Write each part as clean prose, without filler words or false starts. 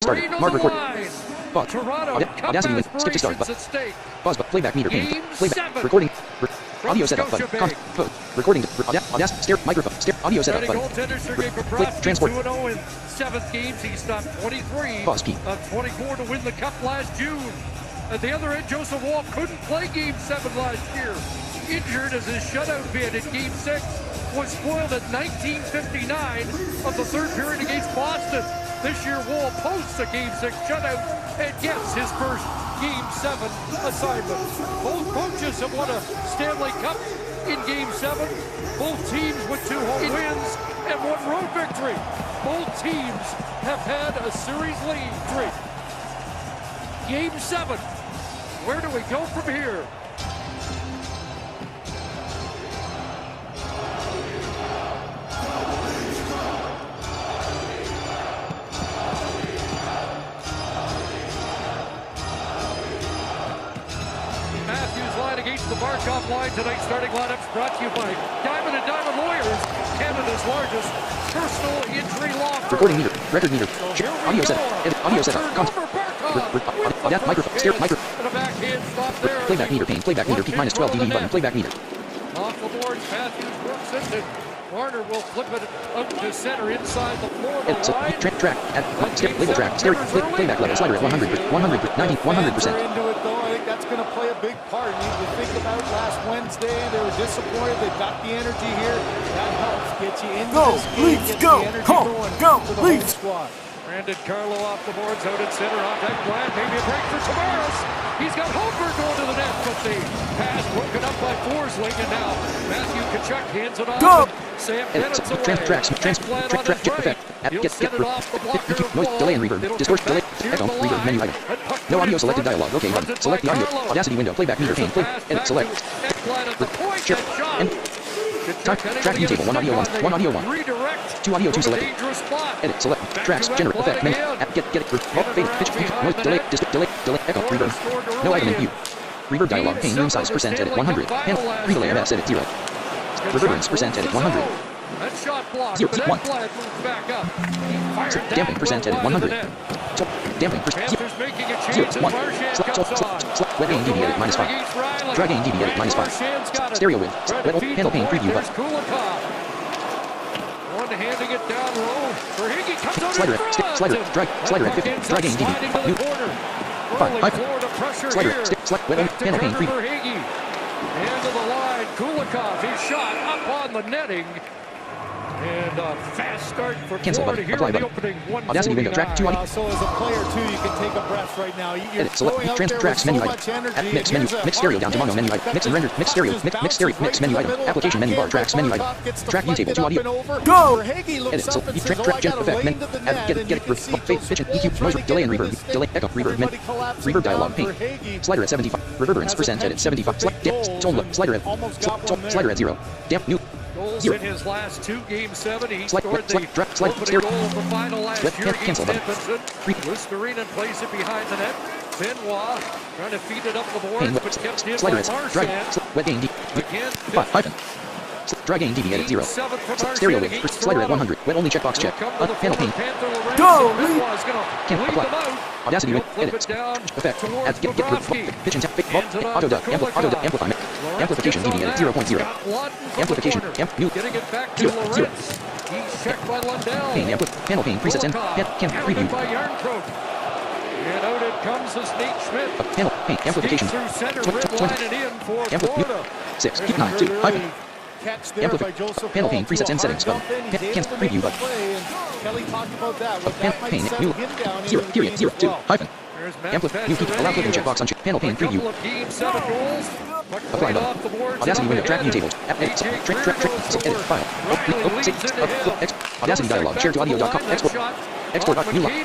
started. Mark record. Pause. Audacity win. Skip to start. Pause. Playback meter pane. Playback. Recording. Audio setup button. Recording. Audacity. Stereo. Microphone. Stereo. Audio setup button. Transport. 2-0 in 7 games. He stopped 23 Pause key. of 24 to win the Cup last June. At the other end, Joseph Wall couldn't play Game 7 last year. Injured as his shutout bid in Game 6 was spoiled at 19:59 of the third period against Boston. This year, Wall posts a Game 6 shutout and gets his first Game 7 assignment. Both coaches have won a Stanley Cup in Game 7. Both teams with 2 home wins and 1 road victory. Both teams have had a series lead. Game 7. Where do we go from here? Matthews line against the Barkov line tonight. Starting lineups brought to you by Diamond and Diamond Lawyers, Canada's largest personal injury law firm. Recording meter. Record meter. Audio setup. Edit. Audio setup. Microphone. Stereo. Microphone. And a backhand stop there. Playback meter pane. Playback meter. Peak minus 12 dB button. Playback meter. Off the boards, Matthews works into Warner will flip it up to center inside the floor of the line. Track. Label track. Stereo. Playback level. Slider at 100%. 100%. Into it though. I think that's going to play a big part. You think about last Wednesday, they were disappointed. They got the energy here. That helps get you into this game. Get the energy going for the home squad. Brandon Carlo off the boards, out at center, off that glad, maybe a break for Tavares. He's got Holmberg going to the net, but the pass broken up by Forsling, and now Matthew Tkachuk hands it off. Go! Sam Bennett's away. Track effect. Get noise, delay and reverb. Distortion, delay, echo, reverb, menu item. No audio selected dialogue. Okay, button. Select the audio. Audacity window. Playback meter pane. Edit. Select. Track view table. 1 audio 1. 1 audio 1. Redirect. 2 audio 2 selected. Edit. Select. Tracks. Generate. Effect. Menu. Get it. Fade. Pitch. Noise. Delay. Delay. Echo. Reverb. No item in view. Reverb dialog. Pane. Room size. Percent. Edit. 100. Panel. Relay MS. Edit. 0. Reverberance. Percent. Edit. 100. 0. 1. Damping. Percent. Edit. 100. Damping. 0. 1. Wet gain dB. Edit. -5. Dry gain dB. Edit. -5. Stereo width. Panel pane preview button. One handing it down low. Verhage comes out Slider in front. Slider at 50. Dry gain dB. New. 5. Slider. Panel pane preview. End of the line. Kulikov. His shot up on the netting. And a fast start for Cancel Florida button. here Apply in the button. opening 1:49. Audacity window. Track 2 audio. So as a player too, you can take a breath right now. You're Edit. Select. going out there Tracks. with Menu so item. much energy. Mix menu. Mix stereo down to mono menu item. Mix and render. Mix stereo. Mix stereo. Mix menu item. Application menu bar. Tracks menu item. Track view table. 2 audio. Go! Edit. Select. Track effect. Men. Get it. Fade. Pitch and EQ. Noise. Delay and reverb. Delay. Echo. Reverb. Men. Reverb dialog. Pane. Slider at 75. Reverberance. Percent. Edit. 75. Tone. Slider at. Slider at 0. Damp. New. Goals 0. in his last 2 Game 7. He Slide, scored the opening goal of the final last year against Edmonton. Listerine plays it behind the net. Benoit trying to feed it up the boards, but kept in by Marchand. Wet gain D. Again, Hyphen. Dry gain DB edit 0. Stereo width. Slider at 100. Wet only checkbox check. Panel pane. Go! Can't apply. Audacity width. Edit. Effect. Add. Get. Pitch and tap. Auto duck. Amplify. Amplification DB edit 0.0. Amplification. New. 0. He's checked by Lundell. Pane. Panel pane. Presets in. Can preview. And out it comes as Nate Schmidt. Panel pane. Amplification. Through center, red line and in for Florida. 6. Keep 9. 2. Hyphen. Amplify. Panel pane. Presets in settings button. Cancel preview button. Kelly talked about that. Panel pane. New. 0. Period. 0. 2. Hyphen. Amplify. New feature. Allow clipping checkbox on panel pane preview. Apply button. Audacity window. Track view tables. Edit. Edit file. Audacity dialog. Share to audio.com. Export. New line.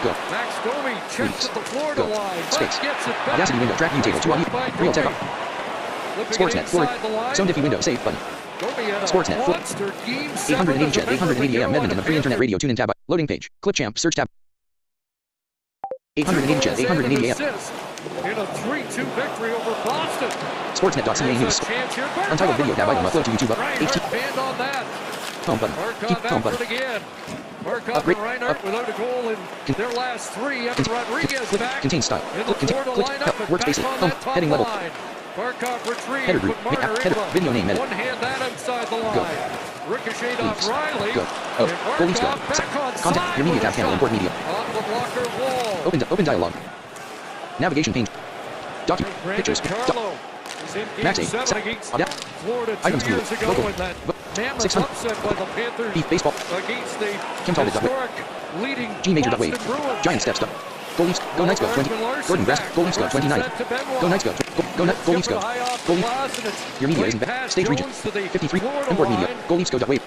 Go. Max Domi checks at the Florida line. Space. Gets it back. Audacity window. Track view table. To audio. Real tech up. Sportsnet. Forward. Zone diffy window. Save button. Sportsnet. 880 chat. 880 AM Edmonton. A free internet radio. Tune in tab. Loading page. Clipchamp. Search tab. 880 chat. 880 AM. In a 3-2 victory over Boston. Sportsnet.ca news. Untitled video tab item upload to YouTube up. Band on that. Home button. Keep home button. Again. Markov Upgrade. and Reinhardt without a goal in their last three. Evan Rodriguez click, back. contain style. In the Click, Florida click, lineup and workspace. back on Home. that top Heading level. line. Markov retrieved. Header group. Put Marner Header. in Video name edit. one hand that outside the line. Ricocheted off Riley. Go. Oh. Goalies go. Contact your media tab panel. Import media. On the blocker wall. Open dialog. Navigation pane. Document. Pictures. Max 8. Florida 2 Items view. years ago Local. in that mammoth 600. upset by the Panthers Beef baseball. against the Kim historic leading G major Boston wave. Bruins. Giant steps up. Goalies. Go Knights go 20. Gordon Grass. Goalies go 29. Go Knights go. Go Knights. Goalies go. Goalies. Your media isn't back. Stage region. 53. Import media. Goalies go wave.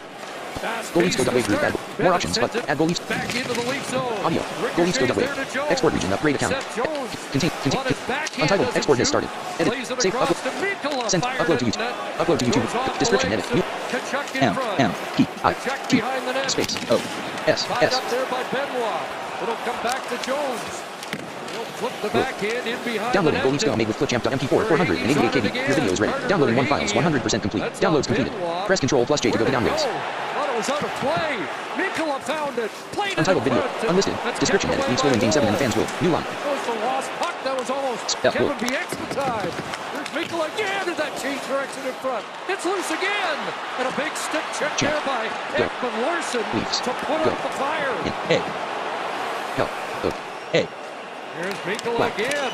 Goalies go wave group. Add more options. But add goalies. Back into the leaf zone. Audio. Goalies go wave. Export region. Upgrade account. Contain. Untitled. Export has started. Edit. Save. Upload. Send. Upload to YouTube. Upload to YouTube. Description. Edit. New. M. P. I. Q. Space. O. S. S. Up there by Benoit. It'll come back to Jones. He'll flip the backhand in behind. Downloading Goalies Go made with FlipChamp.mp4 488 KB. Your video is ready. Downloading 1 files 100% complete. Downloads completed. Press Ctrl plus J to go to downloads. Thought it was out of play. Mikula found it. Played Untitled it video. Unlisted. Description edit. Leads will in game 7 and fans will. New line. Goes the lost puck. That was almost Kevin Bieksa time. There's Mikula again. Did that change direction in front? It's loose again. And a big stick check there by Ekman Larson to put up the fire. Hey. Help. Hey. Here's Mikula again.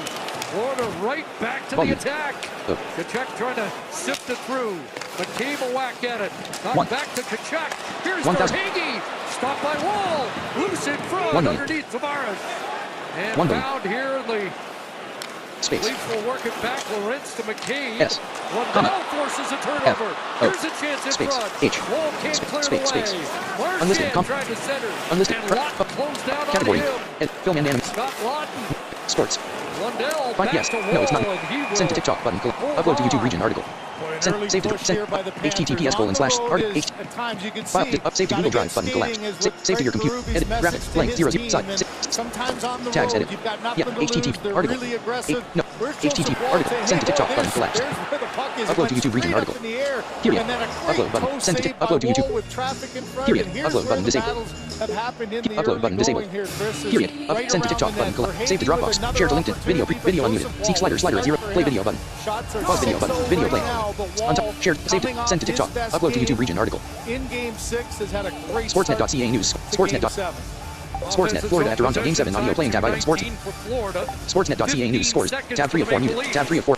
Florida right back to the attack. Kachuk trying to sift it through. McCabe a whack at it. Not back to Kachuk. Here's Verhaeghe. Stopped by Wall. Loose in front underneath Tavares. And found here in the space. Leafs will work it back. Lorentz to McCabe. S. Lundell forces a turnover. Here's a chance in front. H. Wall can't clear away. Unlisted. Tried to center. Unlisted. And Lott closed down Category. on him. Film and animation. Scott Lawton. Sports. Lundell Find back yes. to Wall. No, it's not. Send to TikTok button. Upload to YouTube region article. Send. Save to send. https:// save to Google Drive button collapse. Save to your computer. Edit. Graphic. Blank. 0 side. Sometimes on the tags road, edit. you've got Yeah. nothing to lose. HTTP They're article. really aggressive. No. HTTP article. Send to TikTok button collapse. Upload to YouTube region article. Period. Upload button. Send to upload to YouTube. Period. Upload button disabled. Upload button disabled. Period. Send to TikTok button collapse. Save to Dropbox. Share to LinkedIn. Video unmuted. Seek slider 0. Play video button. Pause video button. Video play. On top. Share. Save to. Send to TikTok. Upload to YouTube region article. In game 6 has had a great Sportsnet.ca news. Sportsnet. Sportsnet, Florida at Toronto. Game 7 audio playing tab item. Sportsnet.ca news scores. Tab 3 of 4 muted. Tab 3 of 4.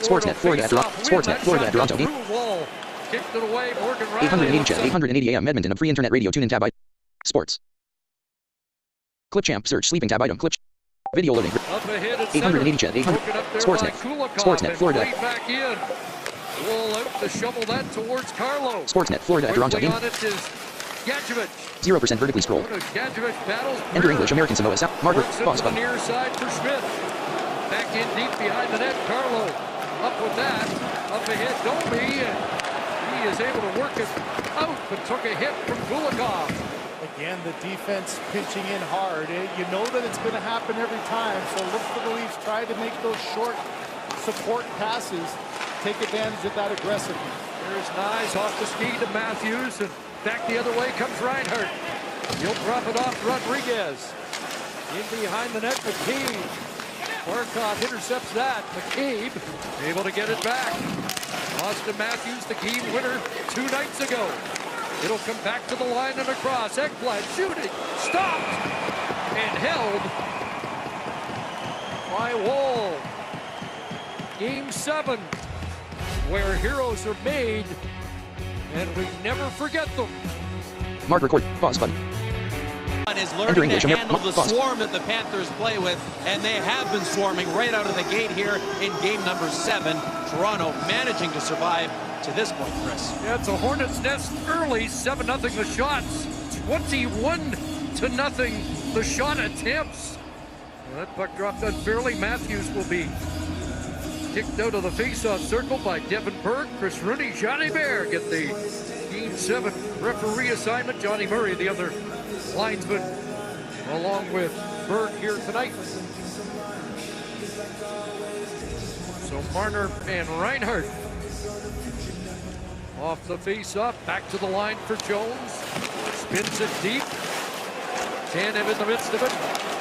Sportsnet, Florida at Toronto. Sportsnet, Florida at Toronto. 880 AM Edmonton. A free internet radio tune in tab item. Sports. Clipchamp search sleeping tab item. Clip. Video loading. 880 chat. 800. Sportsnet. Sportsnet, Florida. Back in. Roll out to shovel that towards Carlo. Sportsnet, Florida at Toronto. Game. 0% vertically scroll. Enter English American Samoa South. Margaret. Pause button. Near side for Schmidt. Back in deep behind the net. Carlo up with that. Up ahead Domi. And he is able to work it out, but took a hit from Kulikov. Again, the defense pitching in hard. You know that it's going to happen every time. So look for the Leafs. Try to make those short support passes. Take advantage of that aggressiveness. There's Nyes off the ski to Matthews. And back the other way comes Reinhardt. He'll drop it off Rodriguez. In behind the net, McCabe. Markov intercepts that. McCabe able to get it back. Austin Matthews, the game winner 2 nights ago. It'll come back to the line and across. Ekblad shooting. Stopped. And held by Wall. Game 7, where heroes are made, and we never forget them. Mark record. Pause button. Is learning to handle the swarm that the Panthers play with, and they have been swarming right out of the gate here in game number 7. Toronto managing to survive to this point, Chris. Yeah, it's a hornet's nest early, 7-0 the shots, 21-0 the shot attempts. Well, that puck dropped unfairly. Matthews will be kicked out of the face-off circle by Devin Burke. Chris Rooney, Johnny Bear get the Game 7 referee assignment. Johnny Murray, the other linesman, along with Burke here tonight. So Marner and Reinhardt Off the face-off, back to the line for Jones. Spins it deep. Tanev in the midst of it.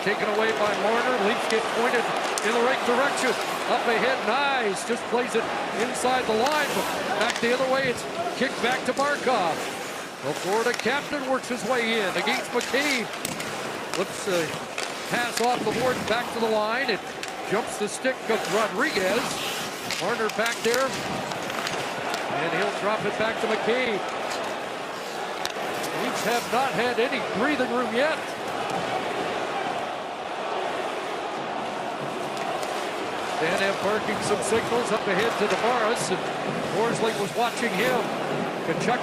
Taken away by Marner. Leafs get pointed in the right direction. Up ahead, Nice just plays it inside the line. But back the other way, it's kicked back to Barkov. The Florida captain works his way in against McCabe. Flips a pass off the board back to the line. It jumps the stick of Rodriguez. Marner back there. And he'll drop it back to McCabe. Leafs have not had any breathing room yet. Tanev barking some signals up ahead to Tavares, and Horsley was watching him. Kachuk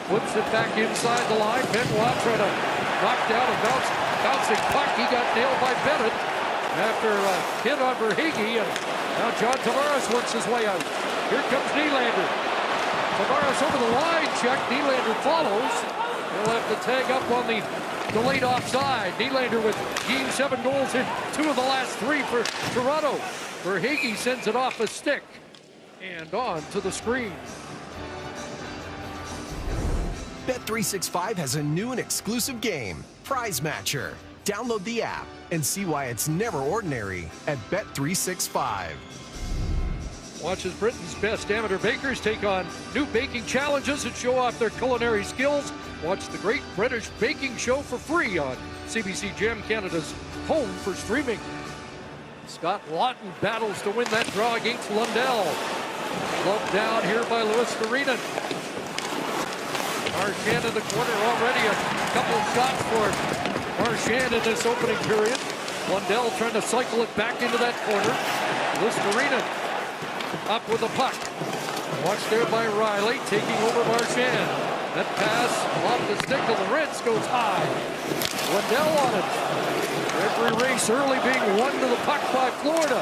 flips it back inside the line. Benoit trying to knock down a bouncing puck. He got nailed by Bennett after a hit on Verhaeghe, and now John Tavares works his way out. Here comes Nylander. Tavares over the line check. Nylander follows. He'll have to tag up on the delayed offside. Nylander with Game 7 goals in 2 of the last 3 for Toronto. Verhaeghe sends it off a stick and on to the screen. Bet365 has a new and exclusive game, Prize Matcher. Download the app and see why it's never ordinary at Bet365. Watch as Britain's best amateur bakers take on new baking challenges and show off their culinary skills. Watch the Great British Baking Show for free on CBC Gem, Canada's home for streaming. Scott Lawton battles to win that draw against Lundell. Gloved down here by Louis Sturinen. Marchand in the corner, already a couple of shots for Marchand in this opening period. Lundell trying to cycle it back into that corner. Louis Sturinen up with the puck. Watched there by Riley, taking over Marchand. That pass off the stick of Lorentz goes high. Lundell on it. Every race early being won to the puck by Florida.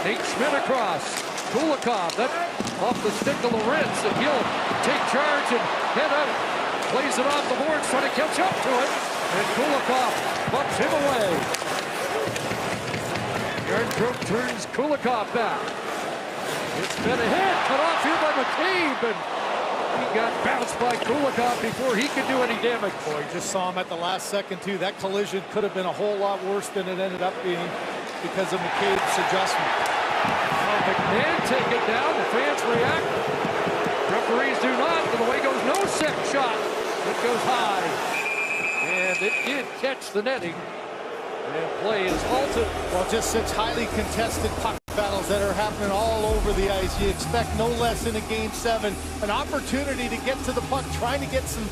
Nate Schmidt across. Kulikov, that off the stick of Lorentz, and he'll take charge and head out. Plays it off the boards, trying to catch up to it. And Kulikov bumps him away. Yarncroke turns Kulikov back. It's been a hit, cut off here by McCabe, and he got bounced by Kulikov before he could do any damage. Boy, just saw him at the last second, too. That collision could have been a whole lot worse than it ended up being because of McCabe's adjustment. Well, McMahon take it down. The fans react. Referees do not. And away goes no sick shot. It goes high. And it did catch the netting. And play is halted. Well, just such highly contested puck battles that are happening all over the ice. You expect no less in a Game 7. An opportunity to get to the puck, trying to get some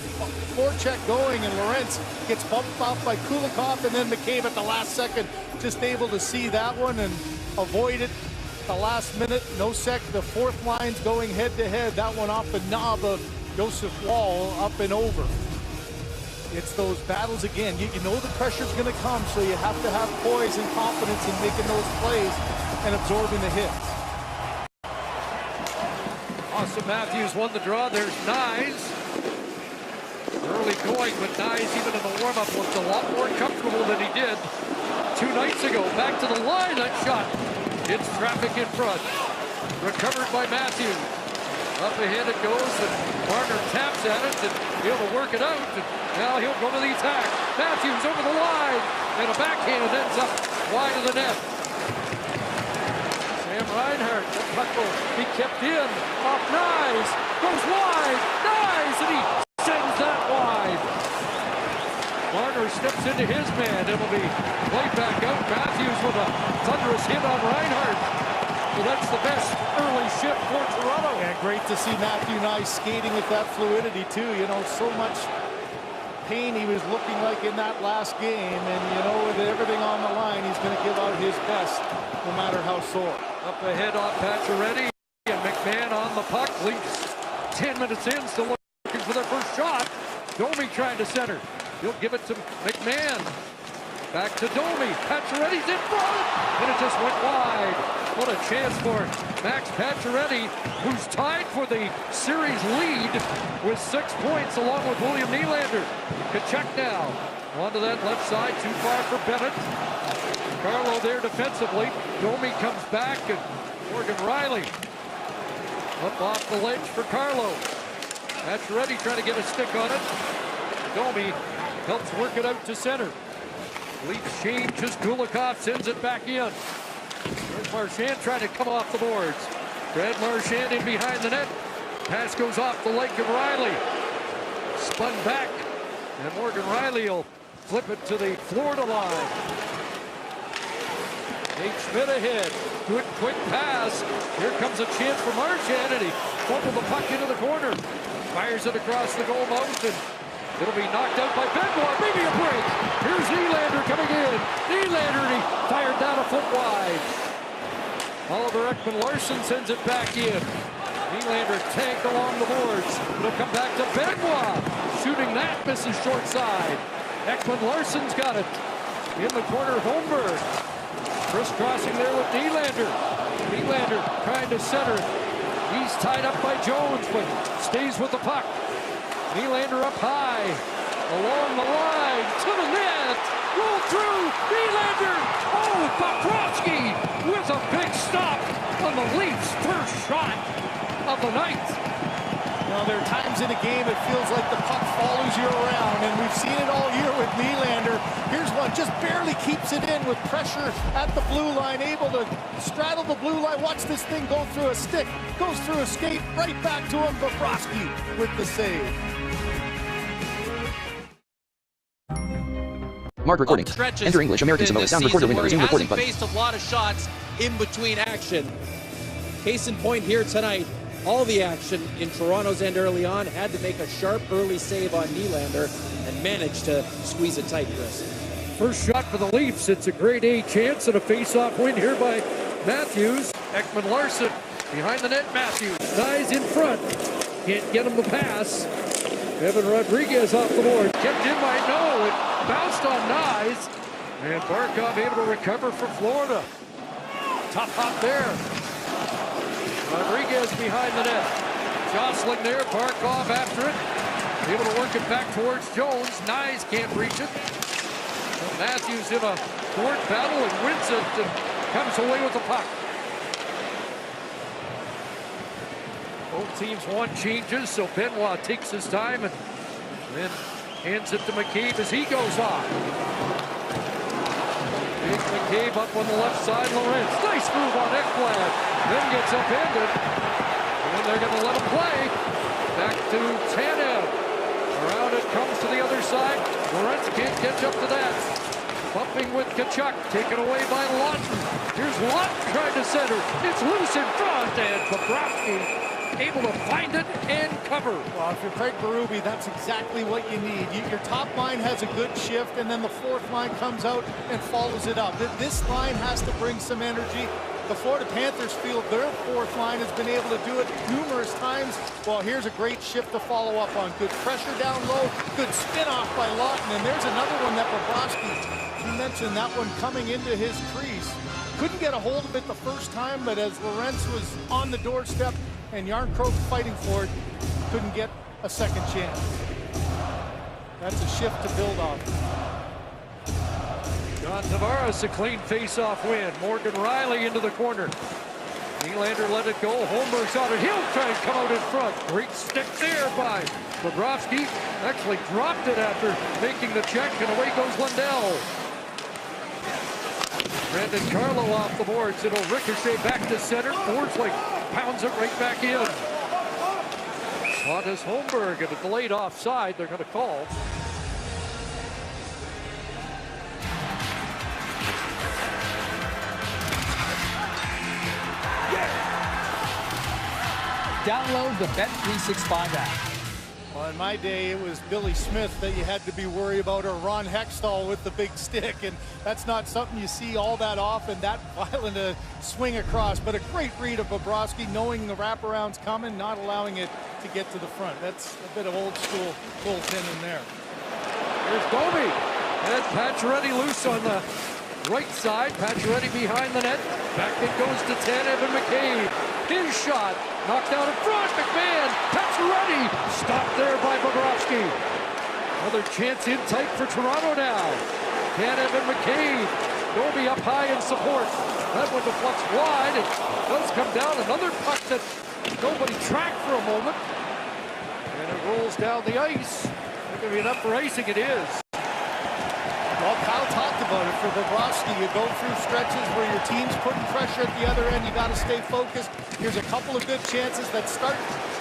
forecheck going, and Lorentz gets bumped off by Kulikov, and then McCabe at the last second just able to see that one and avoid it. The last minute, no sec, the fourth line's going head-to-head. That one off the knob of Joseph Wall, up and over. It's those battles again. You know the pressure's going to come, so you have to have poise and confidence in making those plays and absorbing the hits. Austin Matthews won the draw. There's Nyes. Early going, but Nyes, even in the warm-up, looked a lot more comfortable than he did 2 nights ago. Back to the line, that shot. It's traffic in front. Recovered by Matthews. Up ahead it goes, and Marner taps at it, and he'll work it out. And now he'll go to the attack. Matthews over the line, and a backhand ends up wide of the net. Sam Reinhart, the puck will be kept in. Off Nyes, goes wide. Nyes, and he sends that wide. Marner steps into his man. It'll be played back out. Matthews with a thunderous hit on Reinhart. So that's the best early shift for Toronto. And great to see Matthew Nyes skating with that fluidity too. You know, so much pain he was looking like in that last game. And you know, with everything on the line, he's going to give out his best no matter how sore. Up ahead on Pacioretty, and McMahon on the puck. Leafs 10 minutes in, still looking for their first shot. Domi trying to center. He'll give it to McMahon. Back to Domi. Pacioretty's in front, and it just went wide. What a chance for Max Pacioretty, who's tied for the series lead with 6 points, along with William Nylander. Kachuk now onto that left side, too far for Bennett. Carlo there defensively. Domi comes back, and Morgan Riley up off the ledge for Carlo. Pacioretty trying to get a stick on it. Domi helps work it out to center. Leafs changes. Kulikov sends it back in. There's Marchand trying to come off the boards. Brad Marchand in behind the net. Pass goes off the leg of Riley. Spun back. And Morgan Riley will flip it to the Florida line. Nate Schmidt ahead. Good quick pass. Here comes a chance for Marchand, and he fumbled the puck into the corner. Fires it across the goal mouth, and it'll be knocked out by Benoit. Maybe a break. Here's Nylander coming in. Nylander, and he fired down a foot wide. Oliver Ekman-Larsson sends it back in. Nylander tanked along the boards. It'll come back to Benoit. Shooting that, misses short side. Ekman-Larsson's got it. In the corner, Holmberg. Crisscrossing there with Nylander. Nylander trying to center it. He's tied up by Jones, but stays with the puck. Nylander up high. Along the line, to the net. Roll through, Nylander. Oh, Bobrovsky with a big stop on the Leafs' first shot of the night. Now, there are times in a game it feels like the puck follows you around, and we've seen it all year with Nylander. Here's one, just barely keeps it in with pressure at the blue line, able to straddle the blue line. Watch this thing go through a stick, goes through a skate, right back to him. Bobrovsky with the save. Mark recording. Enter English American Samoa sound recorder window. Resume recording button. Faced a lot of shots in between action. Case in point here tonight. All the action in Toronto's end early on, had to make a sharp early save on Nylander and managed to squeeze it tight, Chris. First shot for the Leafs. It's a grade A chance and a face-off win here by Matthews. Ekman-Larsson behind the net. Matthews dies in front. Can't get him to pass. Evan Rodriguez off the board. Kept in by No. It bounced on Nyes. And Barkov able to recover for Florida. Top hop there. Rodriguez behind the net. Jostling there. Barkov after it. Able to work it back towards Jones. Nyes can't reach it. And Matthews in a court battle and wins it and comes away with the puck. Both teams want changes, so Benoit takes his time and then hands it to McCabe as he goes off. Big McCabe up on the left side. Lorentz, nice move on Ekblad. Then gets upended. And they're going to let him play. Back to Tanev. Around it comes to the other side. Lorentz can't catch up to that. Bumping with Tkachuk. Taken away by Lawton. Here's Lawton trying to center. It's loose in front. And Bobrovsky able to find it and cover. Well, if you're Craig Berube, that's exactly what you need. Your top line has a good shift, and then the fourth line comes out and follows it up. This line has to bring some energy. The Florida Panthers feel their fourth line has been able to do it numerous times. Well, here's a great shift to follow up on. Good pressure down low, good spin off by Lawton, and there's another one that Bobrovsky, you mentioned that one coming into his crease. Couldn't get a hold of it the first time, but as Lorentz was on the doorstep and Yarncroke fighting for it, couldn't get a second chance. That's a shift to build off. John Tavares, a clean face-off win. Morgan Riley into the corner. Nylander let it go. Holmberg's on it. He'll try and come out in front. Great stick there by Bobrovsky. Actually dropped it after making the check, and away goes Lundell. Brandon Carlo off the boards. It'll ricochet back to center. Forsling pounds it right back in. Shot is Holmberg, and a delayed offside they're going to call. Download the Bet365 app. Well, in my day, it was Billy Smith that you had to be worried about, or Ron Hextall with the big stick, and that's not something you see all that often, that violent a swing across. But a great read of Bobrovsky, knowing the wraparound's coming, not allowing it to get to the front. That's a bit of old school goaltending there. Here's Domi, and Pacioretty loose on the right side. Pacioretty behind the net. Back it goes to Tanev and McCabe. His shot knocked out in front. McMahon, Pacioretty stopped there by Bobrovsky. Another chance in tight for Toronto now. Tanev and McCabe. Domi up high in support. That one deflects wide. It does come down. Another puck that nobody tracked for a moment. And it rolls down the ice. It's going to be enough for icing. It is. Well, Kyle talked about it for Bobrovsky. You go through stretches where your team's putting pressure at the other end. You got to stay focused. Here's a couple of good chances that start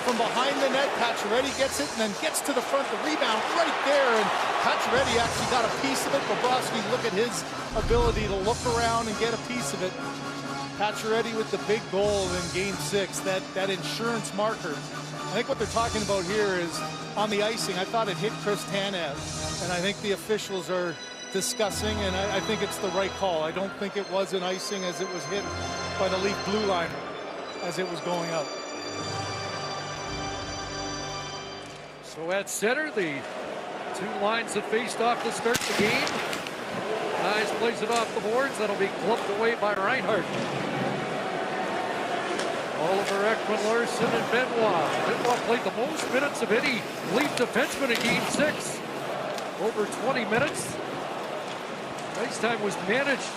from behind the net. Pacioretty gets it and then gets to the front. The rebound right there. And Pacioretty actually got a piece of it. Bobrovsky, look at his ability to look around and get a piece of it. Pacioretty with the big goal in Game 6. That insurance marker. I think what they're talking about here is on the icing. I thought it hit Chris Tanev. And I think the officials are discussing, and I think it's the right call. I don't think it was an icing as it was hit by the Leaf blue liner as it was going out. So at center, the two lines that faced off to start the game. Nice plays it off the boards. That'll be clubbed away by Reinhart. Oliver, Ekman, Larson, and Benoit. Benoit played the most minutes of any Leaf defenseman in Game 6. Over 20 minutes. Ice time was managed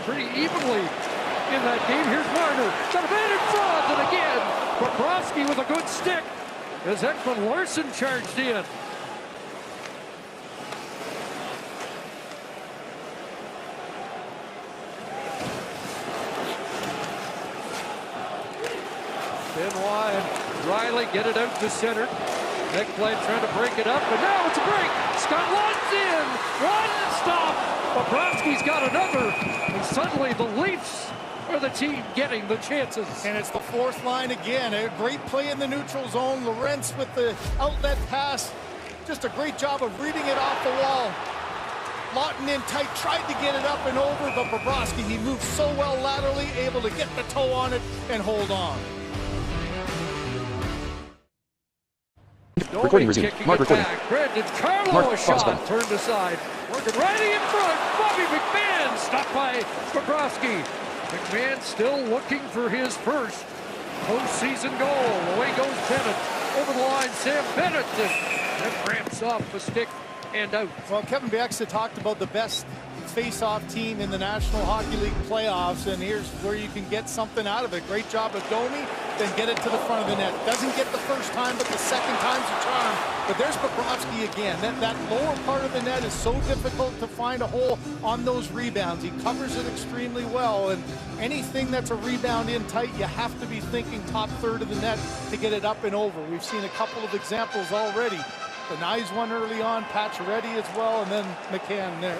pretty evenly in that game. Here's Marner. Got a man in front, and again, Bobrovsky with a good stick as Ekman Larson charged in. Benoit and Riley get it out to center. Ekblad trying to break it up, and now it's a break. Scott Lund's in. One stop. Bobrovsky's got another, and suddenly the Leafs are the team getting the chances. And it's the fourth line again. A great play in the neutral zone. Lorentz with the outlet pass. Just a great job of reading it off the wall. Lawton in tight, tried to get it up and over, but Bobrovsky, he moved so well laterally, able to get the toe on it and hold on. Recording resumed. Mark recording. Brendan Carlo, a shot turned aside. Working right in front. Bobby McMahon stopped by Bobrovsky. McMahon still looking for his first postseason goal. Away goes Bennett. Over the line, Sam Bennett. And ramps off the stick and out. Well, Kevin Bieksa talked about the best face-off team in the National Hockey League playoffs, and here's where you can get something out of it. Great job of Domi, then get it to the front of the net. Doesn't get the first time, but the second time's a charm. But there's Bobrovsky again. That lower part of the net is so difficult to find a hole on those rebounds. He covers it extremely well, and anything that's a rebound in tight, you have to be thinking top third of the net to get it up and over. We've seen a couple of examples already. The Nyes one early on, Pacioretty as well, and then McMahon there.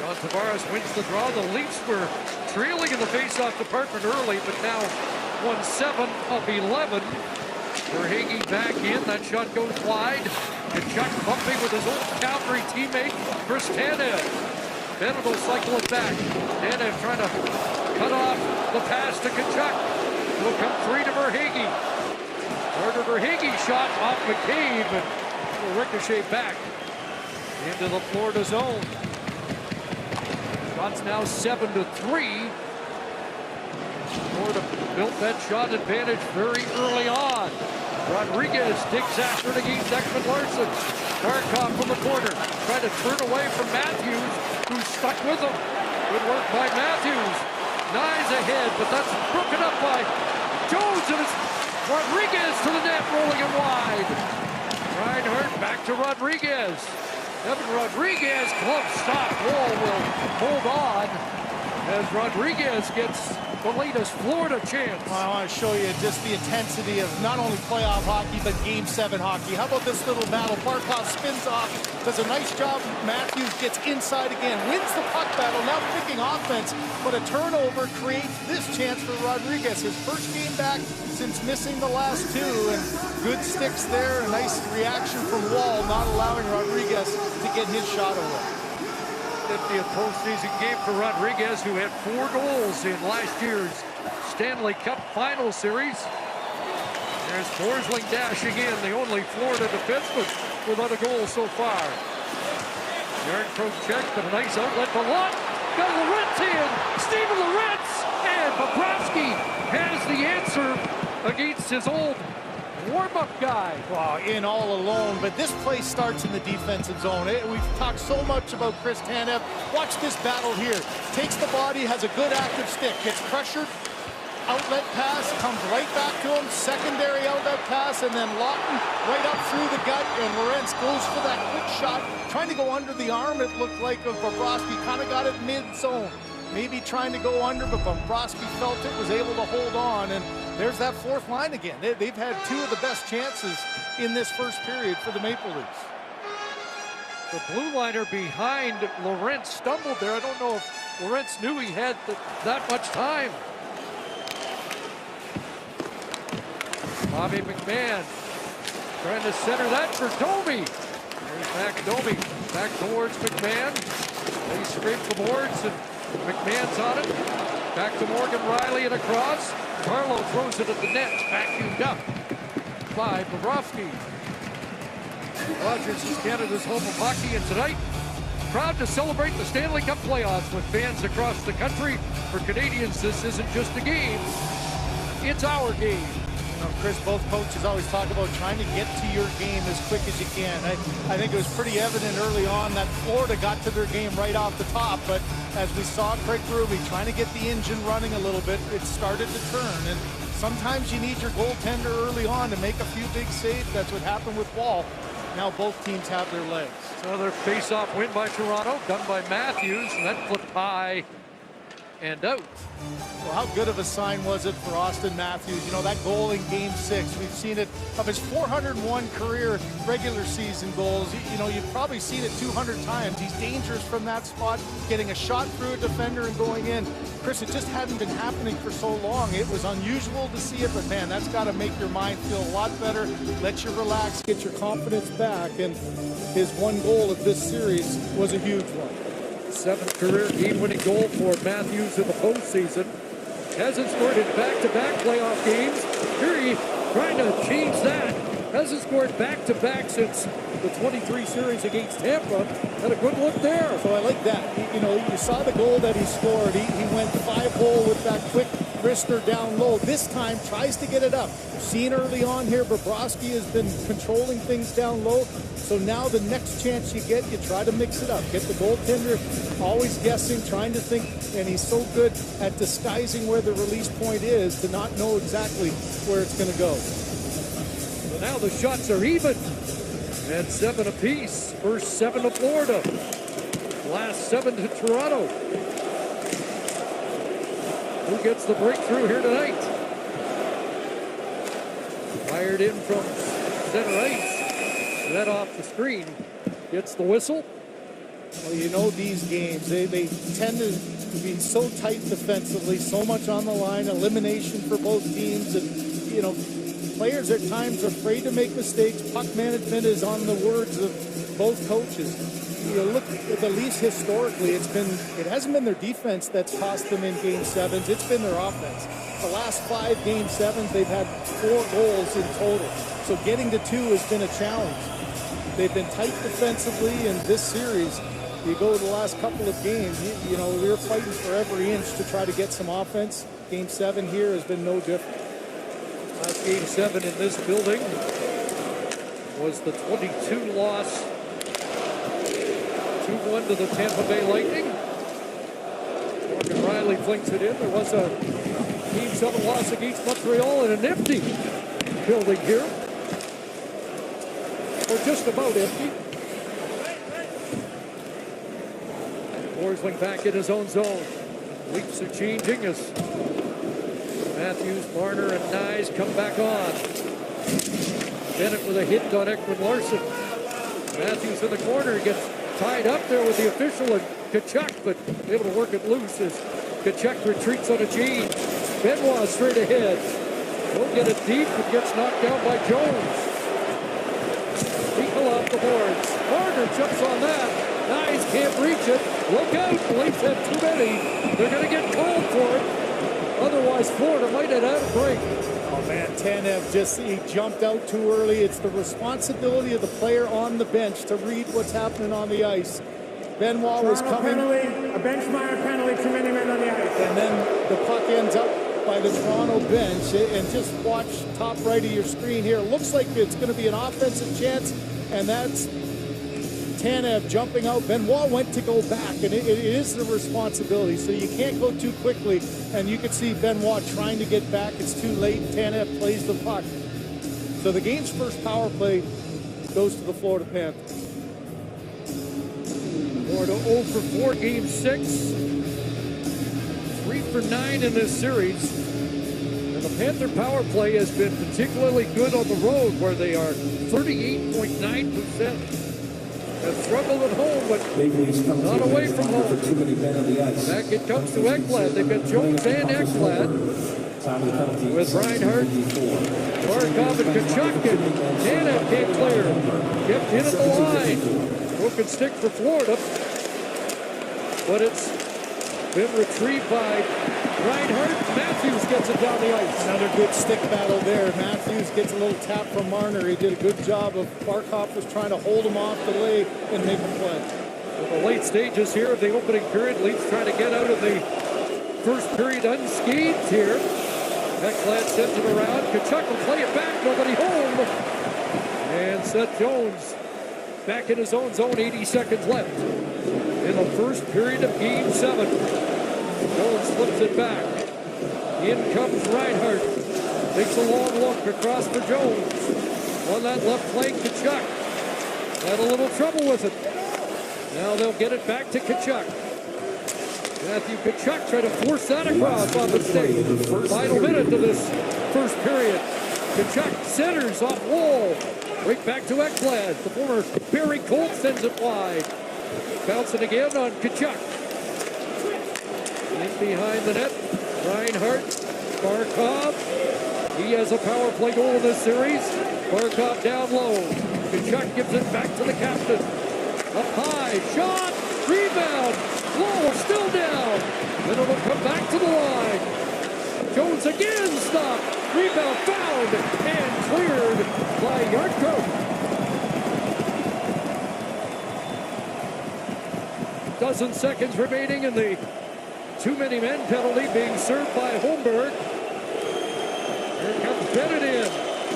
John Tavares wins the draw. The Leafs were trailing in the faceoff department early, but now won 7 of 11. Verhaeghe back in. That shot goes wide. And Chuck bumping with his old Calgary teammate, Chris Tanev. Bennett will cycle it back. Tanev trying to cut off the pass to Tkachuk. Will come free to Verhaeghe. Carter Verhaeghe shot off McCabe, and will ricochet back into the Florida zone. Shots now 7-3. Florida built that shot advantage very early on. Rodriguez digs after it against Ekman Larson. Barkov from the corner, trying to turn away from Matthews, who's stuck with him. Good work by Matthews. Nyes ahead, but that's broken up by Jones, and it's Rodriguez to the net, rolling it wide. Reinhart back to Rodriguez. Evan Rodriguez, glove stop. Wall will hold on as Rodriguez gets the latest Florida chance. Well, I want to show you just the intensity of not only playoff hockey, but Game 7 hockey. How about this little battle? Barkov spins off, does a nice job. Matthews gets inside again, wins the puck battle, now picking offense, but a turnover creates this chance for Rodriguez. His first game back since missing the last 2, and good sticks there. A nice reaction from Wall, not allowing Rodriguez to get his shot away. 50th postseason game for Rodriguez, who had 4 goals in last year's Stanley Cup Final Series. There's Forsling dashing in, the only Florida defenseman without a goal so far. Yarncroke check, but a nice outlet to Lott. Got Lorentz in, Steven Lorentz, and Bobrovsky has the answer against his old warm-up guy. Wow, in all alone, but this play starts in the defensive zone. We've talked so much about Chris Tanev. Watch this battle here. Takes the body, has a good active stick, gets pressured, outlet pass, comes right back to him, secondary outlet pass, and then Lawton right up through the gut, and Lorentz goes for that quick shot, trying to go under the arm, it looked like, of Bobrovsky, kind of got it mid-zone. Maybe trying to go under, but Bobrovsky felt it, was able to hold on, and there's that fourth line again. They've had two of the best chances in this first period for the Maple Leafs. The blue liner behind Lorentz stumbled there. I don't know if Lorentz knew he had that much time. Bobby McMahon trying to center that for Domi. There's back Domi, back towards McMahon. They scrape the boards and McMahon's on it. Back to Morgan Riley and across. Carlo throws it at the net, vacuumed up by Bobrovsky. Rogers is Canada's home of hockey, and tonight, proud to celebrate the Stanley Cup playoffs with fans across the country. For Canadians, this isn't just a game, it's our game. Chris, both coaches always talk about trying to get to your game as quick as you can. I think it was pretty evident early on that Florida got to their game right off the top, but as we saw Craig Berube trying to get the engine running a little bit, it started to turn, and sometimes you need your goaltender early on to make a few big saves. That's what happened with Wall. Now both teams have their legs. Another face-off win by Toronto, done by Matthews, and that flipped high and out. Well, how good of a sign was it for Austin Matthews? You know, that goal in Game 6, we've seen it of his 401 career regular season goals. You know, you've probably seen it 200 times. He's dangerous from that spot, getting a shot through a defender and going in. Chris, it just hadn't been happening for so long. It was unusual to see it, but man, that's got to make your mind feel a lot better. Let you relax, get your confidence back, and his one goal of this series was a huge one. Seventh career game-winning goal for Matthews in the postseason. Hasn't scored in back-to-back playoff games. Here he's trying to change that. Hasn't scored back-to-back since the 23 series against Tampa. Had a good look there. So I like that. You know, you saw the goal that he scored. He went 5-hole with that quick wrister down low. This time tries to get it up. Seen early on here, Bobrovsky has been controlling things down low. So now the next chance you get, you try to mix it up. Get the goaltender always guessing, trying to think, and he's so good at disguising where the release point is to not know exactly where it's going to go. So now the shots are even at 7 apiece. First 7 to Florida. Last 7 to Toronto. Who gets the breakthrough here tonight? Fired in from center ice. That off the screen. Gets the whistle. Well, you know these games, they tend to be so tight defensively, so much on the line, elimination for both teams, and, you know, players at times are afraid to make mistakes. Puck management is on the words of both coaches. You know, look at the Leafs historically, it hasn't been their defense that's cost them in Game 7s, it's been their offense. The last 5 Game 7s, they've had 4 goals in total. So getting to 2 has been a challenge. They've been tight defensively in this series. You go to the last couple of games, you know, they're fighting for every inch to try to get some offense. Game 7 here has been no different. Last Game 7 in this building was the 22 loss, 2-1 to the Tampa Bay Lightning. Morgan Riley flings it in. There was a Game 7 loss against Montreal in an empty building here. Or just about empty. Forsling back in his own zone. Leafs are changing as Matthews, Marner, and Nyes come back on. Bennett with a hit on Ekman Larson. Matthews in the corner gets tied up there with the official and Tkachuk, but able to work it loose as Tkachuk retreats on a change. Benoit straight ahead. Won't get it deep, but gets knocked down by Jones. Eagle off the boards. Marner jumps on that. Nyes can't reach it. Look out, the Leafs have too many. They're going to get called for it. Otherwise, Florida might have had a break. Oh man, Tanev he jumped out too early. It's the responsibility of the player on the bench to read what's happening on the ice. Benoit was coming. Penalty, a bench-minor penalty, too many men on the ice. And then the puck ends up by the Toronto bench. And just watch top right of your screen here. It looks like it's going to be an offensive chance, and that's Tanev jumping out. Benoit went to go back, and it is the responsibility. So you can't go too quickly, and you can see Benoit trying to get back. It's too late. Tanev plays the puck. So the game's first power play goes to the Florida Panthers. Florida 0 for 4, game 6. 3 for 9 in this series. And the Panther power play has been particularly good on the road, where they are 38.9%. Have struggled at home, but not away from home. Back it comes to Ekblad. They've got Jones and Ekblad with Reinhardt, Barkov, and Tkachuk. Tanev can't clear. Kept in at the line. Broken stick for Florida, but it's been retrieved by Reinhardt. Matthews gets it down the ice. Another good stick battle there. Matthews gets a little tap from Marner. He did a good job of, Barkov was trying to hold him off the leg and make a play. In the late stages here of the opening period, Leafs trying to get out of the first period unscathed here. Ekblad sends it around. Tkachuk will play it back. Nobody home. And Seth Jones back in his own zone. 80 seconds left in the first period of game 7. Jones flips it back. In comes Reinhardt. Takes a long look across for Jones. On that left flank, Tkachuk. Had a little trouble with it. Now they'll get it back to Tkachuk. Matthew Tkachuk trying to force that across on the stick. Final minute of this first period. Tkachuk centers off wall. Right back to Ekblad. The former Barry Colt sends it wide. Bouncing again on Tkachuk. In behind the net, Reinhardt, Barkov. He has a power play goal in this series. Barkov down low. Tkachuk gives it back to the captain. Up high, shot, rebound. Low, still down. Then it'll come back to the line. Jones again stopped. Rebound found and cleared by Yarko. Dozen seconds remaining in the too-many-men penalty being served by Holmberg. Here comes Bennett in.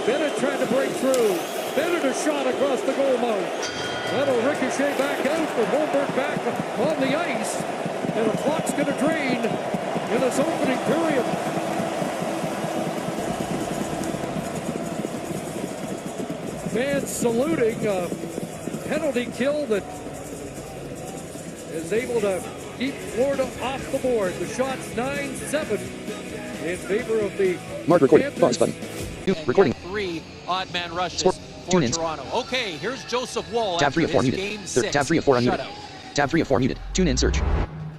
Bennett trying to break through. Bennett a shot across the goal mouth. That'll ricochet back out, but Holmberg back on the ice. And the clock's going to drain in this opening period. Fans saluting a penalty kill that is able to keep Florida off the board. The shot's 9-7 in favor of the Mark recording. Panthers. Pause button. Recording. 3 odd man rushes Sport. for Tune in. Toronto. Okay, here's Joseph Woll. Tab 3 of 4 after his muted. game 6 Tab 3 of 4 unmuted. shutout. Tab 3 of 4 muted. Tune in search.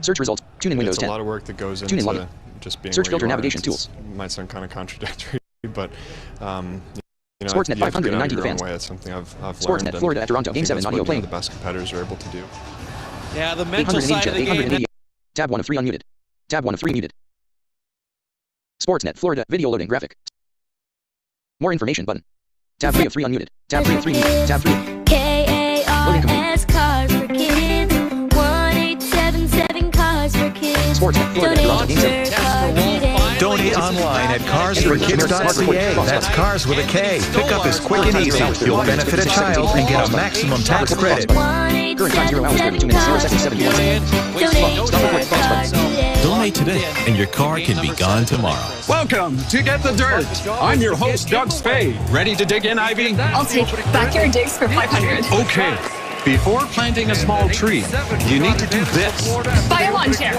Search results. Tune in Windows It's 10. a lot of work that goes Tune in into login. just being Search where filter you are. navigation It's- tools. It might sound kind of contradictory, but you know, Sportsnet you have to get out 590 of your own fans. way. It's something I've Sportsnet learned. Florida at Toronto. I Game think 7 that's audio what, playing. the best competitors are able to do. Yeah, the mental side of the game. 888. Tab 1 of 3 unmuted. Tab 1 of 3 muted. Sportsnet Florida video loading graphic. More information button. Tab 3 of 3 unmuted. Tab 3 of 3 muted. Tab 3. Loading complete. Cars for Kids. 1877 Cars for Kids. Sportsnet Florida at Toronto. Game 7. Donate online at carsforkids.ca. That's cars with a K. Pickup is quick and easy. You'll benefit a child and get a maximum tax credit. Current time 0 hours 32 minutes 0 seconds 71 seconds. Stop recording. Pause button. Donate today, and your car can be gone tomorrow. Welcome to Get the Dirt. I'm your host, Doug Spade. Ready to dig in, Ivy? I'll take backyard digs for 500. Okay. Before planting a small tree, you need to do this. Buy a lawn chair.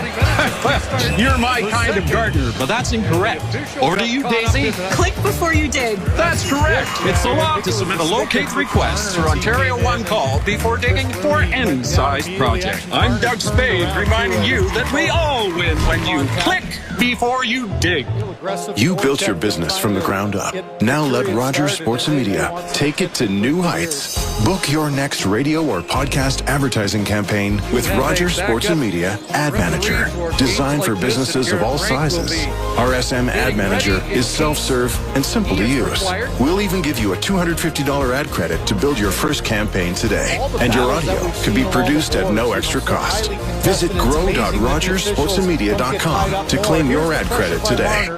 You're my kind of gardener, but that's incorrect. Or do you, Daisy? Click before you dig. That's correct. It's allowed to submit a locate request through Ontario One Call before digging for any size project. I'm Doug Spade reminding you that we all win when you click before you dig. You built your business from the ground up. Now let Rogers Sports and Media take it to new heights. Book your next radio or podcast advertising campaign with Rogers Sports and Media Ad Manager. Designed for businesses of all sizes. RSM Ad Manager is self-serve and simple to use. We'll even give you a $250 ad credit to build your first campaign today. And your audio can be produced at no extra cost. Visit grow.rogersportsandmedia.com to claim your ad credit today.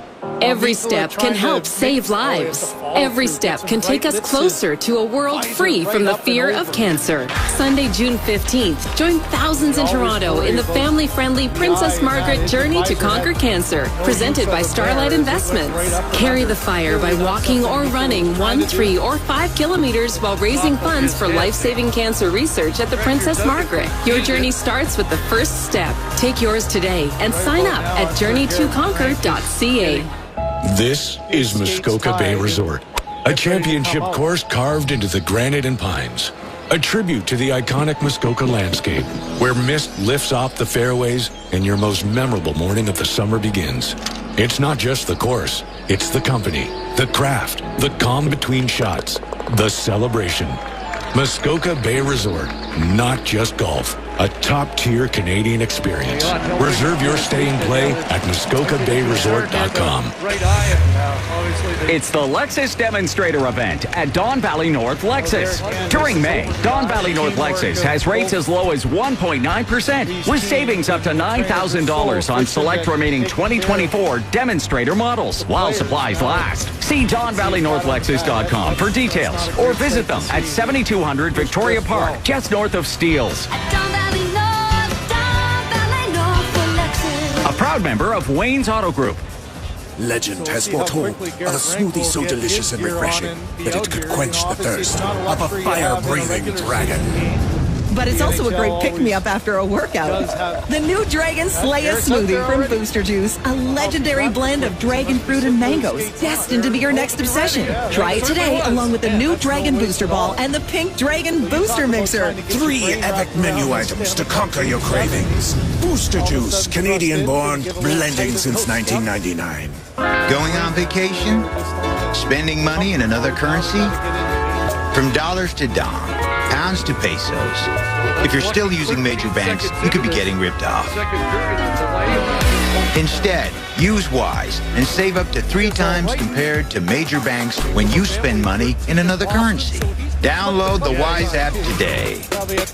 Every step can help save lives. Every step can take us closer to a world free from the fear of cancer. Sunday, June 15th, join thousands in Toronto in the family-friendly Princess Margaret Journey to Conquer Cancer, presented by Starlight Investments. Carry the fire by walking or running 1, 3, or 5 kilometers while raising funds for life-saving cancer research at the Princess Margaret. Your journey starts with the first step. Take yours today and sign up at journey2conquer.ca. This is Muskoka Bay Resort, a championship course carved into the granite and pines. A tribute to the iconic Muskoka landscape, where mist lifts off the fairways and your most memorable morning of the summer begins. It's not just the course, it's the company, the craft, the calm between shots, the celebration. Muskoka Bay Resort, not just golf, a top-tier Canadian experience. Reserve your stay and play at MuskokaBayResort.com. It's the Lexus Demonstrator event at Don Valley North Lexus. During May, Don Valley North Lexus has rates as low as 1.9% with savings up to $9,000 on select remaining 2024 Demonstrator models while supplies last. See DonValleyNorthLexus.com for details or visit them at 7200 Victoria Park, just north of Steeles. A proud member of Wayne's Auto Group. Legend has foretold of a smoothie so delicious and refreshing that it could quench the thirst of a fire-breathing dragon. But it's also a great pick-me-up after a workout. The new Dragon Slayer smoothie from Booster Juice, a legendary blend of dragon fruit and mangoes, destined to be your next obsession. Try it today along with the new Dragon Booster Ball and the Pink Dragon Booster Mixer. 3 epic menu items to conquer your cravings. Booster Juice, Canadian-born, blending since 1999. Going on vacation? Spending money in another currency? From dollars to dong, pounds to pesos. If you're still using major banks, you could be getting ripped off. Instead, use Wise and save up to 3 times compared to major banks when you spend money in another currency. Download the Wise app today.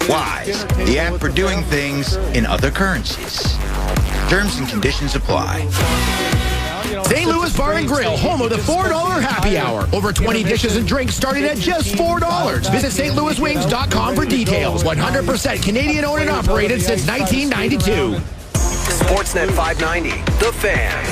Wise, the app for doing things in other currencies. Terms and conditions apply. St. Louis Bar and Grill, home of the $4 happy hour. Over 20 dishes and drinks starting at just $4. Visit stlouiswings.com for details. 100% Canadian owned and operated since 1992. Sportsnet 590, The Fan.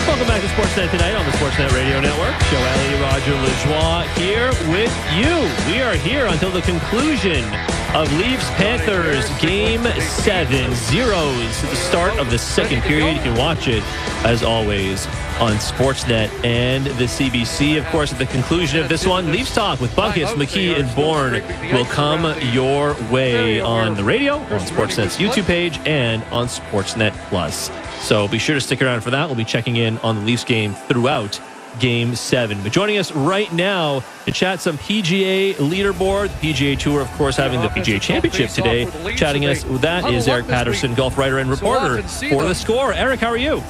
Welcome back to Sportsnet tonight on the Sportsnet Radio Network. Joe Ellie, Roger Lajoie here with you. We are here until the conclusion of Leafs-Panthers Game 7, 0s at the start of the second period. You can watch it, as always, on Sportsnet and the CBC. Of course, at the conclusion of this one, Leafs Talk with Buckets, McKee, and Bourne will come your way on the radio, on Sportsnet's YouTube page, and on Sportsnet Plus. So be sure to stick around for that. We'll be checking in on the Leafs game throughout Game 7. But joining us right now to chat some PGA leaderboard, the PGA Tour, of course, having the PGA Championship today. Chatting us, that is Eric Patterson, golf writer and reporter for The Score. Eric, how are you?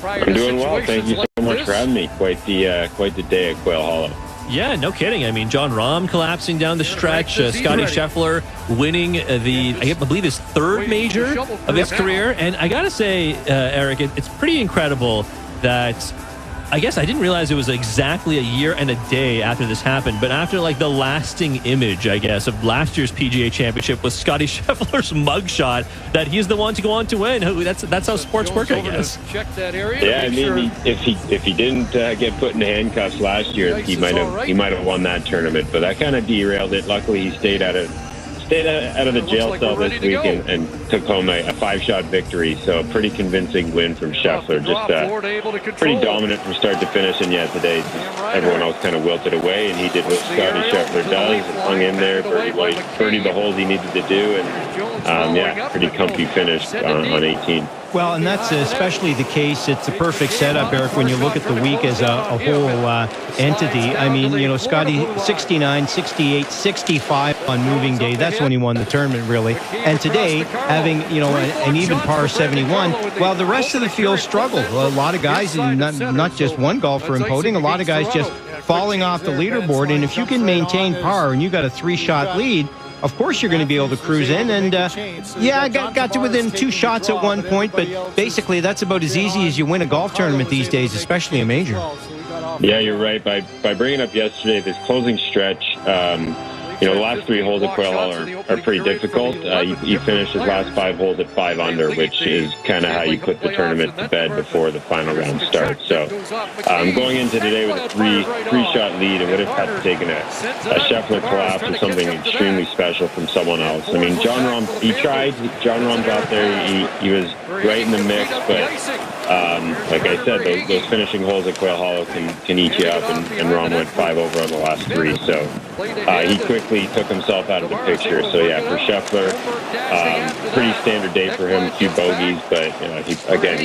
I'm doing well. Thank you so much for having me. Quite the day at Quail Hollow. Yeah, no kidding. I mean, John Rahm collapsing down the stretch. Scotty Scheffler winning I believe his 3rd major of his career. And I got to say, Eric, it's pretty incredible that I guess I didn't realize it was exactly a year and a day after this happened. But after like the lasting image, I guess, of last year's PGA Championship was Scotty Scheffler's mugshot, that he's the one to go on to win. That's how sports work, I guess. Check that area. Yeah, I mean, if he didn't get put in handcuffs last year, he might have won that tournament. But that kind of derailed it. Luckily, he stayed out of the jail cell this week and took home a 5-shot victory. So a pretty convincing win from Scheffler. Just pretty dominant from start to finish. And yeah, today everyone else kind of wilted away, and he did what Scotty Scheffler does and hung in there, birdied the holes he needed to do, and pretty comfy finish on 18. Well, and that's especially the case. It's the perfect setup, Eric, when you look at the week as a whole entity. I mean, Scotty 69, 68, 65 on moving day, that's when he won the tournament, really. And today, having, an even par 71, while the rest of the field struggled. A lot of guys, not just one golfer imploding, a lot of guys just falling off the leaderboard. And if you can maintain par and you got a 3-shot lead, of course you're going to be able to cruise in. And I got to within 2 shots at one point, but basically that's about as easy as you win a golf tournament these days, especially a major. Yeah, you're right. By bringing up yesterday, this closing stretch, the last 3 holes at Quail Hall are pretty difficult. He finished his last 5 holes at 5 under, which is kind of how you put the tournament to bed before the final round starts. So going into today with a 3-shot lead, it would have had to take a Scheffler collapse or something extremely special from someone else. I mean, John Rahm, he tried. John Rahm's out there. He was right in the mix, but like I said, those finishing holes at Quail Hollow can eat you up, and Rahm went 5 over on the last 3. So he quickly took himself out of the picture. So yeah, for Scheffler, pretty standard day for him. A few bogeys, but he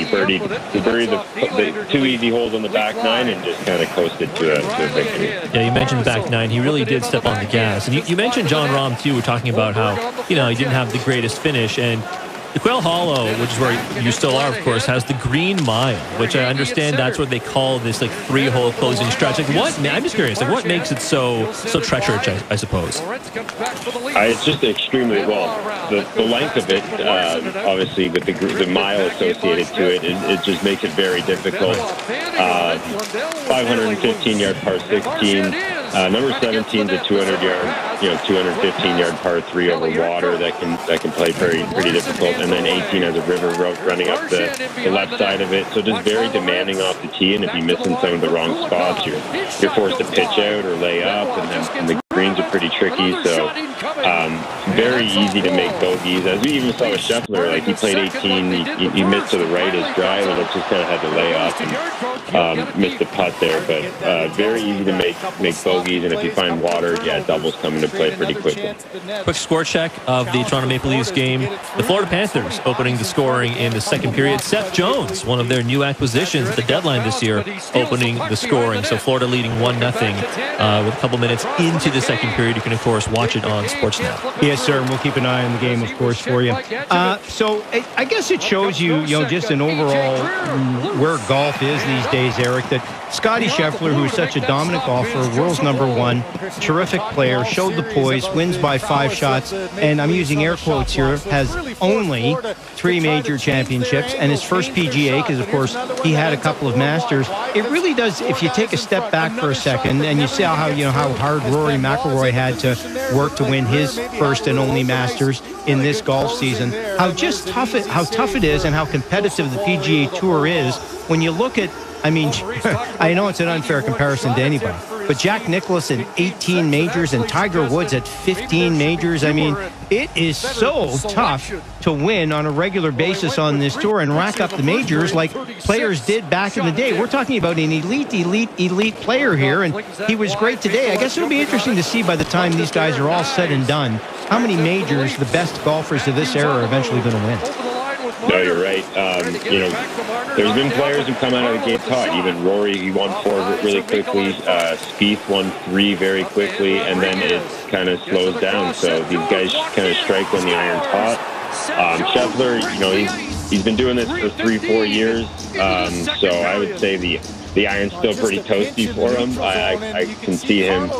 birdied the 2 easy holes on the back 9 and just kind of coasted to a victory. Yeah, you mentioned the back 9. He really did step on the gas. And you mentioned John Rahm too. We're talking about how he didn't have the greatest finish, and the Quail Hollow, which is where you still are, of course, has the Green Mile, which I understand that's what they call this 3-hole closing stretch. I'm just curious, what makes it so treacherous, I suppose? It's just extremely the length of it, obviously with the mile associated to it, it just makes it very difficult. 515-yard par 16. Number 17 is a 200-yard, 215-yard par 3 over water that can play pretty difficult, and then 18 has a river running up the left side of it, so just very demanding off the tee. And if you're missing some of the wrong spots, you're forced to pitch out or lay up, and the greens are pretty tricky. So very easy to make bogeys. As we even saw with Scheffler, he played 18, he missed to the right his drive, and it just kind of had to lay off and missed the putt there. But very easy to make bogeys, and if you find water, doubles come into play pretty quickly. Quick score check of the Toronto Maple Leafs game. The Florida Panthers opening the scoring in the second period. Seth Jones, one of their new acquisitions at the deadline this year, opening the scoring. So Florida leading 1-0 with a couple minutes into the second period. You can, of course, watch it on Sportsnet. Yes, sir, and we'll keep an eye on the game, of course, for you. So I guess it shows you, just an overall where golf is these days, Eric, that Scotty Scheffler, who is such a dominant golfer, world's #1, terrific player, showed the poise, wins by 5 shots, and I'm using air quotes here, has only 3 major championships, and his first PGA, because of course he had a couple of Masters. It really does, if you take a step back for a second, and you see how hard Rory McIlroy had to work to win his first and only Masters in this golf season, how tough it is, and how competitive the PGA Tour is when you look at. I mean, I know it's an unfair comparison to anybody, but Jack Nicklaus at 18 majors and Tiger Woods at 15 majors. I mean, it is so tough to win on a regular basis on this tour and rack up the majors like players did back in the day. We're talking about an elite player here, and he was great today. I guess it'll be interesting to see by the time these guys are all said and done how many majors the best golfers of this era are eventually going to win. No, you're right. There's been players who come out of the gate hot. Even Rory, he won 4 really quickly. Spieth won 3 very quickly, and then it kind of slows down. So these guys kind of strike when the iron's hot. Scheffler, he's been doing this for 3-4 years. So I would say the iron's still pretty toasty for him. I can see him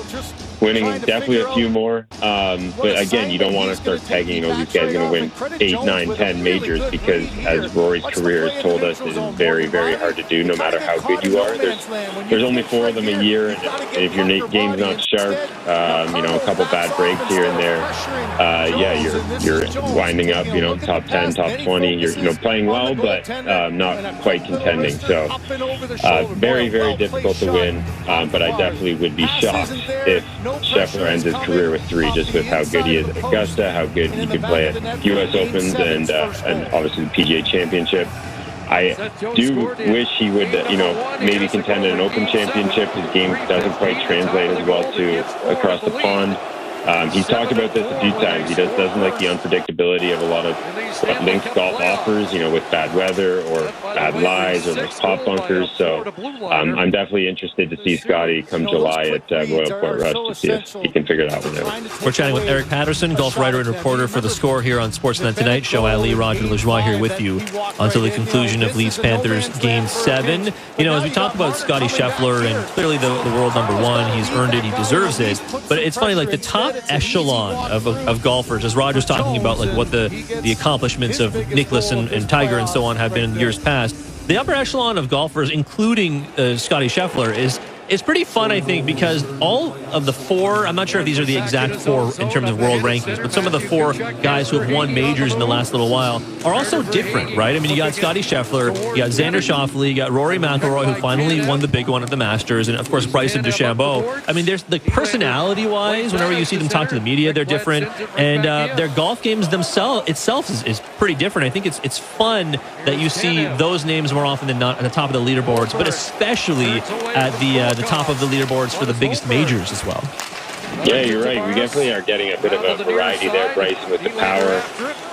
winning definitely a few more. But again, you don't want to start pegging, these guys are going to win 8, 9, 10 majors, because as Rory's career has told us, it is very, very hard to do no matter how good you are. There's only 4 of them a year, and if your game's not sharp, a couple bad breaks here and there, you're winding up, top 10, top 20, you're playing well, but not quite contending. So very, very difficult to win, but I definitely would be shocked if Scheffler ends his career with 3, just with how good he is at Augusta, how good he could play at U.S. Opens, and obviously the PGA Championship. I do wish he would, maybe contend in an Open Championship. His game doesn't quite translate as well to across the pond. He's talked about this a few times. He doesn't like the unpredictability of a lot of what links golf offers, with bad weather or bad lies or like pop bunkers. So I'm definitely interested to see Scotty come July at Royal Port Rush to see if he can figure that one out. We're chatting with Eric Patterson, golf writer and reporter for The Score here on Sportsnet Tonight. Show Ali, Roger Lajoie here with you until the conclusion of Leafs Panthers Game 7. As we talk about Scotty Scheffler, and clearly the world number one, he's earned it, he deserves it. But it's funny, like the top echelon of golfers, as Roger's talking about, like what the accomplishments of Nicklaus and Tiger and so on have been in years past. The upper echelon of golfers, including Scotty Scheffler, is pretty fun, I think, because all of the four, I'm not sure if these are the exact four in terms of world rankings, but some of the four guys who have won majors in the last little while are also different, right? I mean, you got Scotty Scheffler, you got Xander Schauffele, you got Rory McIlroy, who finally won the big one at the Masters, and of course Bryson DeChambeau. I mean, there's the personality-wise, whenever you see them talk to the media, they're different, and their golf games itself is pretty different. I think it's fun that you see those names more often than not at the top of the leaderboards, but especially at the top of the leaderboards for the biggest majors as well. Yeah, you're right. We definitely are getting a bit of a variety there. Bryson with the power.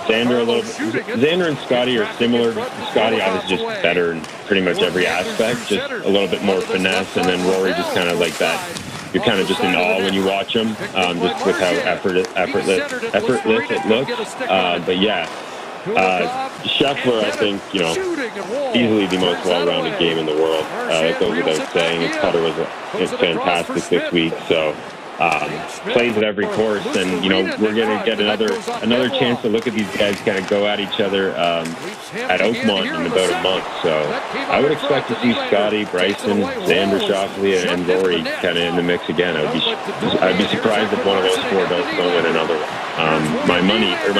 Xander and Scotty are similar. Scotty obviously just better in pretty much every aspect, just a little bit more finesse, and then Rory just kind of like that. You're kind of just in awe when you watch him, just with how effortless it looks. But yeah, Scheffler, I think, easily the most well-rounded game in the world. That goes without saying. His putter was fantastic this week. So plays at every course, and we're going to get another chance to look at these guys kind of go at each other at Oakmont in about a month. So I would expect to see Scotty, Bryson, Xander Schauffele, and Rory kind of in the mix again. I'd be surprised if one of those four don't win another one. My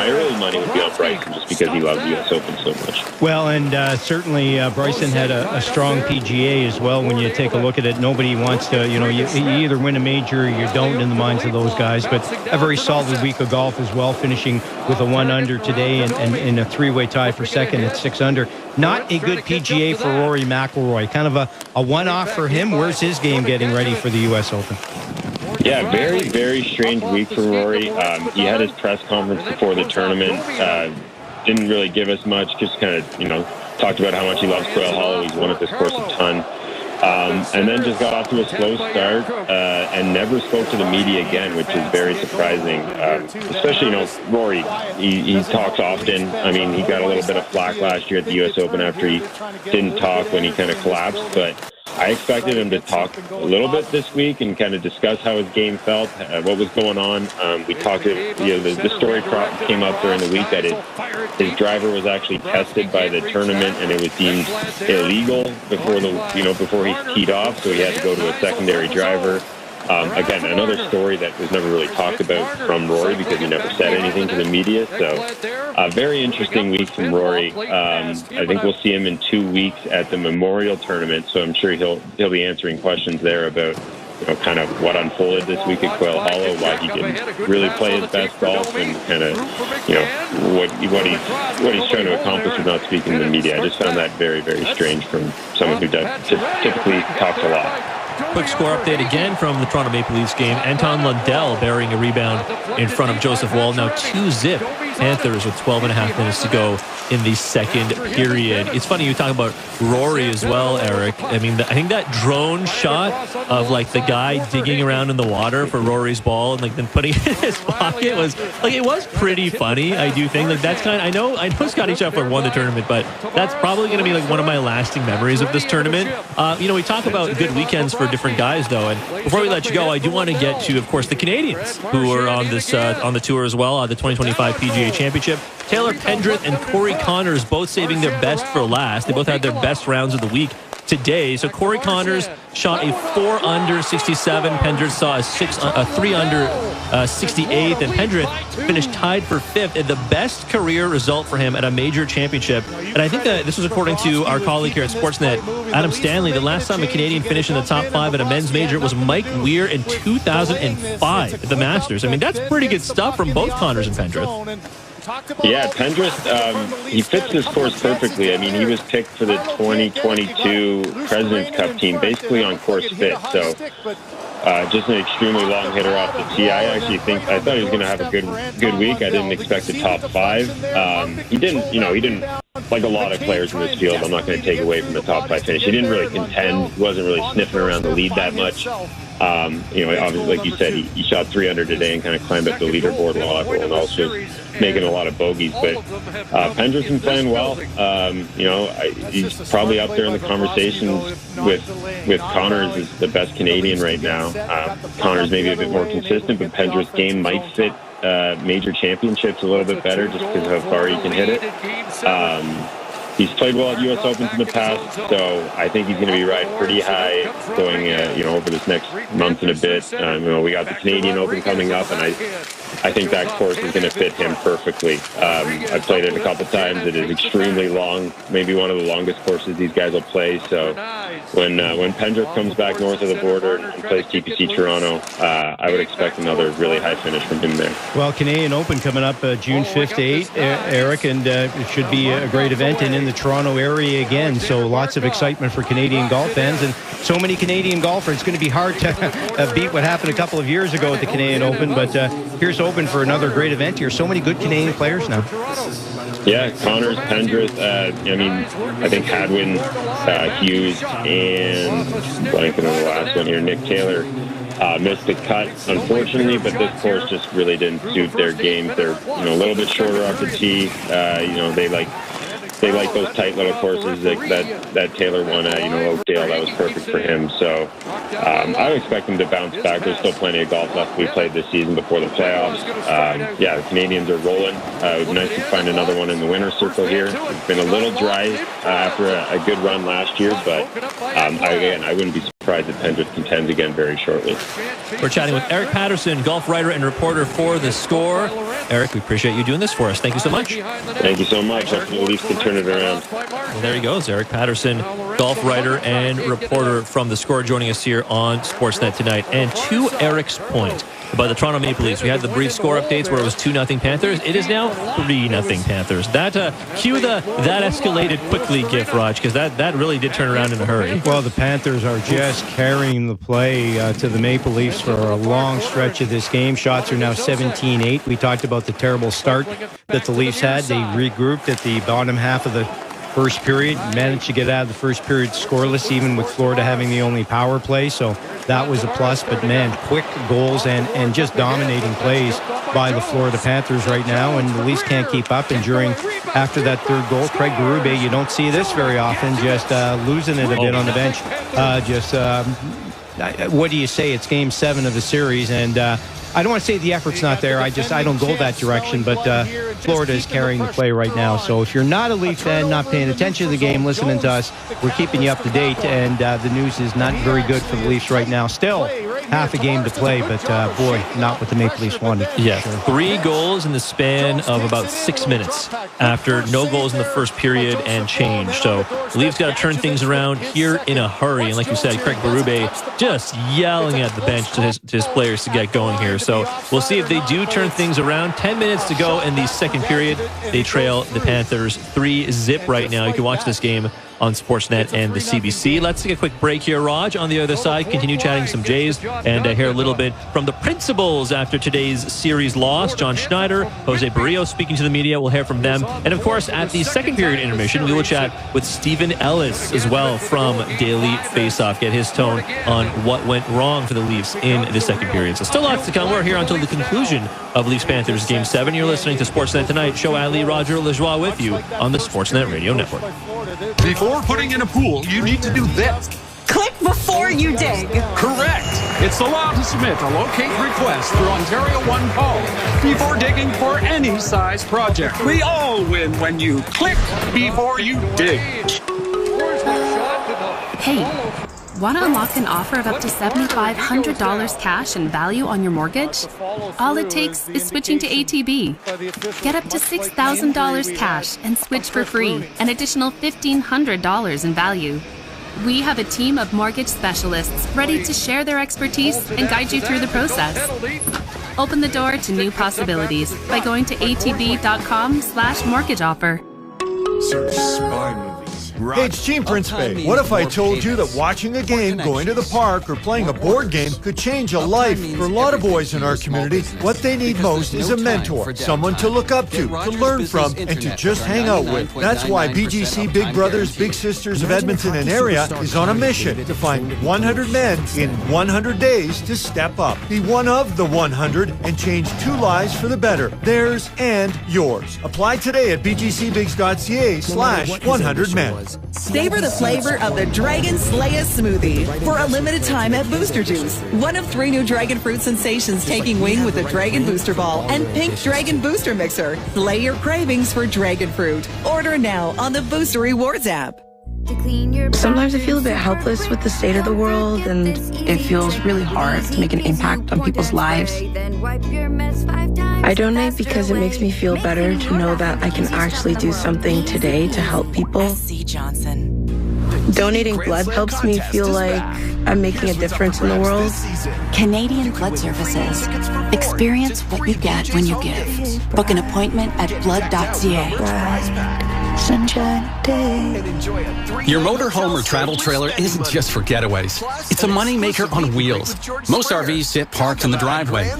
early money would be on Bryson just because he loves the US Open so much. Well, and certainly Bryson had a strong PGA as well. When you take a look at it, nobody wants to, you either win a major or you don't in the minds of those guys. But a very solid week of golf as well, finishing with a 1 under today and in a three-way tie for second at 6 under. Not a good PGA for Rory McIlroy. Kind of a one-off for him. Where's his game getting ready for the US Open? Yeah, very, very strange week for Rory. He had his press conference before the tournament. Didn't really give us much, just kind of, talked about how much he loves Quail Hollow. He's won at this course a ton. And then just got off to a slow start and never spoke to the media again, which is very surprising. Especially, Rory, he talks often. I mean, he got a little bit of flack last year at the U.S. Open after he didn't talk when he kind of collapsed, but I expected him to talk a little bit this week and kind of discuss how his game felt, what was going on. We talked, the story came up during the week that his driver was actually tested by the tournament and it was deemed illegal before he teed off, so he had to go to a secondary driver. Again, another story that was never really talked about from Rory because he never said anything to the media. So, a very interesting week from Rory. I think we'll see him in 2 weeks at the Memorial Tournament. So I'm sure he'll be answering questions there about kind of what unfolded this week at Quail Hollow, why he didn't really play his best golf, and kind of what he's trying to accomplish with not speaking to the media. I just found that very, very strange from someone who typically talks a lot. Quick score update again from the Toronto Maple Leafs game. Anton Lundell burying a rebound in front of Joseph Woll. Now 2-zip Panthers with 12.5 minutes to go in the second period. It's funny you talk about Rory as well, Eric. I mean, I think that drone shot of like the guy digging around in the water for Rory's ball and like then putting it in his pocket was like, it was pretty funny. I do think like that's kind of, I know Scotty Scheffler won the tournament, but that's probably going to be like one of my lasting memories of this tournament. We talk about good weekends for different guys though, and before we let you go, I do want to get to, of course, the Canadians who are on this on the tour as well, the 2025 PGA Championship. Taylor Pendrith and Corey Connors both saving their best for last. They both had their best rounds of the week today. So Corey Connors shot a 4 under 67. Pendrith saw a 3 under 68th, and Pendrith finished tied for 5th in the best career result for him at a major championship. And I think that this was according to our colleague here at Sportsnet, Adam Stanley. The last time a Canadian finished in the top 5 at a men's major was Mike Weir in 2005 at the Masters. I mean, that's pretty good stuff from both Connors and Pendrith. Yeah, Pendrith, he fits this course perfectly. I mean, he was picked for the 2022 President's Cup team, basically on course fit. So just an extremely long hitter off the tee. I thought he was going to have a good week. I didn't expect a top 5. He didn't, like a lot of players in this field, I'm not going to take away from the top 5 finish. He didn't really contend. He wasn't really sniffing around the lead that much. Obviously, like you said, he shot 300 today and kind of climbed up the leaderboard while everyone else was making a lot of bogeys. But Pendra's been playing well. He's probably up there in the conversations with Connors as the best Canadian right now. Connors maybe a bit more consistent, but Pendra's game might fit major championships a little bit better just because of how far he can hit it. He's played well at U.S. Opens in the past, so I think he's going to be riding pretty high going, over this next month and a bit. We got the Canadian Open coming up, and I think that course is going to fit him perfectly. I've played it a couple times. It is extremely long, maybe one of the longest courses these guys will play. So when Pendrith comes back north of the border and plays TPC Toronto, I would expect another really high finish from him there. Well, Canadian Open coming up June 5th to 8th, Eric, and it should be a great event and in the Toronto area again. So lots of excitement for Canadian golf fans and so many Canadian golfers. It's going to be hard to beat what happened a couple of years ago at the Canadian Open, but here's hoping for another great event here. So many good Canadian players now. Yeah, Connors, Pendrith, I think Hadwin, Hughes, and blanking on the last one here, Nick Taylor, missed the cut, unfortunately, but this course just really didn't suit their game. They're a little bit shorter off the tee. They like those tight little courses that Taylor won at, Oakdale. That was perfect for him. So I would expect him to bounce back. There's still plenty of golf left to be played this season before the playoffs. The Canadians are rolling. It would be nice to find another one in the winner's circle here. It's been a little dry after a good run last year, but I wouldn't be surprised if Pendrith contends again very shortly. We're chatting with Eric Patterson, golf writer and reporter for The Score. Eric, we appreciate you doing this for us. Thank you so much. Thank you so much. Hopefully the Leafs can turn it around. Well, there he goes, Eric Patterson, golf writer and reporter from The Score, joining us here on Sportsnet tonight. And to Eric's point about the Toronto Maple Leafs, we had the brief score updates where it was 2-0 Panthers. It is now 3-0 Panthers. That cue that escalated quickly gif, Raj, because that really did turn around in a hurry. Well, the Panthers are just carrying the play to the Maple Leafs for a long stretch of this game. Shots are now 17-8. We talked about the terrible start that the Leafs had. They regrouped at the bottom half of the first period, managed to get out of the first period scoreless, even with Florida having the only power play, so that was a plus. But man, quick goals and just dominating plays by the Florida Panthers right now, and the Leafs can't keep up. And after that third goal, Craig Berube, you don't see this very often, just losing it a bit on the bench. What do you say? It's game 7 of the series, and I don't want to say the effort's not there. I don't go that direction, but Florida is carrying the play right now. So if you're not a Leaf fan, not paying attention to the game, listening to us, we're keeping you up to date, and the news is not very good for the Leafs right now. Still half a game to play, but boy, not what the Maple Leafs wanted. Yeah, 3 goals in the span of about 6 minutes after no goals in the first period and change. So the Leafs got to turn things around here in a hurry. And like you said, Craig Berube just yelling at the bench to his players to get going here. So we'll see if they do turn things around. 10 minutes to go in the second period. They trail the Panthers 3-0 right now. You can watch this game on Sportsnet and the CBC. Let's take a quick break here, Raj. On the other side, continue chatting some Jays and hear a little bit from the principals after today's series loss. John Schneider, Jose Barrios speaking to the media. We'll hear from them. And of course, at the second period intermission, we will chat with Stephen Ellis as well from Daily Faceoff. Get his tone on what went wrong for the Leafs in the second period. So still lots to come. We're here until the conclusion of Leafs-Panthers Game 7. You're listening to Sportsnet Tonight. Show Ali, Roger Lajoie with you on the Sportsnet Radio Network. Before putting in a pool, you need to do this. Click before you dig. Correct. It's allowed to submit a locate request through Ontario One Call before digging for any size project. We all win when you click before you dig. Hey, want to unlock an offer of up to $7,500 cash in value on your mortgage? All it takes is switching to ATB. Get up to $6,000 cash and switch for free, an additional $1,500 in value. We have a team of mortgage specialists ready to share their expertise and guide you through the process. Open the door to new possibilities by going to atb.com/mortgage offer. Search spy movies, Hey, it's Team Principe. What if I told you that watching a game, going to the park, or playing a board game could change a life? For a lot of boys in our community, what they need most is a mentor, someone to look up to learn from, and to just hang out with. That's why BGC Big Brothers Big Sisters of Edmonton and area is on a mission to find 100 men in 100 days to step up. Be one of the 100 and change 2 lives for the better, theirs and yours. Apply today at bgcbigs.ca/100men. Savor the flavor of the Dragon Slayer smoothie for a limited time at Booster Juice. One of 3 new Dragon Fruit sensations taking wing with the Dragon Booster Ball and Pink Dragon Booster Mixer. Slay your cravings for Dragon Fruit. Order now on the Booster Rewards app. Sometimes I feel a bit helpless with the state of the world, and it feels really hard to make an impact on people's lives. I donate because it makes me feel better to know that I can actually do something today to help people. Donating blood helps me feel like I'm making a difference in the world. Canadian Blood Services. Experience what you get when you give. Book an appointment at blood.ca. Sunshine Day. Your motorhome or travel trailer isn't just for getaways. It's a moneymaker on wheels. Most RVs sit parked in the driveway.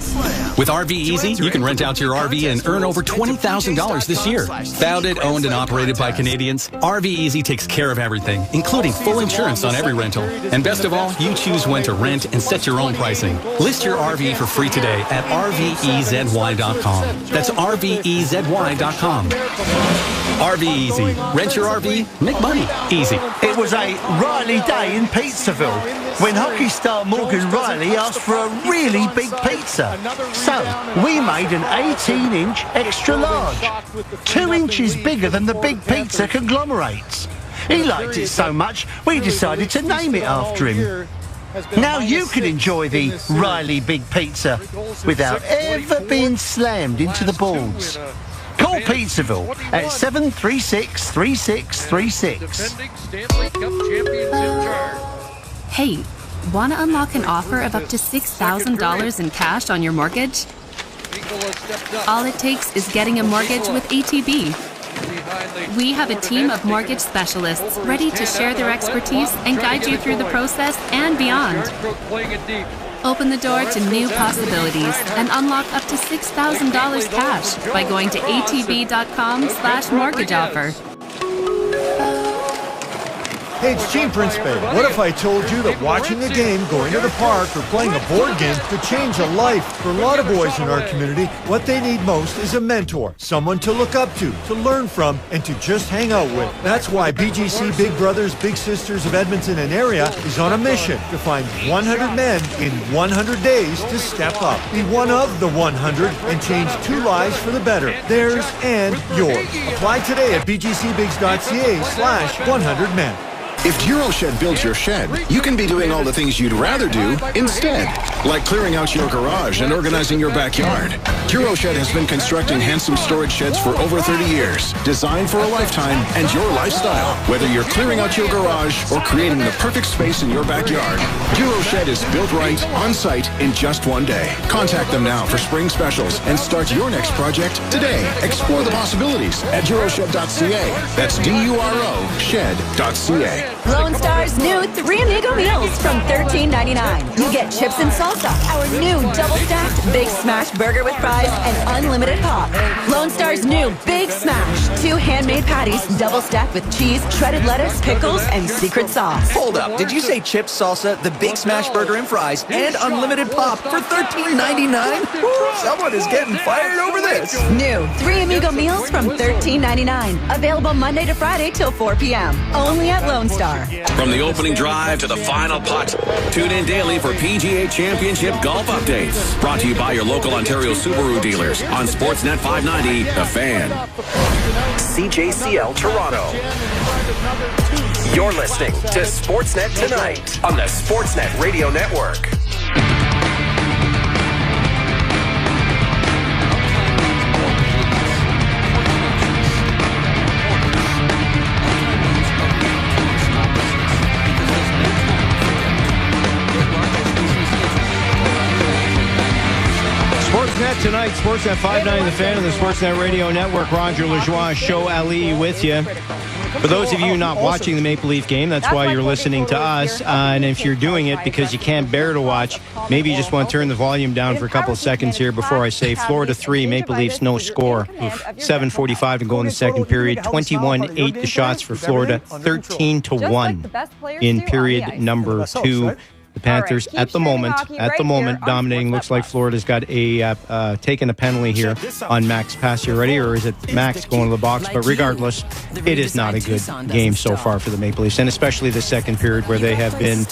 With RV Easy, you can rent out your RV and earn over $20,000 this year. Founded, owned, and operated by Canadians, RV Easy takes care of everything, including full insurance on every rental. And best of all, you choose when to rent and set your own pricing. List your RV for free today at RVEZY.com. That's RVEZY.com. RV Easy. Rent your RV, make money easy. It was a Riley day in Pizzaville when hockey star Morgan Riley asked for a really big pizza. So we made an 18-inch extra large, 2 inches bigger than the big pizza conglomerates. He liked it so much, we decided to name it after him. Now you can enjoy the Riley Big Pizza without ever being slammed into the boards. Call Pizzaville at 736-3636. Hey, want to unlock an offer of up to $6,000 in cash on your mortgage? All it takes is getting a mortgage with ATB. We have a team of mortgage specialists ready to share their expertise and guide you through the process and beyond. Open the door to new possibilities and unlock up to $6,000 cash by going to atb.com/mortgage offer. Hey, it's Team Principe. What if I told you that watching a game, going to the park, or playing a board game could change a life? For a lot of boys in our community, what they need most is a mentor, someone to look up to learn from, and to just hang out with. That's why BGC Big Brothers Big Sisters of Edmonton and area is on a mission to find 100 men in 100 days to step up. Be one of the 100 and change 2 lives for the better, theirs and yours. Apply today at bgcbigs.ca/100men. If DuroShed builds your shed, you can be doing all the things you'd rather do instead, like clearing out your garage and organizing your backyard. DuroShed has been constructing handsome storage sheds for over 30 years, designed for a lifetime and your lifestyle. Whether you're clearing out your garage or creating the perfect space in your backyard, DuroShed is built right, on site, in just 1 day. Contact them now for spring specials and start your next project today. Explore the possibilities at DuroShed.ca. That's DURO shed.ca. Lone Star's new 3 Amigo meals from $13.99. You get chips and salsa, our new double-stacked Big Smash burger with fries, and unlimited pop. Lone Star's new Big Smash, 2 handmade patties, double-stacked with cheese, shredded lettuce, pickles, and secret sauce. Hold up, did you say chips, salsa, the Big Smash burger and fries, and unlimited pop for $13.99? Someone is getting fired over this. New 3 Amigo meals from $13.99. Available Monday to Friday till 4 p.m. Only at Lone Star. From the opening drive to the final putt, tune in daily for PGA Championship golf updates. Brought to you by your local Ontario Subaru dealers on Sportsnet 590, The Fan. CJCL Toronto. You're listening to Sportsnet Tonight on the Sportsnet Radio Network. Sportsnet tonight, Sportsnet 590, The Fan, and the Sportsnet Radio Network. Roger Lajoie, Show Ali with you. For those of you not watching the Maple Leaf game, that's why you're listening to us. And if you're doing it because you can't bear to watch, maybe you just want to turn the volume down for a couple of seconds here before I say Florida 3, Maple Leafs no score. 7:45 to go in the second period. 21-8 the shots for Florida, 13-1 in period number 2. The Panthers at the moment dominating. Looks like Florida's got a taken a penalty here on Max Pass. You ready, or is it Max going to the box? But regardless, it is not a good game so far for the Maple Leafs, and especially the second period where they have been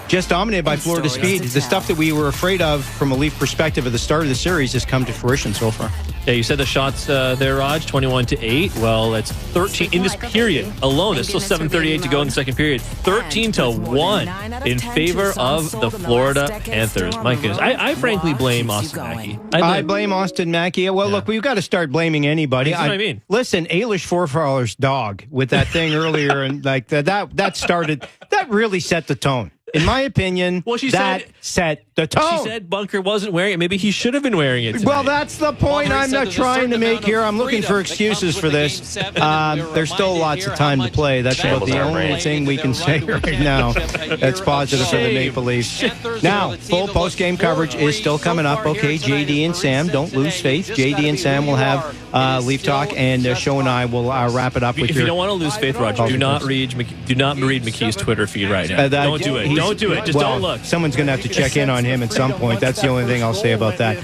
just dominated by Florida's speed. The stuff that we were afraid of from a Leaf perspective at the start of the series has come to fruition so far. Yeah, you said the shots there, Raj, 21-8. Well, that's 13 in this period alone. There's still 7:38 to go in the second period. 13-1 in favor of the Florida Panthers. My goodness, I frankly blame Austin Mackey. I blame Austin Mackey. Well, look, we've got to start blaming anybody. That's what I mean. Listen, Ailish Forfaller's dog with that thing earlier, and like that started. That really set the tone. In my opinion, set the tone. She said Bunker wasn't wearing it. Maybe he should have been wearing it tonight. Well, that's the point I'm not trying to make here. I'm looking for excuses for this. There's still lots of time to play. That's about the only thing we can say right now that's positive for the Maple Leafs. Now, full post-game coverage is still coming up. Okay, JD and Sam, don't lose faith. JD and Sam will have Leaf Talk, and Show and I will wrap it up with If you don't want to lose faith, Roger, do not read McKee's Twitter feed right now. Don't do it. Don't do it. Just don't look. Someone's going to have to check in on him at some point. That's the only thing I'll say about that.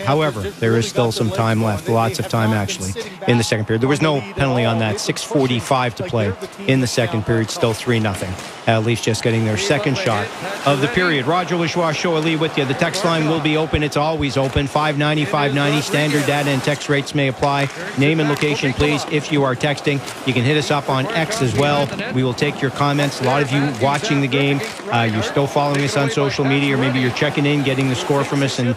However, there is still some time left. Lots of time, actually, in the second period. There was no penalty on that. 6:45 to play in the second period. Still 3-0. Leafs just getting their second shot of the period. Roger Lajoie, Show Ali with you. The text line will be open. It's always open. 590-590. Standard data and text rates may apply. Name and location, please, if you are texting. You can hit us up on X as well. We will take your comments. A lot of you watching the game, you're still following us on social media, or maybe you're checking in, getting the score from us, and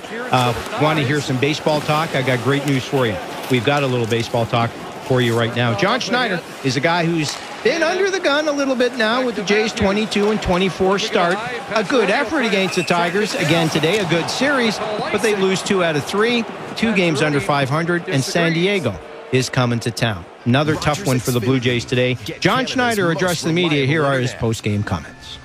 want to hear some baseball talk. I got great news for you. We've got a little baseball talk for you right now. John Schneider is a guy who's been under the gun a little bit now with the Jays' 22-24 start. A good effort against the Tigers. Again today, a good series, but they lose 2 out of 3. 2 games under 500, and San Diego is coming to town. Another tough one for the Blue Jays today. John Schneider addressed the media. Here are his post-game comments.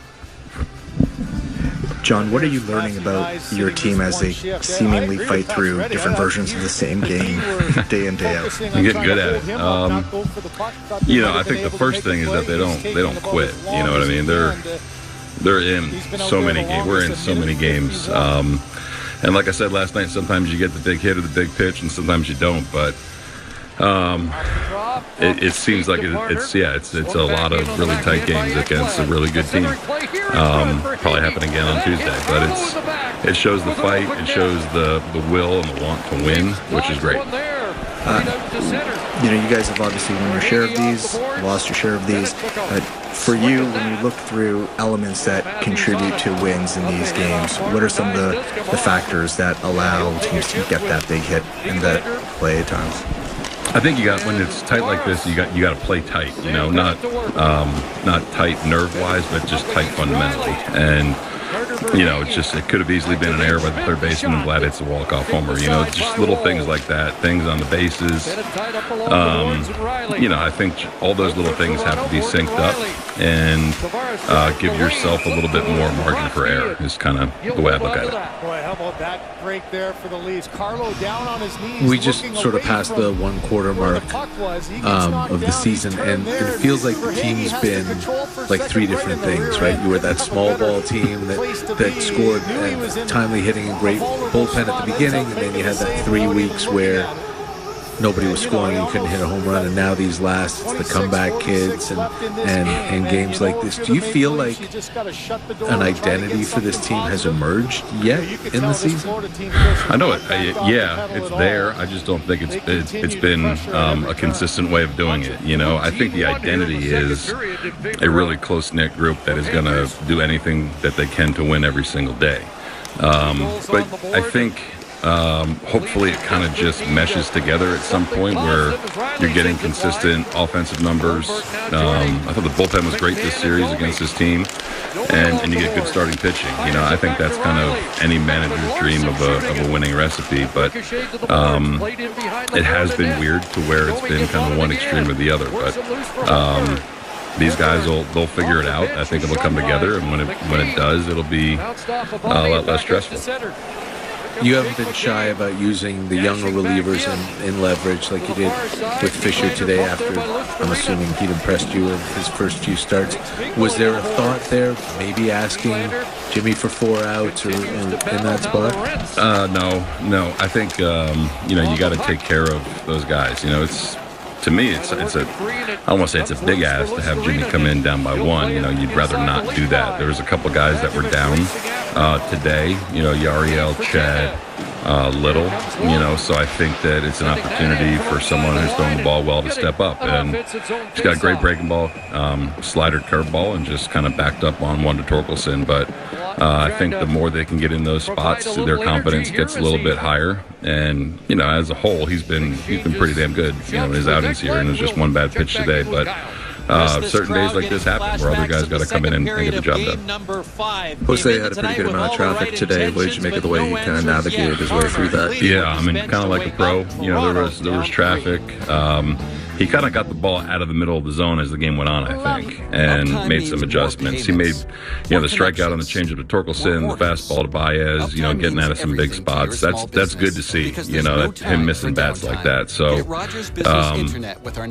John, what are you learning about your team as they seemingly fight through different versions of the same game day in, day out? I'm getting good at it. I think the first thing is that they don't quit. You know what I mean? They're in so many games. We're in so many games. And like I said last night, sometimes you get the big hit or the big pitch, and sometimes you don't. But it seems like it's a lot of really tight games against a really good team. Probably happen again on Tuesday, but it shows the fight, it shows the will and the want to win, which is great. You guys have obviously won your share of these, lost your share of these. But for you, when you look through elements that contribute to wins in these games, what are some of the factors that allow teams to get that big hit in that play at times? I think when it's tight like this, you got to play tight. Not tight nerve-wise, but just tight fundamentally. And it could have easily been an error by the third baseman. I'm glad it's a walk-off homer. Just little things like that, things on the bases. I think all those little things have to be synced up and give yourself a little bit more margin for error is kind of the way I look at it. Boy, how about that break there for the Leafs? Carlo down on his knees. We just sort of passed the 1/4 mark of the season, and it feels like the team's been like 3 different things, right? You were that small ball team that scored timely hitting and great bullpen at the beginning, and then you had that 3 weeks where nobody was scoring, you couldn't hit a home run, and now these last, it's the comeback kids and games like this. Do you feel like an identity for this team has emerged yet in the season? I know it. It's there. I just don't think it's been a consistent way of doing it. I think the identity is a really close-knit group that is going to do anything that they can to win every single day. But I think Hopefully it kind of just meshes together at some point where you're getting consistent offensive numbers. I thought the bullpen was great this series against this team, and you get good starting pitching. You know, I think that's kind of any manager's dream of a winning recipe, but it has been weird to where it's been kind of one extreme or the other. But these guys they'll figure it out. I think it'll come together, and when it does, it'll be a lot less stressful. You haven't been shy about using the younger relievers in leverage like you did with Fisher today after, I'm assuming, he'd impressed you in his first few starts. Was there a thought there, maybe asking Jimmy for 4 outs or in that spot? No. I think, you got to take care of those guys. You know, to me, it's a I don't want to say it's a big ask to have Jimmy come in down by 1. You know, you'd rather not do that. There was a couple guys that were down today. You know, Yariel, Chad, Little. You know, so I think that it's an opportunity for someone who's throwing the ball well to step up. And he's got a great breaking ball, slider, curveball, and just kind of backed up on one to Torkelson. But I think the more they can get in those spots, their confidence gets a little bit higher. And you know, as a whole, he's been pretty damn good. You know, in his outings here, and there's just one bad pitch today. But certain days like this happen where other guys got to come in and get the job done. Jose had a pretty good amount of traffic today. What did you make of the way he kind of navigated his way through that? Yeah, I mean, kind of like a pro. You know, there was traffic. He kind of got the ball out of the middle of the zone as the game went on, I think, and made some adjustments. He made, the strikeout on the changeup to Torkelson, the fastball to Baez, getting out of some big spots. That's good to see, him missing bats like that. So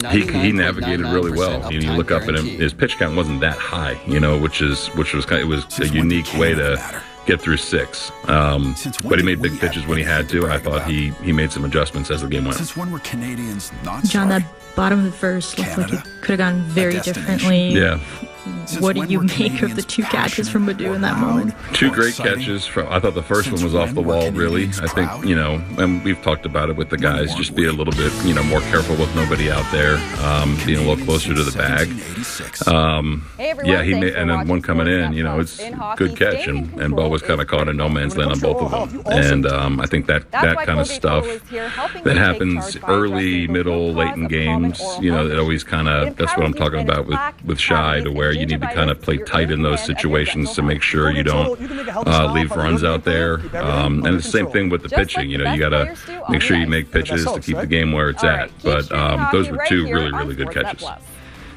he navigated really well. You look up at him, his pitch count wasn't that high, which was kind of, it was a unique way to get through 6. But he made big pitches when he had to, and I thought he made some adjustments as the game went. Since when were Canadians not John, that bottom of the first looked like it could have gone very differently. Yeah. What do you make of the 2 catches from Baddoo in that moment? 2 great catches. I thought the first one was off the wall, really. I think, and we've talked about it with the guys, just be a little bit, more careful with nobody out there, being a little closer to the bag. He made, and then one coming in, it's good catch, and Bo was kind of caught in no man's land on both of them. And I think that kind of stuff that happens early, middle, late in games, it always kind of, that's what I'm talking about with Shy, to where you need to kind of play tight in those situations to make sure you don't leave runs out there. And it's the same thing with the pitching. You got to make sure you make pitches to keep the game where it's at. But those were 2 really, really good catches.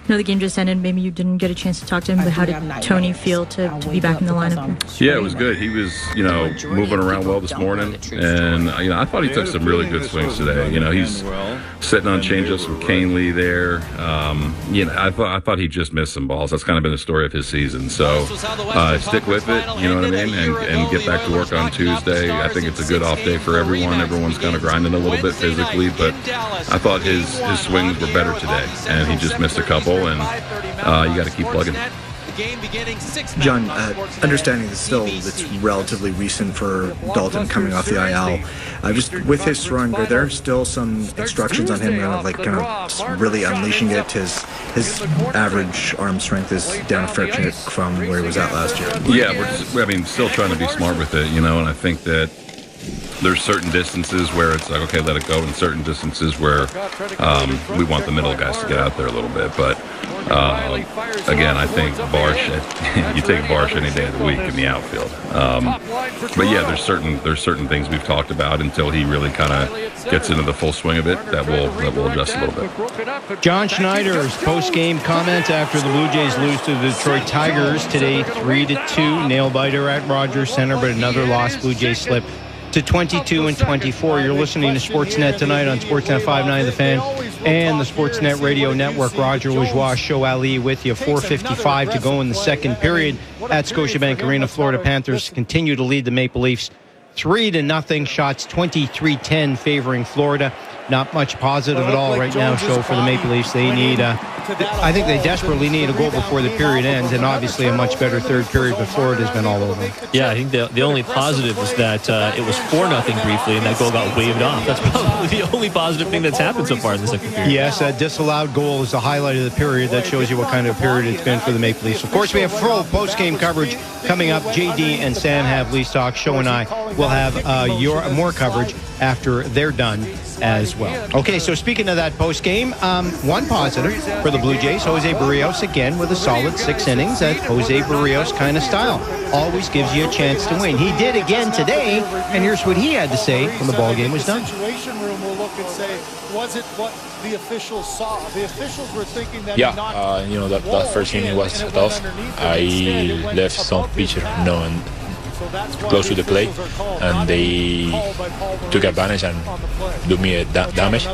I know the game just ended. Maybe you didn't get a chance to talk to him, but how did Tony feel to be back in the lineup here? Yeah, it was good. He was, moving around well this morning, and I thought he took some really good swings today. He's sitting on changeups with Canely there. I thought he just missed some balls. That's kind of been the story of his season. So stick with it, you know what I mean, and get back to work on Tuesday. I think it's a good off day for everyone. Everyone's kind of grinding a little bit physically, but I thought his swings were better today, and he just missed a couple. And you got to keep plugging. John, understanding that still it's relatively recent for Dalton coming off the IL, just with his swing, are there still some instructions on him kind of really unleashing it? His average arm strength is down a fair chunk from where he was at last year. Yeah, we're still trying to be smart with it, and I think that there's certain distances where it's like, okay, let it go, and certain distances where we want the middle guys to get out there a little bit. But again, I think Barsh, you take Barsh any day of the week in the outfield. But yeah, there's certain things we've talked about until he really kind of gets into the full swing of it that will adjust a little bit. John Schneider's post-game comments after the Blue Jays lose to the Detroit Tigers today, 3-2, nail-biter at Rogers Center, but another loss. Blue Jays slip to 22-24. You're listening to Sportsnet tonight on Sportsnet 590 The Fan and the Sportsnet Radio Network. Roger Lajoie, Show Ali with you. 4:55 to go in the second period at Scotiabank Arena. Florida Panthers continue to lead the Maple Leafs 3-0. Shots 23-10 favoring Florida. Not much positive at all right now, so for the Maple Leafs, they need I think they desperately need a goal before the period ends, and obviously a much better third period before it has been all over. Yeah, I think the only positive is that it was 4-0 briefly, and that goal got waved off. That's probably the only positive thing that's happened so far in the second period. Yes, that disallowed goal is the highlight of the period. That shows you what kind of period it's been for the Maple Leafs. Of course, we have full post-game coverage coming up. JD and Sam have Leafs Talk. Show and I will have more coverage after they're done as well. Okay, so speaking of that post-game, one positive for the Blue Jays, Jose Barrios again with a solid 6 innings. That Jose Barrios kind of style. Always gives you a chance to win. He did again today, and here's what he had to say when the ball game was done. The situation room will look and say, was it what the officials saw? The officials were thinking that that first inning was tough. I left some pitchers, close to the plate, and they took advantage and do me a damage.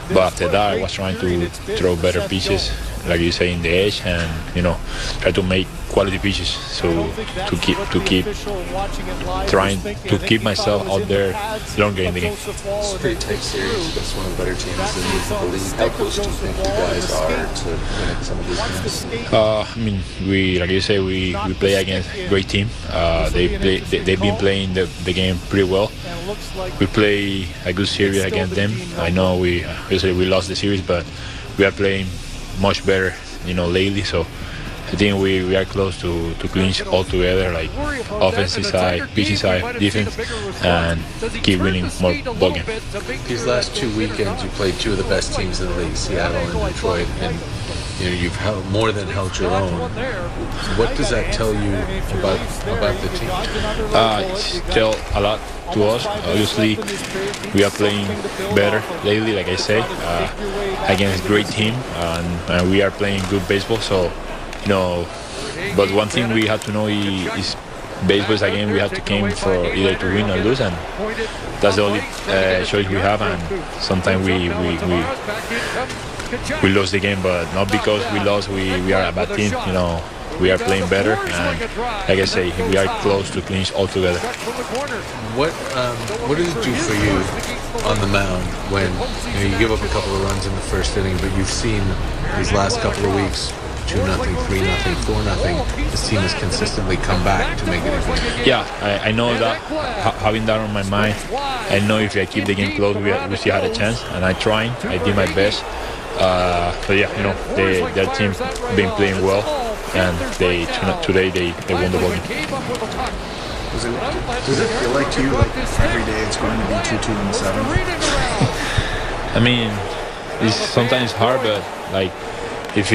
But after that, I was trying to throw better pitches, like you say, in the edge, and try to make quality pitches. So to keep trying to keep myself out there longer in the game. It's a pretty tight series. It's one of the better teams in the league. How close do you think you guys are to winning some of these games? We, like you say, we play against a great team. They've been playing the game pretty well. We play a good series against them. I know we lost the series, but we are playing much better, lately. So I think we are close to clinch all together, like offensive side, pitching side, defense, and keep winning more ball games. These last 2 weekends, you played 2 of the best teams in the league, Seattle and Detroit, and you've more than held your own. What does that tell you about the team? It tells a lot to us. Obviously, we are playing better lately, like I say, against a great team, and we are playing good baseball. So, but one thing we have to know is baseball is a game we have to game for either to win or lose, and that's the only choice we have. And sometimes we lose the game, but not because we lost. We are a bad team. We are playing better, and like I say, we are close to clinch altogether. What does it do for you on the mound when you give up a couple of runs in the first inning, but you've seen these last couple of weeks 2-0, 3-0, 4-0. This team has consistently come back to make it a game. Yeah, I know that. Having that on my mind, I know if I keep the game close, we still had a chance, and I did my best. But yeah, their team been playing well, and today they won the ball game. Does it feel like to you like every day it's going to be 2-2 in the 7th? It's sometimes hard, but like if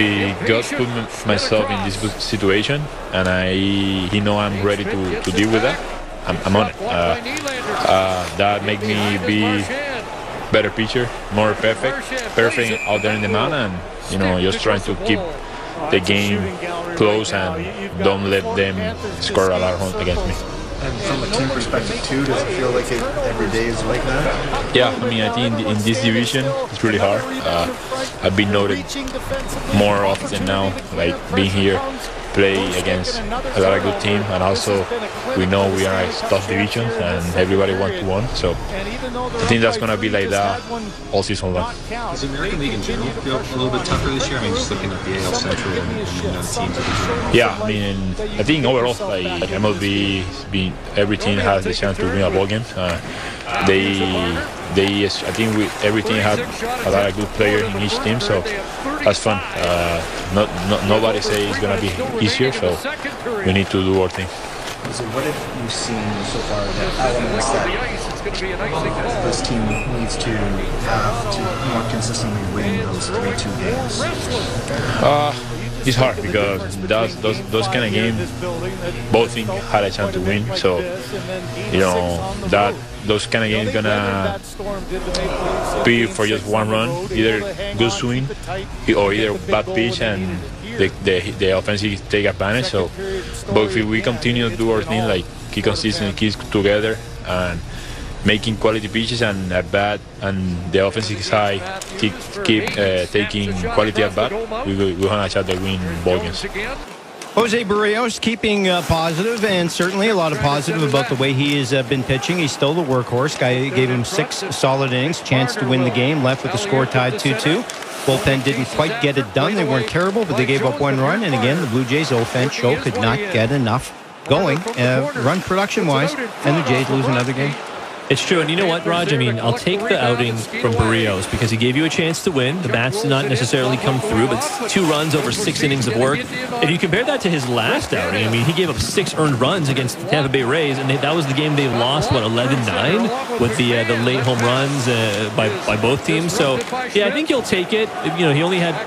God put myself in this situation and I'm ready to deal with that, I'm on it. That make me be better pitcher, more perfect out there in the mound, and just trying to keep the game close and don't let them score a lot of runs against me. And from a team perspective too, does it feel like every day is like that? Yeah, I think in this division it's really hard. I've been noted more often now, like being here, play against a lot of good teams, and also we know we are a tough division and everybody wants to win. So I think that's going to be like that all season long. Does the American League in general feel a little bit tougher this year? Just looking at the AL Central and the teams. Yeah, I think overall, like MLB, every team has the chance to win a ball game. I think every team has a lot of good players in each team, so that's fun. Nobody say it's going to be easier, so we need to do our thing. So what have you seen so far that elements that this team needs to have to more consistently win those 3-2 games? It's hard because those kind of games, both teams had a chance to win. So, those kind of games gonna be for just one run, either good swing or either bad pitch and the offensive take advantage. So, but if we continue to do our thing, like keep consistent, keep together, and making quality pitches and at bat, and the offensive side keep taking quality at bat, we want to try to win ball games. Jose Barrios keeping positive, and certainly a lot of positive about the way he has been pitching. He's still the workhorse. Guy gave him 6 solid innings, chance to win the game, left with the score tied 2-2. Bullpen didn't quite get it done. They weren't terrible, but they gave up 1 run. And again, the Blue Jays offense show could not get enough going, run production-wise, and the Jays lose another game. It's true, and you know what, Raj? I mean, I'll take the outing from Barrios because he gave you a chance to win. The bats did not necessarily come through, but 2 runs over 6 innings of work. If you compare that to his last outing, I mean, he gave up 6 earned runs against the Tampa Bay Rays, and that was the game they lost, 11-9 with the late home runs by both teams. So, yeah, I think you'll take it. You know,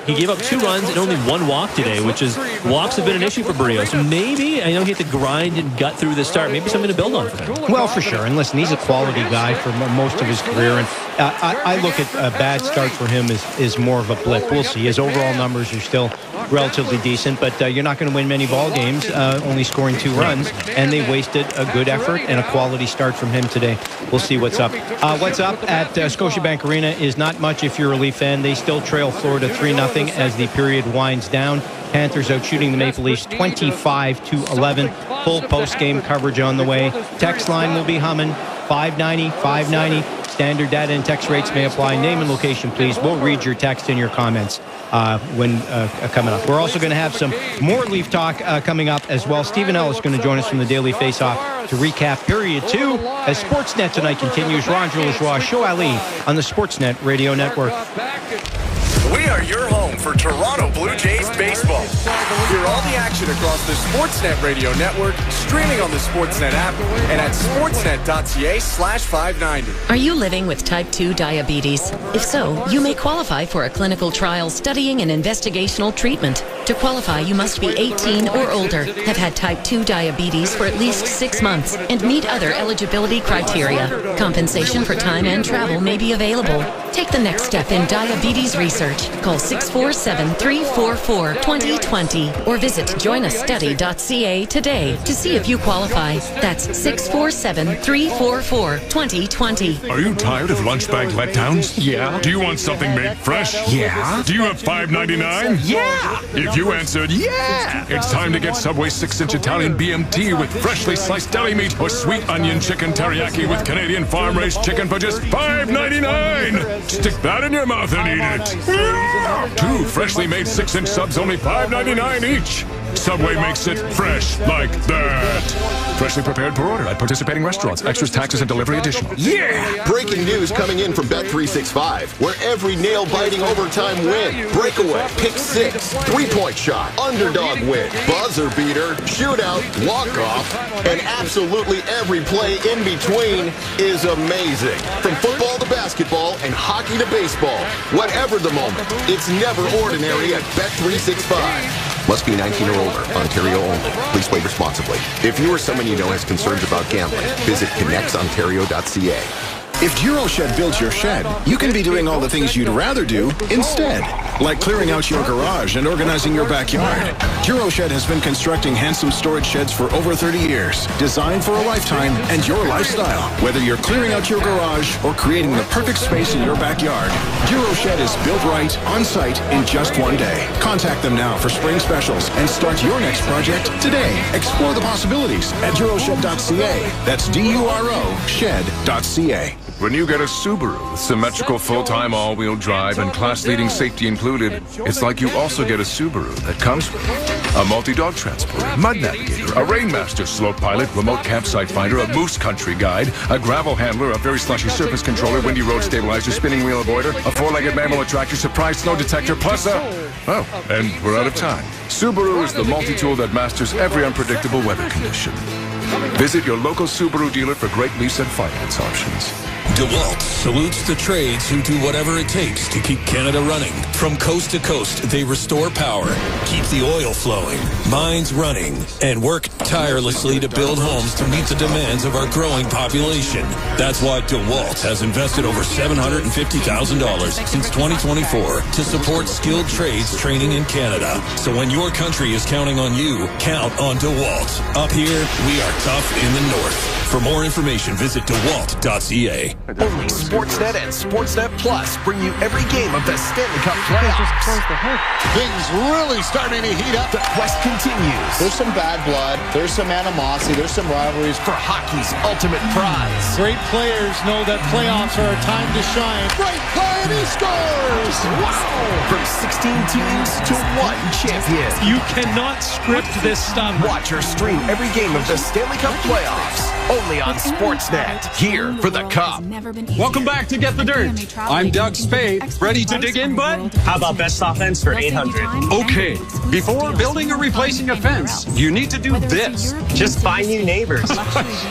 he gave up 2 runs and only 1 walk today, which is walks have been an issue for Barrios. So maybe, I know he had to grind and gut through the start. Maybe something to build on for him. Well, for sure. And listen, he's a quality guy for most of his career, and I look at a bad start for him is more of a blip. We'll see. His overall numbers are still relatively decent, but you're not going to win many ball games only scoring 2 runs, and they wasted a good effort and a quality start from him today. We'll see what's up. What's up at Scotiabank Arena is not much if you're a Leaf fan. They still trail Florida 3-0 as the period winds down. Panthers out shooting the Maple Leafs 25-11. Full post-game coverage on the way. Text line will be humming. 590. Standard data and text rates may apply. Name and location, please. We'll read your text and your comments when coming up. We're also going to have some more Leaf talk coming up as well. Stephen Ellis is going to join us from the Daily Faceoff to recap period 2 as Sportsnet tonight continues. Roger Lajoie, Show Ali on the Sportsnet Radio Network. We are your home for Toronto Blue Jays baseball. Hear all the action across the Sportsnet Radio Network, streaming on the Sportsnet app, and at sportsnet.ca/590. Are you living with type 2 diabetes? If so, you may qualify for a clinical trial studying an investigational treatment. To qualify, you must be 18 or older, have had type 2 diabetes for at least 6 months, and meet other eligibility criteria. Compensation for time and travel may be available. Take the next step in diabetes research. Call 647-344-2020 or visit joinaststudy.ca today to see if you qualify. That's 647-344-2020. Are you tired of lunch bag letdowns? Yeah. Do you want something made fresh? Yeah. Do you have $5.99? Yeah. If you answered yeah, it's time to get Subway 6-inch Italian BMT with freshly sliced deli meat or sweet onion chicken teriyaki with Canadian farm-raised chicken for just $5.99. Stick that in your mouth and eat it. 2 freshly made 6-inch subs, only $5.99 each. Subway makes it fresh like that. Freshly prepared per order at participating restaurants. Extras, taxes, and delivery additional. Yeah! Breaking news coming in from Bet365, where every nail-biting overtime win, breakaway, pick 6, 3-point shot, underdog win, buzzer beater, shootout, walk-off, and absolutely every play in between is amazing. From football to basketball and hockey to baseball, whatever the moment, it's never ordinary at Bet365. Must be 19 or older. Ontario only. Please play responsibly. If you or someone you know has concerns about gambling, visit connectsontario.ca. If DuroShed builds your shed, you can be doing all the things you'd rather do instead, like clearing out your garage and organizing your backyard. DuroShed has been constructing handsome storage sheds for over 30 years, designed for a lifetime and your lifestyle. Whether you're clearing out your garage or creating the perfect space in your backyard, DuroShed is built right, on site, in just 1 day. Contact them now for spring specials and start your next project today. Explore the possibilities at duroshed.ca. That's D-U-R-O shed.ca. When you get a Subaru with symmetrical full-time all-wheel drive and class-leading safety included, it's like you also get a Subaru that comes with a multi-dog transporter, mud navigator, a Rainmaster slope pilot, remote campsite finder, a moose country guide, a gravel handler, a very slushy surface controller, windy road stabilizer, spinning wheel avoider, a 4-legged mammal attractor, surprise snow detector, plus and we're out of time. Subaru is the multi-tool that masters every unpredictable weather condition. Visit your local Subaru dealer for great lease and finance options. DeWalt salutes the trades who do whatever it takes to keep Canada running. From coast to coast, they restore power, keep the oil flowing, mines running, and work tirelessly to build homes to meet the demands of our growing population. That's why DeWalt has invested over $750,000 since 2024 to support skilled trades training in Canada. So when your country is counting on you, count on DeWalt. Up here, we are tough in the north. For more information, visit DeWalt.ca. Only Sportsnet and Sportsnet Plus bring you every game of the Stanley Cup Things really starting to heat up. The quest continues. There's some bad blood. There's some animosity. There's some rivalries. For hockey's ultimate prize. Great players know that playoffs are a time to shine. Great play, and he scores! Wow! From 16 teams to one champion. You cannot script this stuff. Watch or stream every game of the Stanley Cup playoffs. Only on Sportsnet. Here for the Cup. Welcome back to Get the Dirt. I'm Doug Spade. Ready to dig in, bud? How about best offense for 800? Okay. Before building or replacing a fence, you need to do this. Just find new neighbors.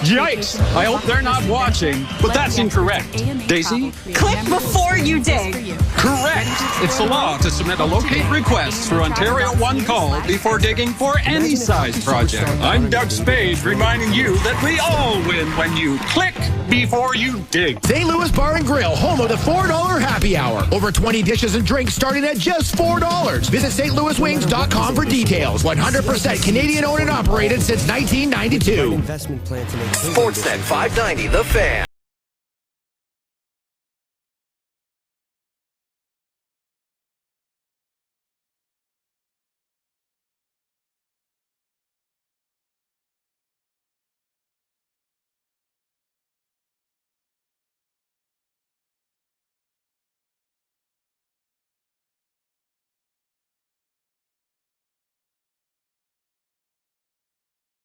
Yikes. I hope they're not watching, but that's incorrect. Daisy? Click before you dig. Correct. It's the law to submit a locate request through Ontario One Call before digging for any size project. I'm Doug Spade reminding you that we all win when you click before you dig. St. Louis Bar and Grill, home of the $4 happy hour. Over 20 dishes and drinks starting at just $4. Visit stlouiswings.com for details. 100% Canadian owned and operated since 1992. Sportsnet 590, The Fan.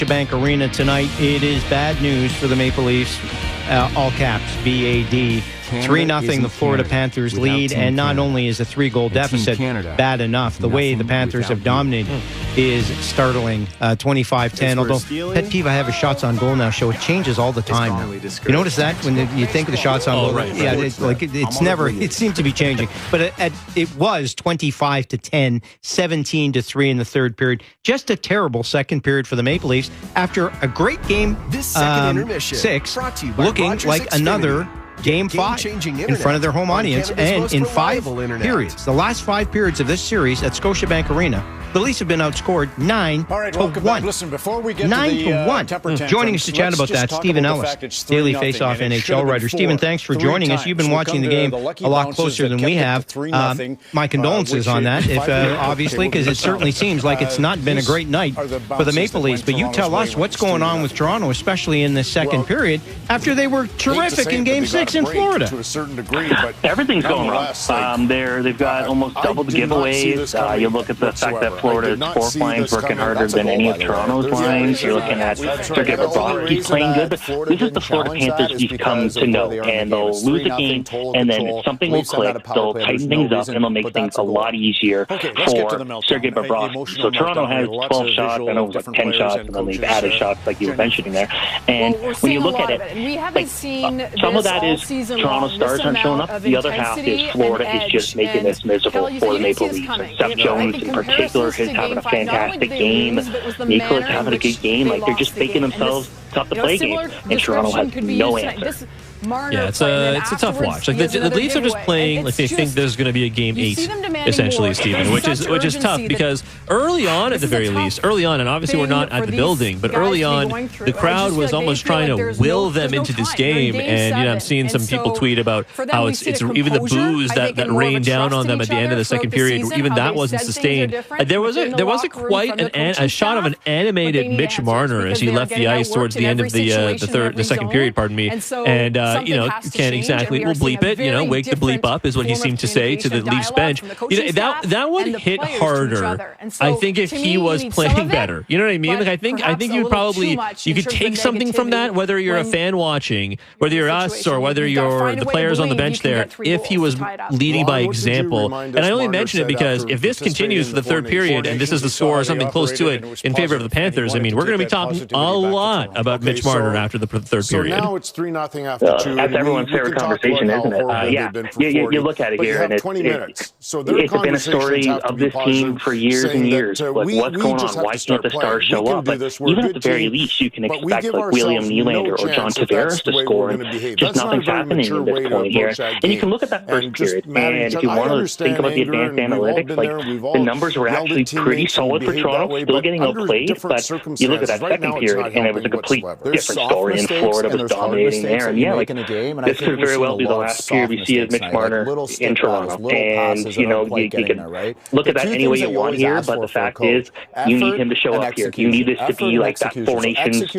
Bank Arena tonight. It is bad news for the Maple Leafs. All caps, BAD. 3-0 the Florida Panthers lead, and not only is a 3-goal deficit bad enough, the way the Panthers have dominated is startling. 25-10, although pet peeve I have is shots on goal now show it changes all the time now. You notice that when you think of the shots on goal? Right. Yeah, it's never, it seems to be changing. But it was 25-10, 17-3 in the third period. Just a terrible second period for the Maple Leafs after a great game, this second intermission, 6, brought to you by looking Rogers like Xfinity. another Game 5 in front of their home audience, and in 5 periods, the last 5 periods of this series at Scotiabank Arena, the Leafs have been outscored 9-1. Listen, before we get 9-1. Joining us to chat about that, Stephen Ellis, Daily Faceoff NHL writer. Stephen, thanks for joining us. You've been watching the game a lot closer than we have. My condolences on that, obviously, because it certainly seems like it's not been a great night for the Maple Leafs. But you tell us what's going on with Toronto, especially in this second period, after they were terrific in Game 6 in Florida. To a certain degree, but everything's going wrong. They've got almost double the giveaways. You look at the fact that Florida's fourth line's working harder than any of Toronto's lines. You're looking at Sergei Bobrovsky playing good, but this is the Florida Panthers you've come to know, and they'll lose a game, and then something will click. They'll tighten things up, and they'll make things a lot easier for Sergei Bobrovsky. So Toronto has 12 shots. I know it was like 10 shots, and then they've added shots like you were mentioning there. And when you look at it, some of that is Toronto stars aren't showing up. The other half is Florida is just making this miserable for the Maple Leafs. And Seth Jones in particular is having a fantastic game. Nicholas having a good game. Like, they're just making themselves tough to play game. And Toronto has no answer. Yeah, it's a tough watch. Like the Leafs are just playing like they think there's going to be a game 8, essentially, Stephen, which is tough because early on, at the very least, and obviously we're not at the building, but early on, the crowd was almost trying to will them into this game, and I'm seeing some people tweet about how it's even the boos that rained down on them at the end of the second period, even that wasn't sustained. There was quite a shot of an animated Mitch Marner as he left the ice towards the end of the second period, pardon me, and. Can't exactly. We'll bleep it. Wake the bleep up is what he seemed to say to the Leafs bench. That would hit harder. I think if he was playing better. You know what I mean? Like I think you could take something from that, whether you're a fan watching, whether you're us or whether you're the players on the bench there. If he was leading by example, and I only mention it because if this continues for the third period and this is the score or something close to it in favor of the Panthers, I mean we're going to be talking a lot about Mitch Marner after the third period. So now it's 3-0 after 2. That's everyone's favorite conversation, isn't it? You look at it here, and it's been a story of this team for years and years. Like, what's going on? Why can't the stars show up? But even at the very least, you can expect like William Nylander or John Tavares to score, and just nothing's happening at this point here. And you can look at that first period, and if you want to think about the advanced analytics, like the numbers were actually pretty solid for Toronto, still getting outplayed. But you look at that second period, and it was a complete different story, and Florida was dominating there. And yeah, like in a game. And this could very well be the last period we see of Mitch Marner in Toronto. And, you know, you can look at that any way you want here, but the fact is you need him to show up here. You need this to be like that Four Nations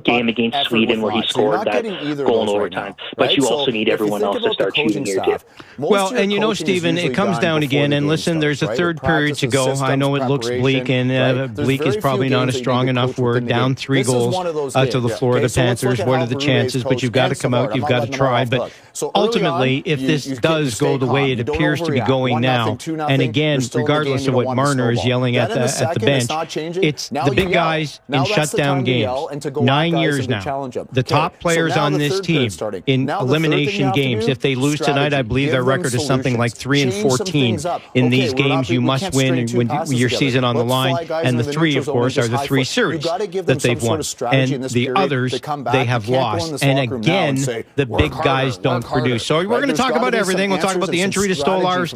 game against Sweden where he scored that goal in overtime. But you also need everyone else to start shooting here, too. Well, and you know, Stephen, it comes down again, and listen, there's a third period to go. I know it looks bleak, and bleak is probably not a strong enough word. Down 3 goals to the Florida Panthers. What are the chances? But you've got to come out, you've got to try. But ultimately, if this does go the way it appears to be going now, and again, regardless of what Marner is yelling at the bench, it's the big guys in shutdown games. 9 years now. The top players on this team in elimination games, if they lose tonight, I believe their record is something like 3-14. In these games, you must win when your season on the line. And the 3, of course, are the 3 series that they've won. And the others, they have lost. And again, the big guys don't produce. So we're going to talk about everything. We'll talk about the injury to Stolars,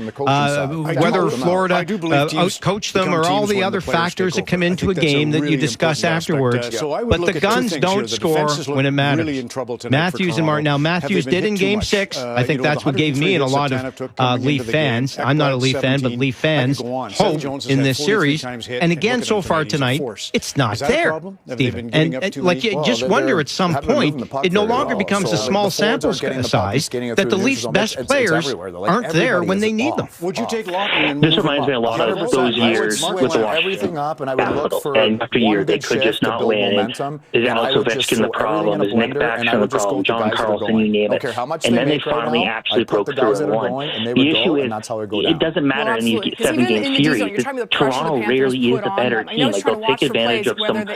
whether Florida out-coached them, or all the other factors that come into a game that you discuss afterwards. But the guns don't score when it matters. Matthews and Martin. Now, Matthews did in Game 6. I think that's what gave me and a lot of Leaf fans, I'm not a Leaf fan, but Leaf fans, hope in this series. And again, so far tonight, it's not there, Stephen. And like, you just wonder at some point, it no longer becomes a small sample size that the Leafs' best players aren't there when they need them. Would you take this reminds me a lot of those years with the Washington Capitals. And after year, they could just not win. Is Alex Ovechkin the problem? Is Nick Backstrom the problem? John Carlson, you name it. And then they finally actually broke through and won. The issue is, it doesn't matter in these 7-game series. Toronto rarely is the better team. Like, they'll take advantage of some,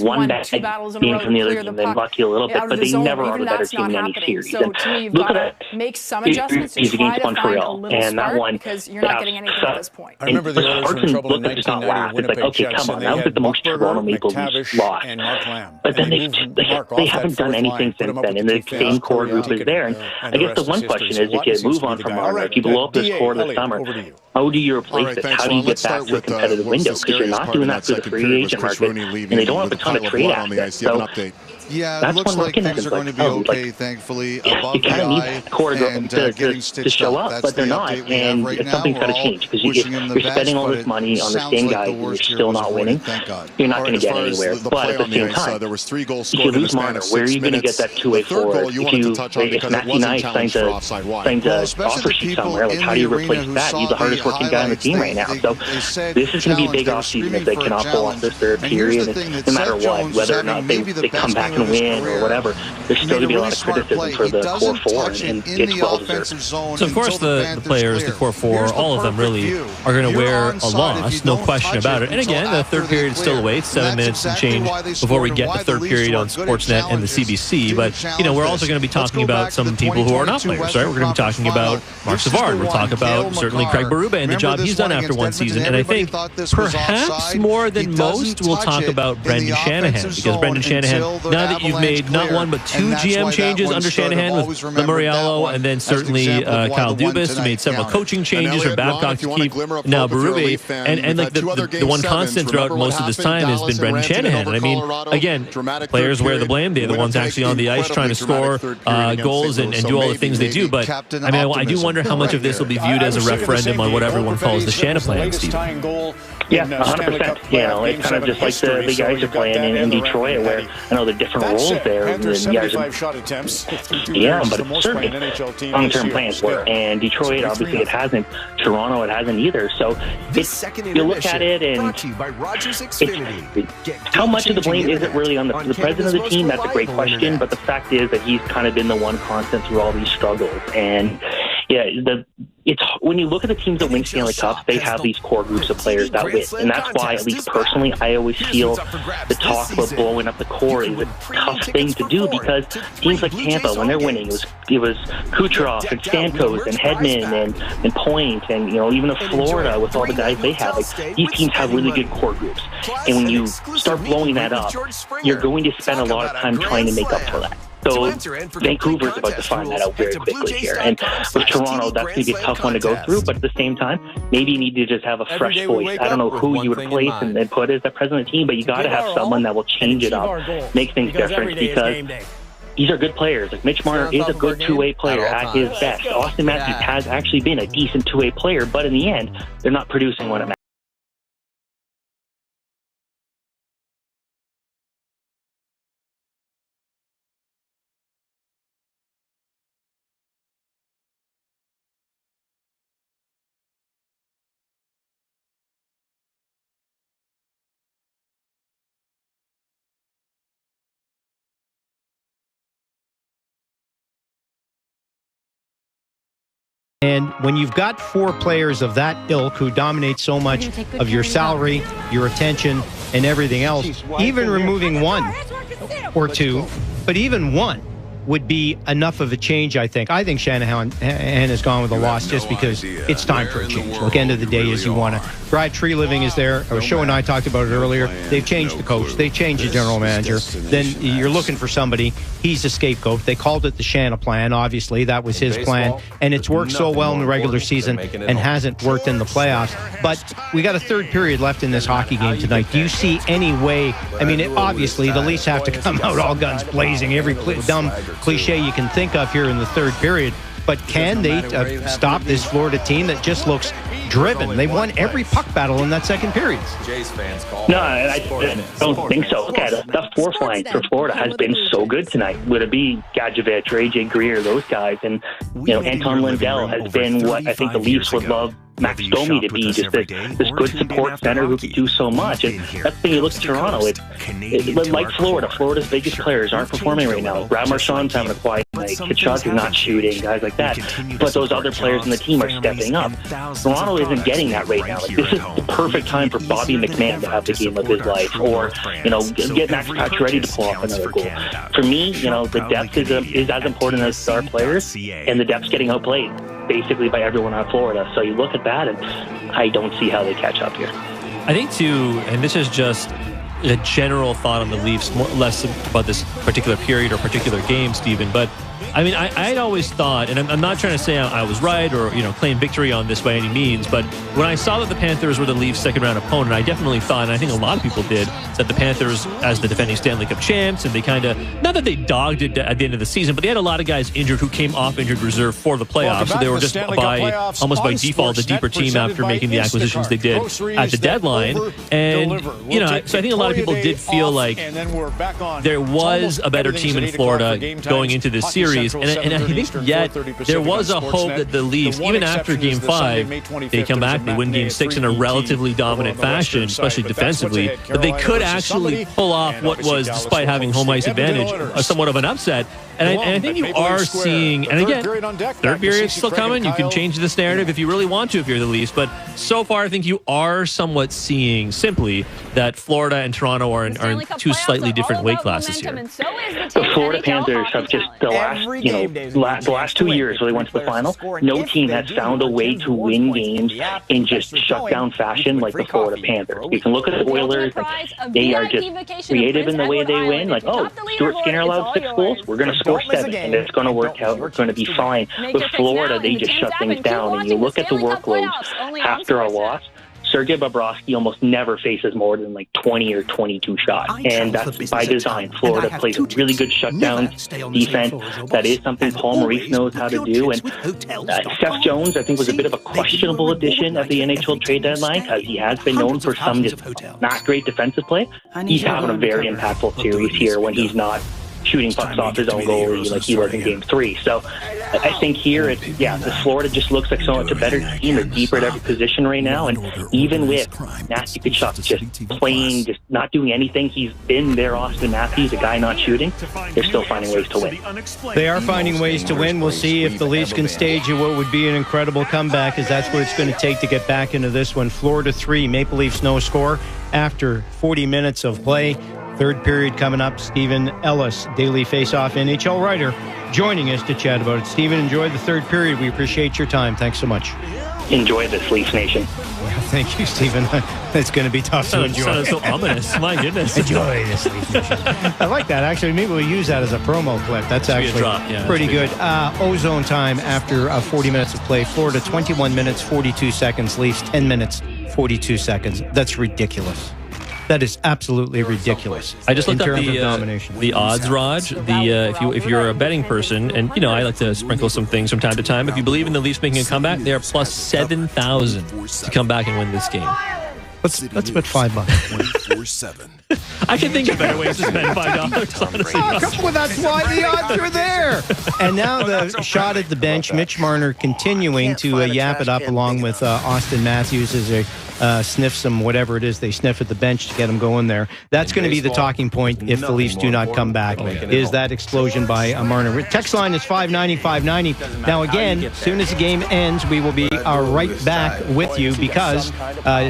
one bad game from the other team, then lucky a little bit, but they never are the better team in any series. And look at that. He's against Montreal, and that one, because you're not getting anything at this point. I remember the Oilers were in trouble in 1990. It's like, okay, come on, that was the most Toronto Maple Leafs lost. But then they haven't done anything since then, and the same core group is there. And I guess the one question is, if you move on from Marner, if you blow up this core this summer, how do you replace this? How do you get back to a competitive window? Because you're not doing that through the free agent market, and they don't have a ton of trade assets. So yeah, it looks like things are going to be okay, thankfully. Above the eye and getting sticks show up, but they're not. And something's got to change, because you're spending all this money on the same guys and you're still not winning. You're not going to get anywhere. But at the same time, if you lose Marner, where are you going to get that two-way forward? If Matthew Knight signs a offer sheet somewhere, like, how do you replace that? He's the hardest working guy on the team right now. So this is going to be a big offseason if they cannot pull off this third period. And no matter what, whether or not they come back and win or whatever, there's still going to be a lot of criticism for the core 4, and it's well deserved. So of course the players, the core 4, all of them really are going to wear a loss, no question about it. And again, the third period still awaits, 7 minutes and change before we get the third period on Sportsnet and the CBC. But we're also going to be talking about some people who are not players, right? We're going to be talking about Marc Savard. We'll talk about certainly Craig Berube and the job he's done after one season. And I think perhaps more than most, we'll talk about Brendan Shanahan, because Brendan Shanahan, now that you've made not one but 2 GM changes under Shanahan with Lamoriello, and then certainly Kyle Dubas, who made several coaching changes for Babcock to keep now Berube, and like the one constant throughout most of this time has been Brendan Shanahan. And I mean, again, players wear the blame. They're the ones actually on the ice trying to score goals and do all the things they do. But I mean, I do wonder how much of this will be viewed as a referendum on what everyone calls the Shanahan plan, Stephen. Yeah, 100%. It's kind of just like the guys are playing in Detroit, where I know the different roles there. Yeah, but it's certainly long-term plans were. And Detroit, obviously, it hasn't. Toronto, it hasn't either. So you look at it, and how much of the blame is it really on the president of the team? That's a great question. But the fact is that he's kind of been the one constant through all these struggles. And yeah, it's when you look at the teams that win Stanley Cups, they have these core groups of players that win. And that's why, at least personally, I always feel the talk about blowing up the core is a tough thing to do, because teams like Tampa, when they're winning, it was Kucherov and Stamkos and Hedman and Point, and even of Florida with all the guys they have. Like, these teams have really good core groups. And when you start blowing that up, you're going to spend a lot of time trying to make up for that. So Vancouver's about to find that out very quickly here. And with Toronto, that's going to be a tough one to go through. But at the same time, maybe you need to just have a fresh voice. I don't know who you would place and put as the president of the team, but you got to have someone that will change it up, make things different. Because these are good players. Like Mitch Marner is a good two-way player at his best. Austin Matthews has actually been a decent two-way player, but in the end, they're not producing when it matters. And when you've got 4 players of that ilk who dominate so much of your salary, your attention, and everything else, even removing 1 or 2, but even 1 would be enough of a change, I think. I think Shanahan has gone with a loss just because it's time for a change. Look, end of the day is you want to. Brad Tree Living is there. Show and I talked about it earlier. They've changed the coach. They've changed the general manager. Then you're looking for somebody. He's a scapegoat. They called it the Shana plan. Obviously, that was his plan. And it's worked so well in the regular season and hasn't worked in the playoffs. But we got a third period left in this hockey game tonight. Do you see any way? I mean, obviously, the Leafs have to come out all guns blazing. Every dumb cliche you can think of here in the third period. But can they stop this Florida team that just looks driven? They won every puck battle in that second period. No, I don't think so. Look at it. The fourth line for Florida has been so good tonight. Would it be Gadjevich or AJ Greer, those guys? And, Anton Lindell has been what I think the Leafs would love Max Domi to be, just this good support center who can do so much. And that's the thing, you look at Toronto, it's like Florida. Florida's biggest players aren't performing right now. Brad Marchand's having a quiet night. Kachuk is not shooting, guys like that. But those other players in the team are stepping up. Toronto isn't getting that right now. Like, this is the perfect time for Bobby McMahon to have the game of his life, or get Max Pacioretty to pull off another goal. For me, the depth is as important as star players, and the depth's getting outplayed basically by everyone on Florida. So you look at that, and I don't see how they catch up here. I think too, and this is just a general thought on the Leafs, less about this particular period or particular game, Stephen, but I mean, I'd always thought, and I'm not trying to say I was right or, claim victory on this by any means, but when I saw that the Panthers were the Leafs' second-round opponent, I definitely thought, and I think a lot of people did, that the Panthers, as the defending Stanley Cup champs, and they kind of, not that they dogged it at the end of the season, but they had a lot of guys injured who came off injured reserve for the playoffs, so they were just almost by default the deeper team after making the acquisitions they did at the deadline. And, so I think a lot of people did feel like there was a better team in Florida going into this series. And I think yet there was a hope that the Leafs, even after Game 5, they come back, they win Game 6 in a relatively dominant fashion, especially defensively, that they could actually pull off what was, despite having home ice advantage, somewhat of an upset. And I think you are seeing, and again, third period's still coming. You can change this narrative if you really want to if you're the Leafs. But so far, I think you are somewhat seeing simply that Florida and Toronto are in two slightly different weight classes here. The Florida Panthers have just the last 2 years where they went to the final, no team has found a way to win games in just shutdown fashion like the Florida Panthers. You can look at the Oilers, they are just creative in the way they win. Like, Stuart Skinner allowed 6 goals, we're going to score 7, and it's going to work out. We're going to be fine. With Florida, they just shut things down, and you look at the workloads after a loss. Sergei Bobrovsky almost never faces more than 20 or 22 shots, and that's by design. Florida plays a really good shutdown defense. That is something Paul Maurice knows how to do. And Seth Jones, I think, was a bit of a questionable addition at the NHL trade deadline because he has been known for some just not great defensive play. He's having a very impactful series here when he's not shooting pucks off his own goalie like he was in Game 3. So I think here, the Florida just looks like so much a better team. They're deeper at every position right now. And even with Matthew Tkachuk just playing, just not doing anything, he's been their Austin Matthews, a guy not shooting. They're still finding ways to win. They are finding ways to win. We'll see if the Leafs can stage what would be an incredible comeback, as that's what it's going to take to get back into this one. Florida 3, Maple Leafs no score after 40 minutes of play. Third period coming up. Stephen Ellis, Daily Face-Off NHL writer, joining us to chat about it. Stephen, enjoy the third period. We appreciate your time. Thanks so much. Enjoy this, Leafs Nation. Yeah, thank you, Stephen. It's going to be tough to enjoy. Sounds so ominous. My goodness. Enjoy this, Leafs Nation. I like that. Actually, maybe we'll use that as a promo clip. That's actually pretty good. Ozone time after 40 minutes of play. Florida, 21 minutes, 42 seconds. Leafs, 10 minutes, 42 seconds. That's ridiculous. That is absolutely ridiculous. I just looked up the odds, Raj. If you're a betting person, and I like to sprinkle some things from time to time. If you believe in the Leafs making a comeback, they are plus 7,000 to come back and win this game. Let's bet $5. 24/7. I can think of better ways to spend $5. Honestly, well, that's why the odds are there. And now the shot at the bench. Mitch Marner continuing to yap it up along with Austin Matthews as they sniff some whatever it is they sniff at the bench to get them going there. That's going to be the talking point if the Leafs do not come back. Is that explosion by Marner? Text line is 590-590. Now again, as soon as the game ends, we will be right back with you because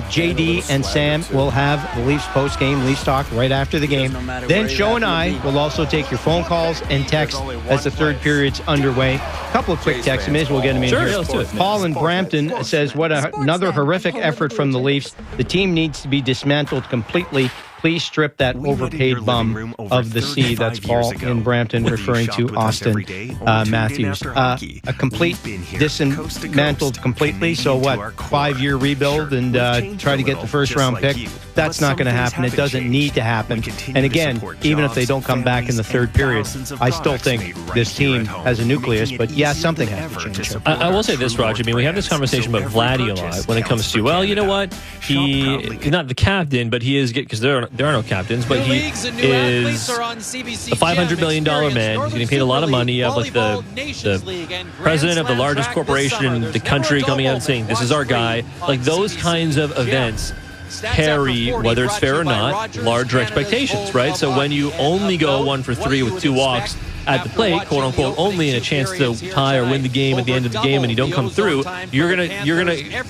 JD and Sam will have the Leafs post-game Leafs talk right after the game. Then Show and I will also take your phone calls and texts as the third period's underway. A couple of quick texts. May as well get them in here. Let's do it. Paul in Brampton says, another horrific effort from the Leafs. The team needs to be dismantled completely. Please strip that overpaid bum of the C. That's Paul in Brampton referring to Austin Matthews. A complete dismantled completely. So what? 5-year rebuild and try to get the first round pick? That's not going to happen. It doesn't need to happen. And again, even if they don't come back in the third period, I still think this team has a nucleus. But yeah, something has to change. I will say this, Roger. I mean, we have this conversation about Vladdy a lot when it comes to, well, you know what? He's not the captain, but he is, because there are no captains, but he is a $500 million man. He's getting paid a lot of money. You have like the president of the largest corporation in the country coming out and saying, this is our guy. Like those kinds of events carry, whether it's fair or not, larger expectations, right? So when you only go 1 for 3 with 2 walks at the plate, quote unquote, only in a chance to tie or win the game at the end of the game, and you don't come through, you're gonna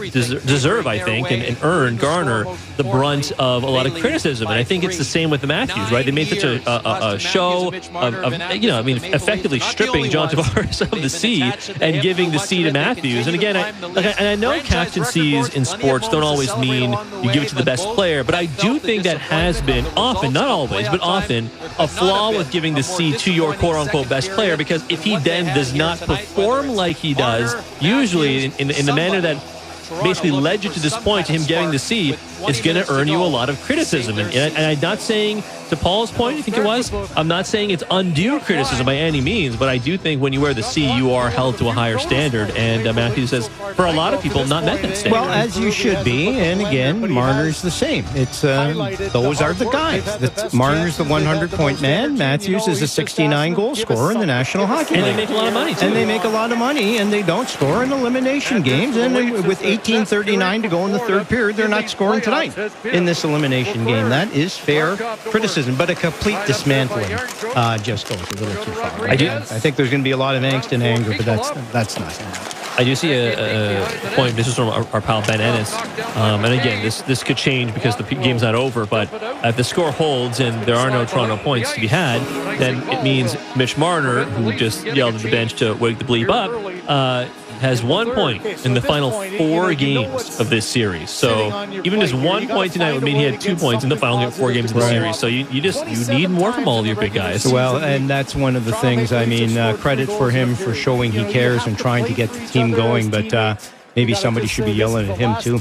deserve, I think, and garner the brunt of a lot of criticism. And I think it's the same with the Matthews, right? They made such a show of effectively stripping John Tavares of the C and giving the C to Matthews. And again, I know captaincies in sports don't always mean you give it to the best player, but I do think that has been often, not always, but often, a flaw with giving the C to your quote-unquote best player, because if he then does not perform like he does, usually in the manner that basically led you to this point, to him getting the C, it's going to earn you a lot of criticism. And I'm not saying, to Paul's point, I think it was, I'm not saying it's undue criticism by any means, but I do think when you wear the C, you are held to a higher standard. And Matthews says, for a lot of people, not met that standard. Well, as you should be. And again, Marner's the same. It's those are the guys. Marner's the 100-point man. Matthews is a 69-goal scorer in the National Hockey League. And they make a lot of money, too. And they make a lot of money, and they don't score in elimination games. And with 18:39 to go in the third period, they're not scoring tonight in this elimination game. That is fair criticism, but a complete dismantling just goes a little too far. I think there's going to be a lot of angst and anger, but that's not going to happen. I do see a point. This is from our pal Ben Ennis. And again, this could change because the game's not over. But if the score holds and there are no Toronto points to be had, then it means Mitch Marner, who just yelled at the bench to wake the bleep up, has 1 point in the final 4 games of this series. So even just 1 point tonight would mean he had 2 points in the final 4 games of the series. So you need more from all of your big guys. Well, and that's one of the things. I mean, credit for him for showing he cares and trying to get the team going, but maybe somebody should be yelling at him too.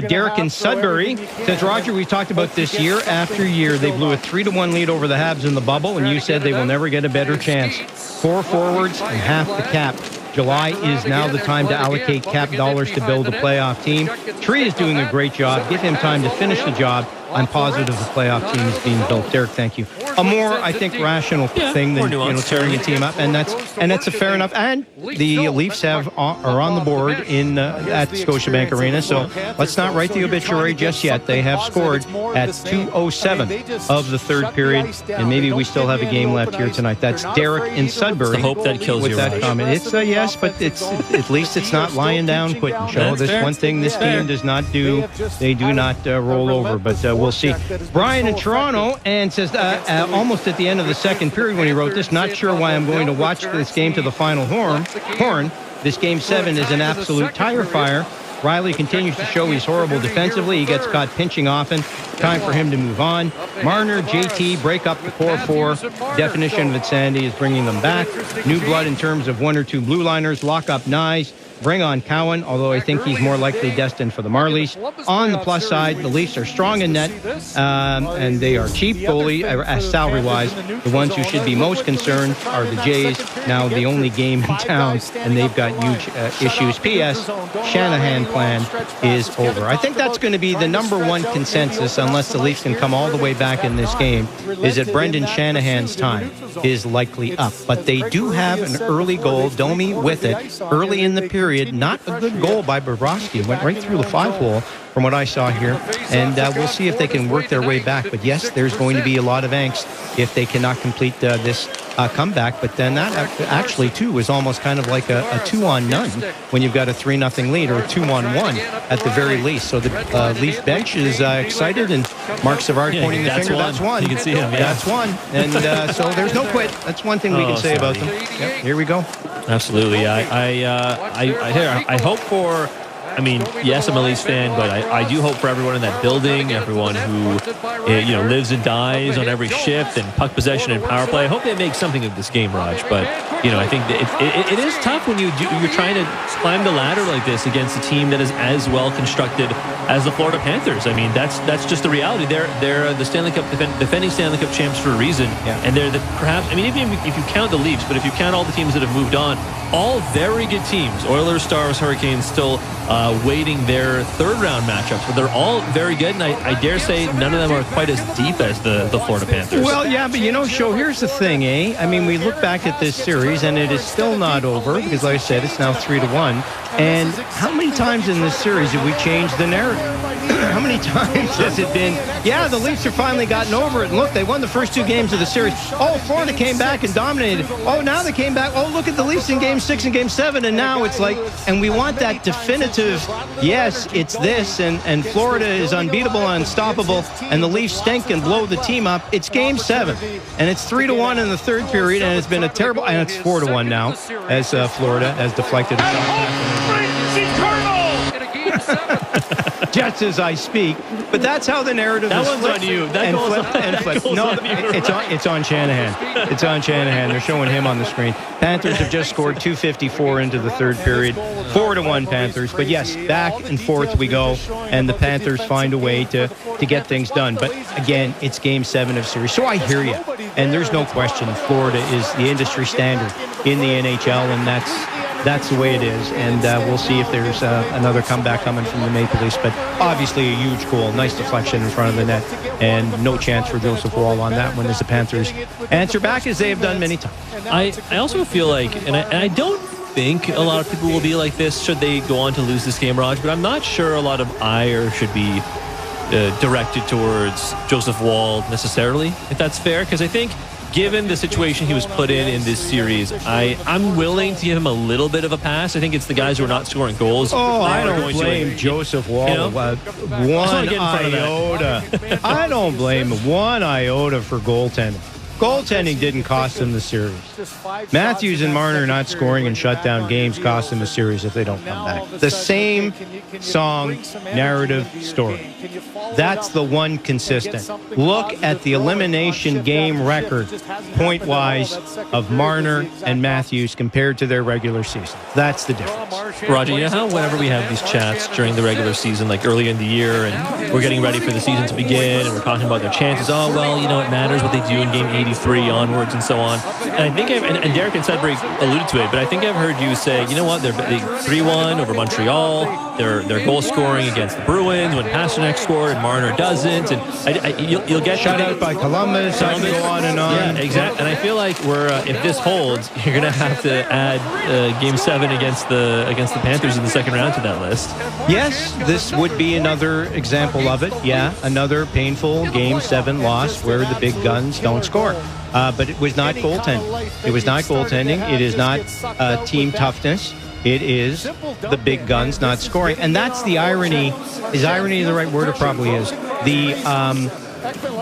Derek in Sudbury says, Roger, we talked about this year after year. They blew a 3-1 lead over the Habs in the bubble, and you said they will never get a better chance. 4 forwards and half the cap. July is now the time to allocate cap dollars to build a playoff team. Tree is doing a great job. Give him time to finish the job. I'm positive the playoff team is being built. Derek, thank you. A more, I think, rational thing than tearing a team up, and that's a fair enough. And the Leafs are on the board at Scotiabank Arena. So let's not write the obituary just yet. They have scored at 2:07 of the third period, and maybe we still have a game left here tonight. That's Derek in Sudbury. It's the hope that kills with you. That Raj. comment. It's yes, but it's at least it's not lying down, quitting. Show this one thing this team does not do. They do not roll over, but. We'll see. Brian in Toronto and says almost at the end of the second period when he wrote this, not sure why I'm going to watch this game to the final horn. This game 7 is an absolute tire fire. Riley continues to show he's horrible defensively. He gets caught pinching often. Time for him to move on. Marner, JT, break up the core 4. Definition of insanity is bringing them back. New blood in terms of 1 or 2 blue liners. Lock up Nyes. bring on Cowan, although I think he's more likely destined for the Marlies. On the plus side, the Leafs are strong in net, and they are cheap goalie, salary-wise. The ones who should be most concerned are the Jays, now the only game in town, and they've got huge issues. P.S. Shanahan plan is over. I think that's going to be the number one consensus, unless the Leafs can come all the way back in this game, is that Brendan Shanahan's time is likely up. But they do have an early goal, Domi with it, early in the period. Not a good goal by Bobrovsky. Went right through the 5-hole from what I saw here. And we'll see if they can work their way back. But yes, there's going to be a lot of angst if they cannot complete this comeback. But then that actually, too, is almost kind of like a 2-on-none when you've got a 3-0 lead, or a 2-on-1 at the very least. So the Leaf bench is excited, and Mark Savard pointing the finger. That's one. You can see him. That's one. And so there's no quit. That's one thing we can say about them. Yep, here we go. Absolutely. I hope for... I mean, yes, I'm a Leafs fan, but I do hope for everyone in that building, everyone who lives and dies on every shift, and puck possession and power play. I hope they make something of this game, Raj. But I think that it is tough when you're trying to climb the ladder like this against a team that is as well constructed as the Florida Panthers. I mean, that's just the reality. They're the Stanley Cup defending Stanley Cup champs for a reason, and they're perhaps. I mean, if you count the Leafs, but if you count all the teams that have moved on, all very good teams. Oilers, Stars, Hurricanes still waiting their third-round matchups, but they're all very good, and I dare say none of them are quite as deep as the Florida Panthers. Well, yeah, but Sho, here's the thing, I mean, we look back at this series, and it is still not over, because like I said, it's now 3-1. And how many times in this series have we changed the narrative? How many times has it been, the Leafs have finally gotten over it, and look, they won the first 2 games of the series. Oh, Florida came back and dominated. Oh, now they came back. Oh, look at the Leafs in Game 6 and Game 7, and now it's like, and we want that definitive, yes, it's this, and Florida is unbeatable and unstoppable, and the Leafs stink and blow the team up. It's Game 7, and it's 3-1 in the third period, and it's been a terrible, and it's 4-1 now, as Florida has deflected a shot. Just as I speak, but that's how the narrative is flipped. That one's on you. That goes on. No, it's on Shanahan. It's on Shanahan. They're showing him on the screen. Panthers have just scored 2:54 into the third period. 4-1 Panthers. But yes, back and forth we go, and the Panthers find a way to get things done. But again, it's Game 7 of series. So I hear you, and there's no question Florida is the industry standard in the NHL, and that's the way it is, and we'll see if there's another comeback coming from the Maple Leafs. But obviously a huge goal, nice deflection in front of the net, and no chance for Joseph Woll on that one as the Panthers answer back as they have done many times. I also feel like, and I don't think a lot of people will be like this should they go on to lose this game, Raj, but I'm not sure a lot of ire should be directed towards Joseph Woll necessarily, if that's fair, because I think given the situation he was put in this series, I'm willing to give him a little bit of a pass. I think it's the guys who are not scoring goals. Oh, I don't blame Joseph Woll one iota. I don't blame one iota for goaltending. Goaltending didn't cost them the series. Matthews and Marner not scoring in shutdown games cost them the series if they don't come back. The same song, narrative, story. That's the one consistent. Look at the elimination game record, point-wise, of Marner and Matthews compared to their regular season. That's the difference. Roger, you know how whenever we have these chats during the regular season, like early in the year, and we're getting ready for the season to begin, and we're talking about their chances, oh, well, it matters what they do in Game 83 onwards and so on. And I think, and Derek and Sudbury alluded to it, but I think I've heard you say, you know what, they're 3-1 over Montreal, they're goal scoring against the Bruins when Pasternak scored and Marner doesn't, and you'll get shut out by Columbus. I can go on and on. Yeah, exactly. And I feel like if this holds, you're going to have to add Game 7 against the Panthers in the second round to that list. Yes, this would be another example of it. Yeah, another painful Game 7 loss where the big guns don't score. But it was not goaltending. It was not goaltending. It is not team toughness. It is the big guns not scoring. And that's the irony. Is irony the right word? It probably is.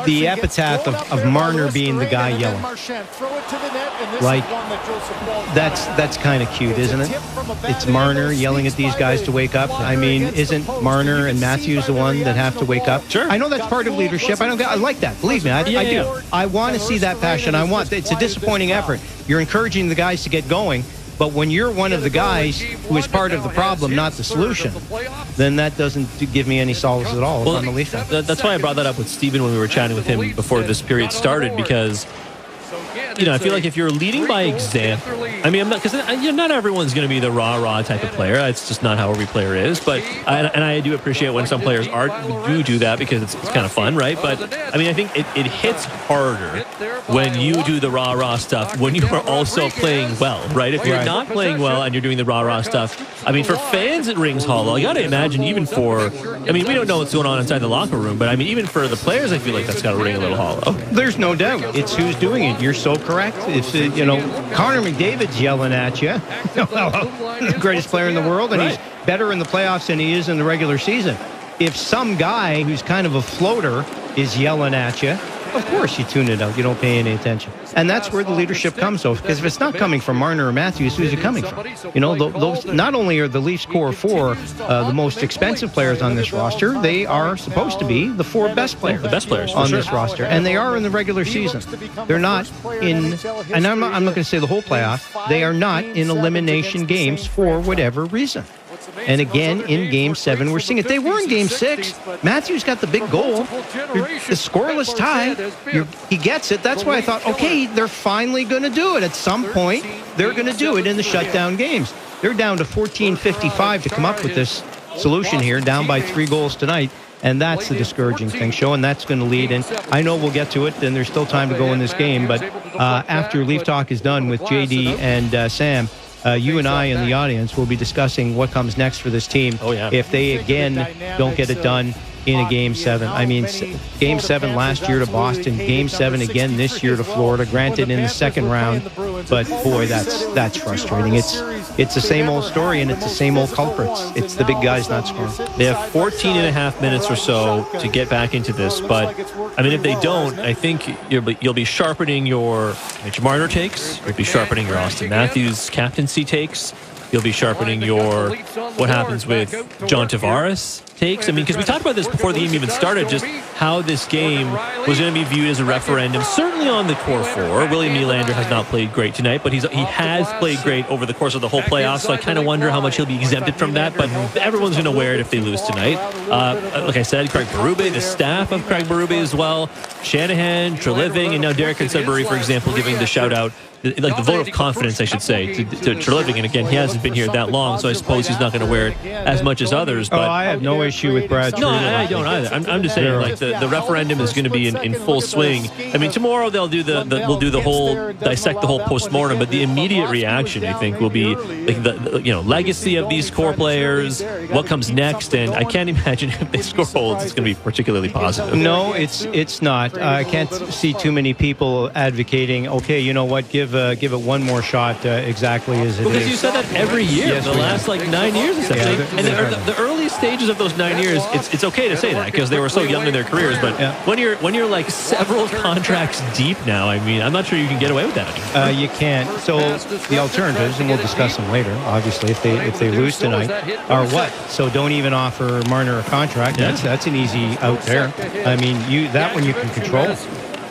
The epitaph of Marner being the guy yelling. Like, that's kind of cute, isn't it? It's Marner yelling at these guys to wake up. I mean, isn't Marner and Matthews the one that have to wake up? Sure. I know that's part of leadership. I like that. Believe me, I do. I want to see that passion. It's a disappointing effort. You're encouraging the guys to get going, But when you're one of the guys who is part of the problem, not the solution, then that doesn't give me any solace at all. Well, on the Leaf. That's why I brought that up with Steven when we were chatting with him before this period started, because I feel like if you're leading by example, I mean, because not everyone's going to be the rah-rah type of player. It's just not how every player is. But I do appreciate when some players do that, because it's kind of fun, right? But I mean, I think it hits harder when you do the rah-rah stuff when you are also playing well, right? If you're not playing well and you're doing the rah-rah stuff, I mean, for fans it rings hollow. I got to imagine even for, I mean, we don't know what's going on inside the locker room, but I mean, even for the players, I feel like that's got to ring a little hollow. There's no doubt. It's who's doing it. You're so correct. It's, Connor McDavid's yelling at you. The greatest player in the world, and he's better in the playoffs than he is in the regular season. If some guy who's kind of a floater is yelling at you, of course you tune it out. You don't pay any attention. And that's where the leadership comes, though, because if it's not coming from Marner or Matthews, who's it coming from? Those not only are the Leafs core four the most expensive players on this roster, they are supposed to be the four best players. The best players on this roster. And they are in the regular season. They're not in, and I'm not going to say the whole playoff, they are not in elimination games for whatever reason. And again, in Game 7, we're seeing it. They were in Game 6. Matthews got the big goal. The scoreless tie. He gets it. That's why I thought, okay, they're finally going to do it. At some point, they're going to do it in the shutdown games. They're down to 14:55 to come up with this solution here, down by 3 goals tonight. And that's the discouraging thing, Show, and that's going to lead in. I know we'll get to it, and there's still time to go in this game, but after Leaf Talk is done with JD and Sam, you and I in the audience will be discussing what comes next for this team if they again don't get it done in a Game 7. I mean, Game 7 last year to Boston, Game 7 again this year to Florida, granted in the second round, but boy, that's frustrating. It's the same old story, and it's the same old culprits. It's the big guys not scoring. They have 14 and a half minutes or so to get back into this, but I mean, if they don't, I think you'll be sharpening your Mitch Marner takes, you'll be sharpening your Austin Matthews captaincy takes, you'll be sharpening your what happens with John Tavares takes. I mean, because we talked about this before the game even started, just how this game was going to be viewed as a referendum, certainly on the core four. William Nylander has not played great tonight, but he has played great over the course of the whole playoffs, so I kind of wonder how much he'll be exempted from that, but everyone's going to wear it if they lose tonight. Like I said, Craig Berube, the staff of Craig Berube as well, Shanahan, Treliving, and now Derek Sudbury, for example, giving the shout-out, like the vote of confidence, I should say, to Treliving. And again, he hasn't been here that long, so I suppose he's not going to wear it as much as others. But I have no issue with Brad. No, I don't either. I'm just saying, like the referendum is going to be in full swing. I mean, tomorrow we'll do the whole dissect the whole postmortem, but the immediate reaction, I think, will be like the legacy of these core players, what comes next, and I can't imagine if they score goals, it's going to be particularly positive. No, it's not. I can't see too many people advocating, okay, you know what, give it one more shot exactly as it is. Because you said that every year, the last 9 years, essentially. And the early stages of those 9 years, it's okay to say that because they were so young in their careers. But when you're like several contracts deep now, I mean, I'm not sure you can get away with that. You can't. So the alternatives, and we'll discuss them later, obviously, if they lose tonight, are what? So don't even offer Marner a contract. That's an easy out there. I mean, that one you can control.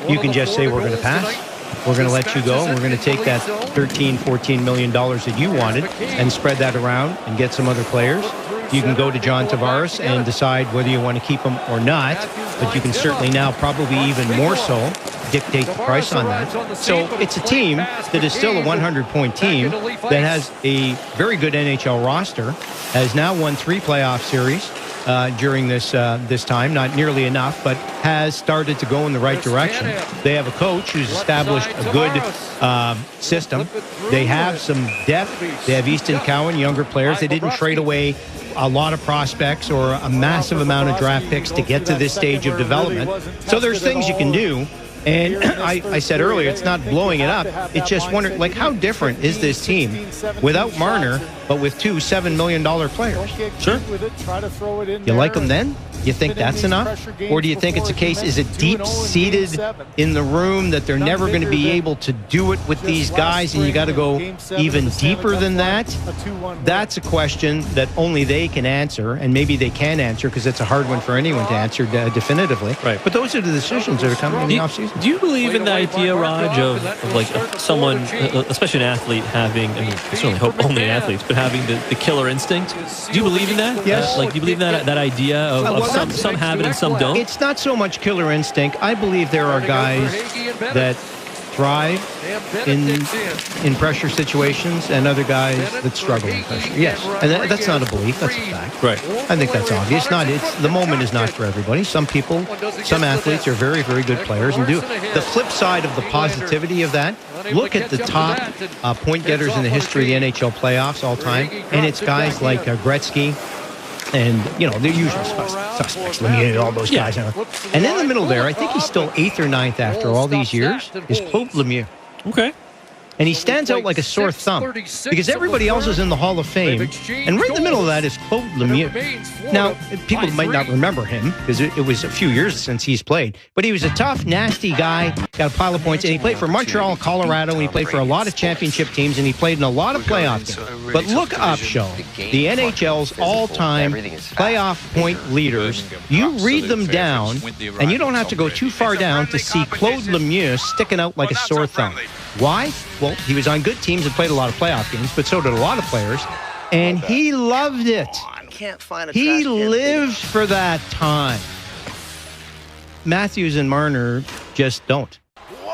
You can just say we're going to pass. We're going to let you go, and we're going to take that $13-14 million that you wanted and spread that around and get some other players. You can go to John Tavares and decide whether you want to keep him or not, but you can certainly now, probably even more so, dictate the price on that. So it's a team that is still a 100-point team that has a very good NHL roster, has now won 3 playoff series during this time. Not nearly enough, but has started to go in the right direction. They have a coach who's established a good system. They have some depth. They have Easton Cowan, younger players. They didn't trade away a lot of prospects or a massive amount of draft picks to get to this stage of development. So there's things you can do. And I said earlier, it's not blowing it up. It's just wondering, like, how different is this team without Marner, but with 2 $7 million players? Sure. You like them then? You think that's enough? Or do you think it's a case, is it deep-seated in the room that they're never going to be able to do it with these guys and you got to go even deeper than that? That's a question that only they can answer, and maybe they can answer because it's a hard one for anyone to answer definitively. Right. But those are the decisions that are coming in the offseason. Do you believe in the idea, Raj, of like someone, especially an athlete, having, I mean, I certainly hope only athletes, but having the killer instinct? Do you believe in that? Yes. Like, do you believe in that idea of some have it and some don't? It's not so much killer instinct. I believe there are guys that thrive in pressure situations and other guys that struggle in pressure. Yes, and that's not a belief, that's a fact. Right. I think that's obvious. The moment is not for everybody. Some people, some athletes are very, very good players and do. The flip side of the positivity of that, look at the top point getters in the history of the NHL playoffs all time, and it's guys like Gretzky, and, you know, the usual suspects, Lemieux, all those guys. And in the middle there, I think he's still 8th or 9th after all these years, is Claude Lemieux. Okay. And he stands out like a sore thumb because everybody else is in the Hall of Fame. And right in the middle of that is Claude Lemieux. Now, people might not remember him because it was a few years since he's played. But he was a tough, nasty guy, got a pile of points. And he played for Montreal, Colorado, and he played for a lot of championship teams, and he played in a lot of playoff games. But look up, Sean, the NHL's all-time playoff point leaders. You read them down, and you don't have to go too far down to see Claude Lemieux sticking out like a sore thumb. Why? Well, he was on good teams and played a lot of playoff games, but so did a lot of players, and he loved it. He lived for that time. Matthews and Marner just don't.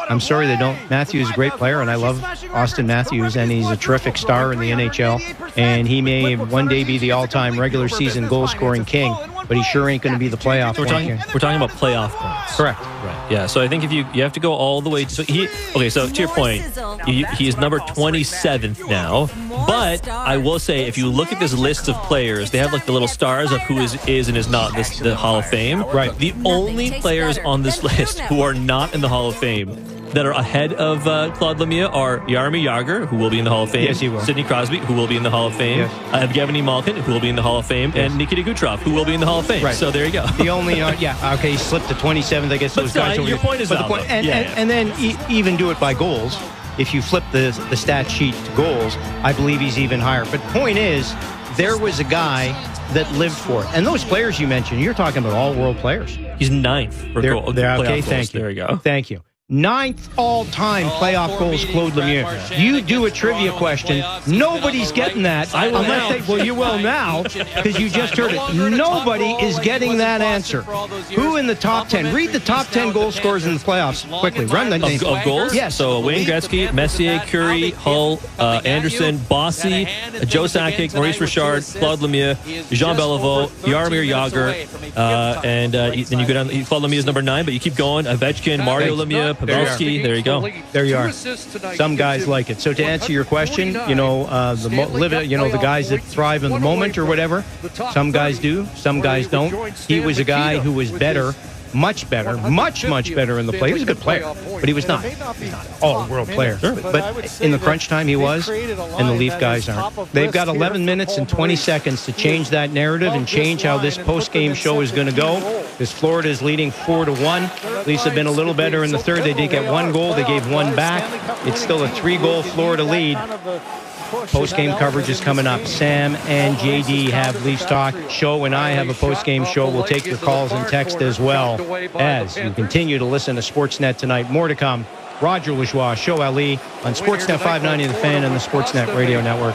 I'm sorry they don't. Matthews is a great player, and I love Austin Matthews, and he's a terrific star in the NHL, and he may one day be the all-time regular season goal-scoring king, but he sure ain't going to be the playoff We're talking about playoff points. Correct. Right. Yeah, so I think if you have to go all the way to... So to your point, he is number 27th now, but I will say, if you look at this list of players, they have like the little stars of who is and is not the Hall of Fame. Right. The only players on this list who are not in the Hall of Fame that are ahead of Claude Lemieux are Jaromir Jagr, who will be in the Hall of Fame. Yes, he will. Sidney Crosby, who will be in the Hall of Fame. Yes. Evgeny Malkin, who will be in the Hall of Fame. Yes. And Nikita Kucherov, who will be in the Hall of Fame. Right. So there you go. The only, he slipped to 27th, I guess. But Those guys your point is valid. And then even do it by goals. If you flip the stat sheet to goals, I believe he's even higher. But point is, there was a guy that lived for it. And those players you mentioned, you're talking about all-world players. He's 9th for goal. Okay, thank you. There you go. Thank you. 9th all-time playoff goals, Claude Lemieux. You do a trivia question, nobody's getting that. Well, you will now, because you just heard it. Nobody is getting that answer. Who in the top 10? Read the top 10 goal scorers in the playoffs quickly. Run the names. Of goals? Yes. So Wayne Gretzky, Messier, Curie, Hull, Anderson, Bossy, Joe Sakic, Maurice Richard, Claude Lemieux, Jean Beliveau, Jaromir Jagr, and then you go down. Claude Lemieux is number 9, but you keep going. Ovechkin, Mario Lemieux, Pavelski, there you go. There you are. Some guys like it. So to answer your question, the guys that thrive in the moment or whatever, some guys do, some guys don't. He was a guy who was better, much better, much better in the play. He was a good player, but he was not an all-world player. Sure. But in the crunch time he was, and the Leaf guys aren't. They've got 11 minutes and 20 seconds to change that narrative and change how this post-game show is going to go, because Florida is leading 4-1. Leafs have been a little better in the third. They did get 1 goal. They gave 1 back. It's still a 3-goal Florida lead. Post-game coverage is coming up. Sam and JD have Leafs Talk show, and I have a post-game show. We'll take your calls and text as well as you continue to listen to Sportsnet tonight. More to come. Roger Lajoie, Show Ali on Sportsnet 590 The Fan and the Sportsnet Radio Network.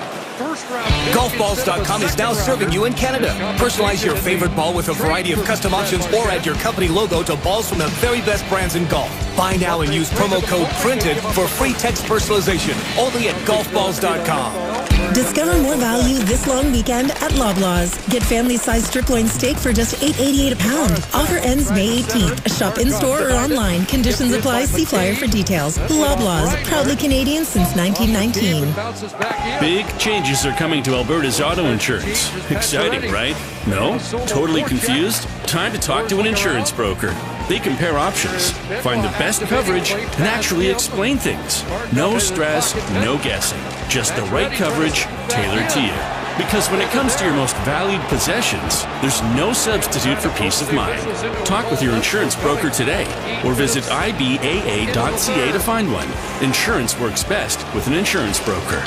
Golfballs.com is now serving you in Canada. Personalize your favorite ball with a variety of custom options or add your company logo to balls from the very best brands in golf. Buy now and use promo code PRINTED for free text personalization only at golfballs.com. Discover more value this long weekend at Loblaws. Get family-sized strip loin steak for just $8.88 a pound. Offer ends May 18th. Shop in-store or online. Conditions apply. See flyer for details. Loblaws, proudly Canadian since 1919. Big changes are coming to Alberta's auto insurance. Exciting, right? No? Totally confused? Time to talk to an insurance broker. They compare options, find the best coverage, and actually explain things. No stress, no guessing. Just the right coverage, tailored to you. Because when it comes to your most valued possessions, there's no substitute for peace of mind. Talk with your insurance broker today, or visit ibaa.ca to find one. Insurance works best with an insurance broker.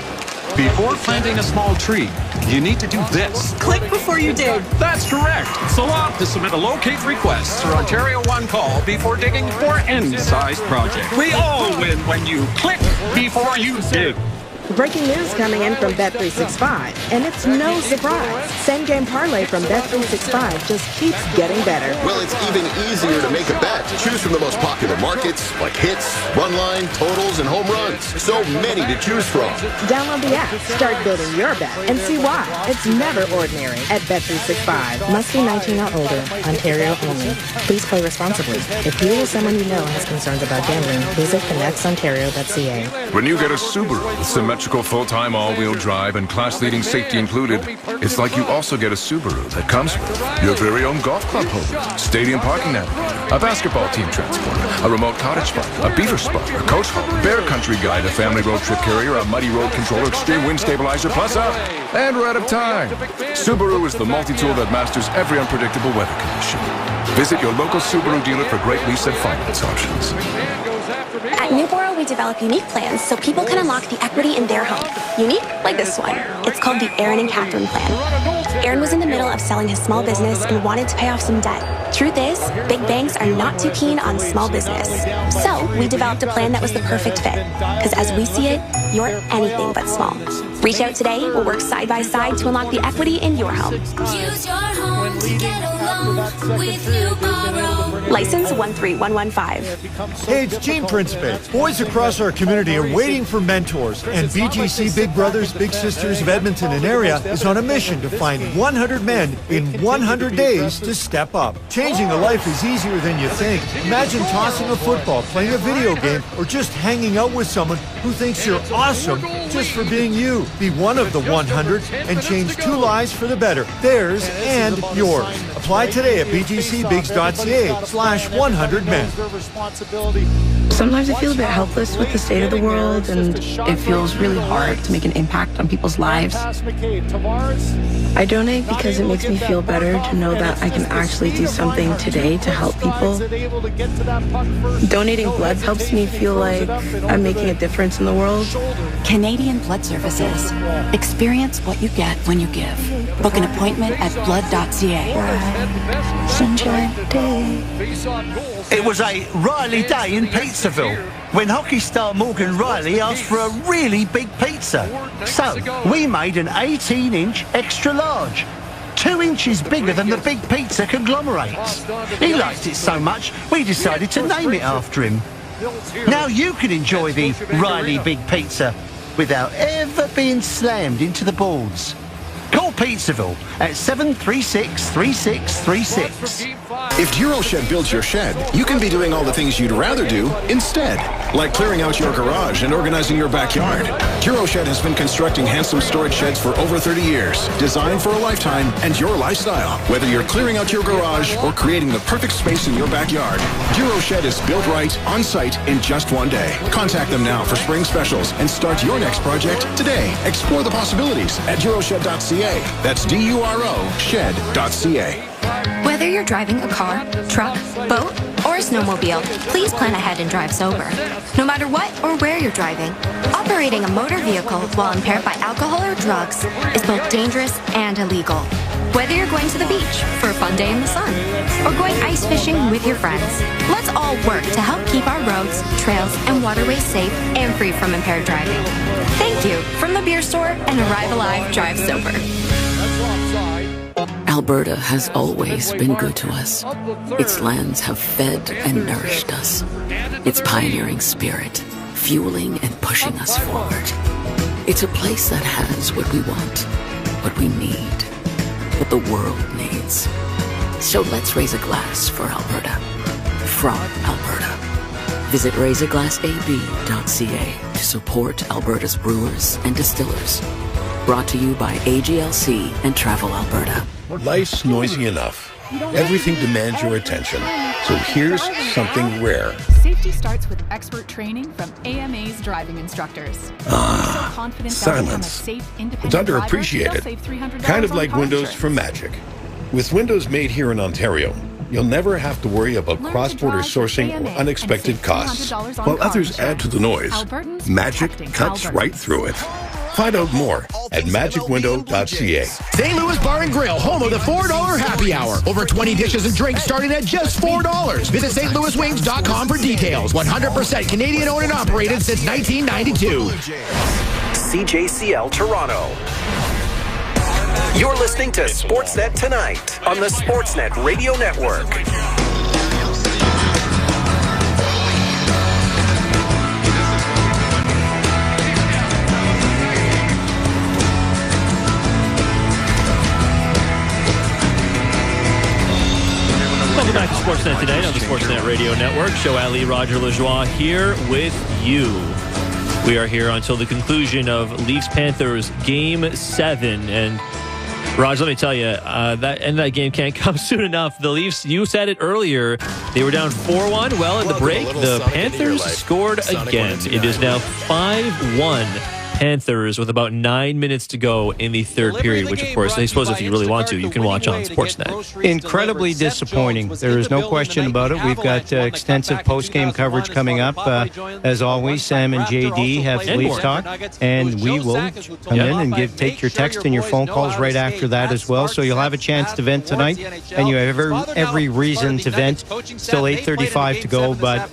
Before planting a small tree, you need to do this. Click before you dig. That's correct. Select to submit a locate request through Ontario One Call before digging for any size project. We all win when you click before you dig. Breaking news coming in from Bet365, and it's no surprise. Same game parlay from Bet365 just keeps getting better. Well, it's even easier to make a bet. Choose from the most popular markets, like hits, run line, totals, and home runs. So many to choose from. Download the app, start building your bet, and see why. It's never ordinary at Bet365. Must be 19 or older. Ontario only. Please play responsibly. If you or someone you know has concerns about gambling, visit connectsontario.ca. When you get a Subaru with symmetrical full-time all-wheel drive and class-leading safety included, it's like you also get a Subaru that comes with your very own golf club hose, stadium parking navigator, a basketball team transporter, a remote cottage spot, a beaver spot, a coach home, bear country guide, a family road trip carrier, a muddy road controller, extreme wind stabilizer, plus up. And we're out of time. Subaru is the multi-tool that masters every unpredictable weather condition. Visit your local Subaru dealer for great lease and finance options. At Newboro, we develop unique plans so people can unlock the equity in their home. Unique? Like this one. It's called the Aaron and Catherine Plan. Aaron was in the middle of selling his small business and wanted to pay off some debt. Truth is, big banks are not too keen on small business. So we developed a plan that was the perfect fit. Because as we see it, you're anything but small. Reach out today. We'll work side by side to unlock the equity in your home. Use your home to get a loan with Newboro. License 13115. Hey, it's Gene Principe. Boys across our community are waiting for mentors, and BGC Big Brothers Big Sisters of Edmonton and area is on a mission to find 100 men in 100 days to step up. Changing a life is easier than you think. Imagine tossing a football, playing a video game, or just hanging out with someone who thinks you're awesome just for being you. Be one of the 100 and change 2 lives for the better, theirs and yours. Apply today at bgcbigs.ca/100men. Sometimes I feel a bit helpless with the state of the world, and it feels really hard to make an impact on people's lives. I donate because it makes me feel better to know that I can actually do something today to help people. Donating blood helps me feel like I'm making a difference in the world. Canadian Blood Services. Experience what you get when you give. Book an appointment at blood.ca. Sunshine day. It was a Riley day in Pizzaville when hockey star Morgan Riley asked for a really big pizza. So we made an 18-inch extra large, 2 inches bigger than the big pizza conglomerates. He liked it so much, we decided to name it after him. Now you can enjoy the Riley Big Pizza without ever being slammed into the boards. Call Pizzaville at 736-3636. If DuroShed builds your shed, you can be doing all the things you'd rather do instead, like clearing out your garage and organizing your backyard. DuroShed has been constructing handsome storage sheds for over 30 years, designed for a lifetime and your lifestyle. Whether you're clearing out your garage or creating the perfect space in your backyard, DuroShed is built right, on site, in just 1 day. Contact them now for spring specials and start your next project today. Explore the possibilities at DuroShed.ca. That's D-U-R-O shed.ca. Whether you're driving a car, truck, boat, or a snowmobile, please plan ahead and drive sober. No matter what or where you're driving, operating a motor vehicle while impaired by alcohol or drugs is both dangerous and illegal. Whether you're going to the beach for a fun day in the sun or going ice fishing with your friends, let's all work to help keep our roads, trails, and waterways safe and free from impaired driving. Thank you from the beer store and Arrive Alive Drive Sober. Alberta has always been good to us. Its lands have fed and nourished us. Its pioneering spirit, fueling and pushing us forward. It's a place that has what we want, what we need, what the world needs. So let's raise a glass for Alberta. From Alberta. Visit raiseaglassab.ca to support Alberta's brewers and distillers. Brought to you by AGLC and Travel Alberta. Life's noisy enough. Everything demands your attention. So here's something rare. Safety starts with expert training from AMA's driving instructors. Silence. It's underappreciated. Kind of like Windows from Magic. With Windows made here in Ontario, you'll never have to worry about cross-border sourcing or unexpected costs. While others add to the noise, Magic cuts right through it. Find out more at magicwindow.ca. St. Louis Bar and Grill, home of the $4 happy hour. Over 20 dishes and drinks starting at just $4. Visit stlouiswings.com for details. 100% Canadian owned and operated since 1992. CJCL Toronto. You're listening to Sportsnet Tonight on the Sportsnet Radio Network. Welcome back to Sportsnet Tonight on the Sportsnet Radio Network. Show Ali, Roger Lajoie here with you. We are here until the conclusion of Leafs-Panthers Game 7. And, Raj, let me tell you, that end of that game can't come soon enough. The Leafs, you said it earlier, they were down 4-1. Well, in the break, the Panthers scored again. It is now 5-1. Panthers with about 9 minutes to go in the third period, which, of course, I suppose if you really want to, you can watch on Sportsnet. Incredibly disappointing. There is no question about it. We've got extensive post-game coverage coming up. As always, Sam and JD have Leafs Talk, and we will come in and take your text and your phone calls right after that as well. So you'll have a chance to vent tonight, and you have every reason to vent. Still 8:35 to go, but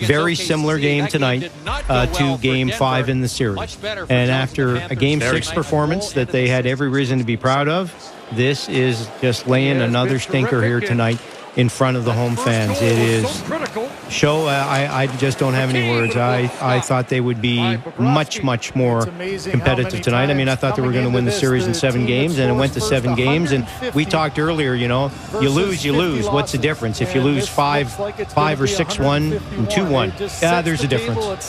very similar game tonight to Game 5 in the series. And after a Game 6 performance that they had every reason to be proud of, this is just laying another stinker here tonight in front of the home fans. It is I just don't have any words. I thought they would be much more competitive tonight. I mean, I thought they were going to win the series in 7 games, and it went to 7 games. And we talked earlier, you lose. What's the difference? If you lose 5 or 6-1 and 2-1, yeah, there's a difference.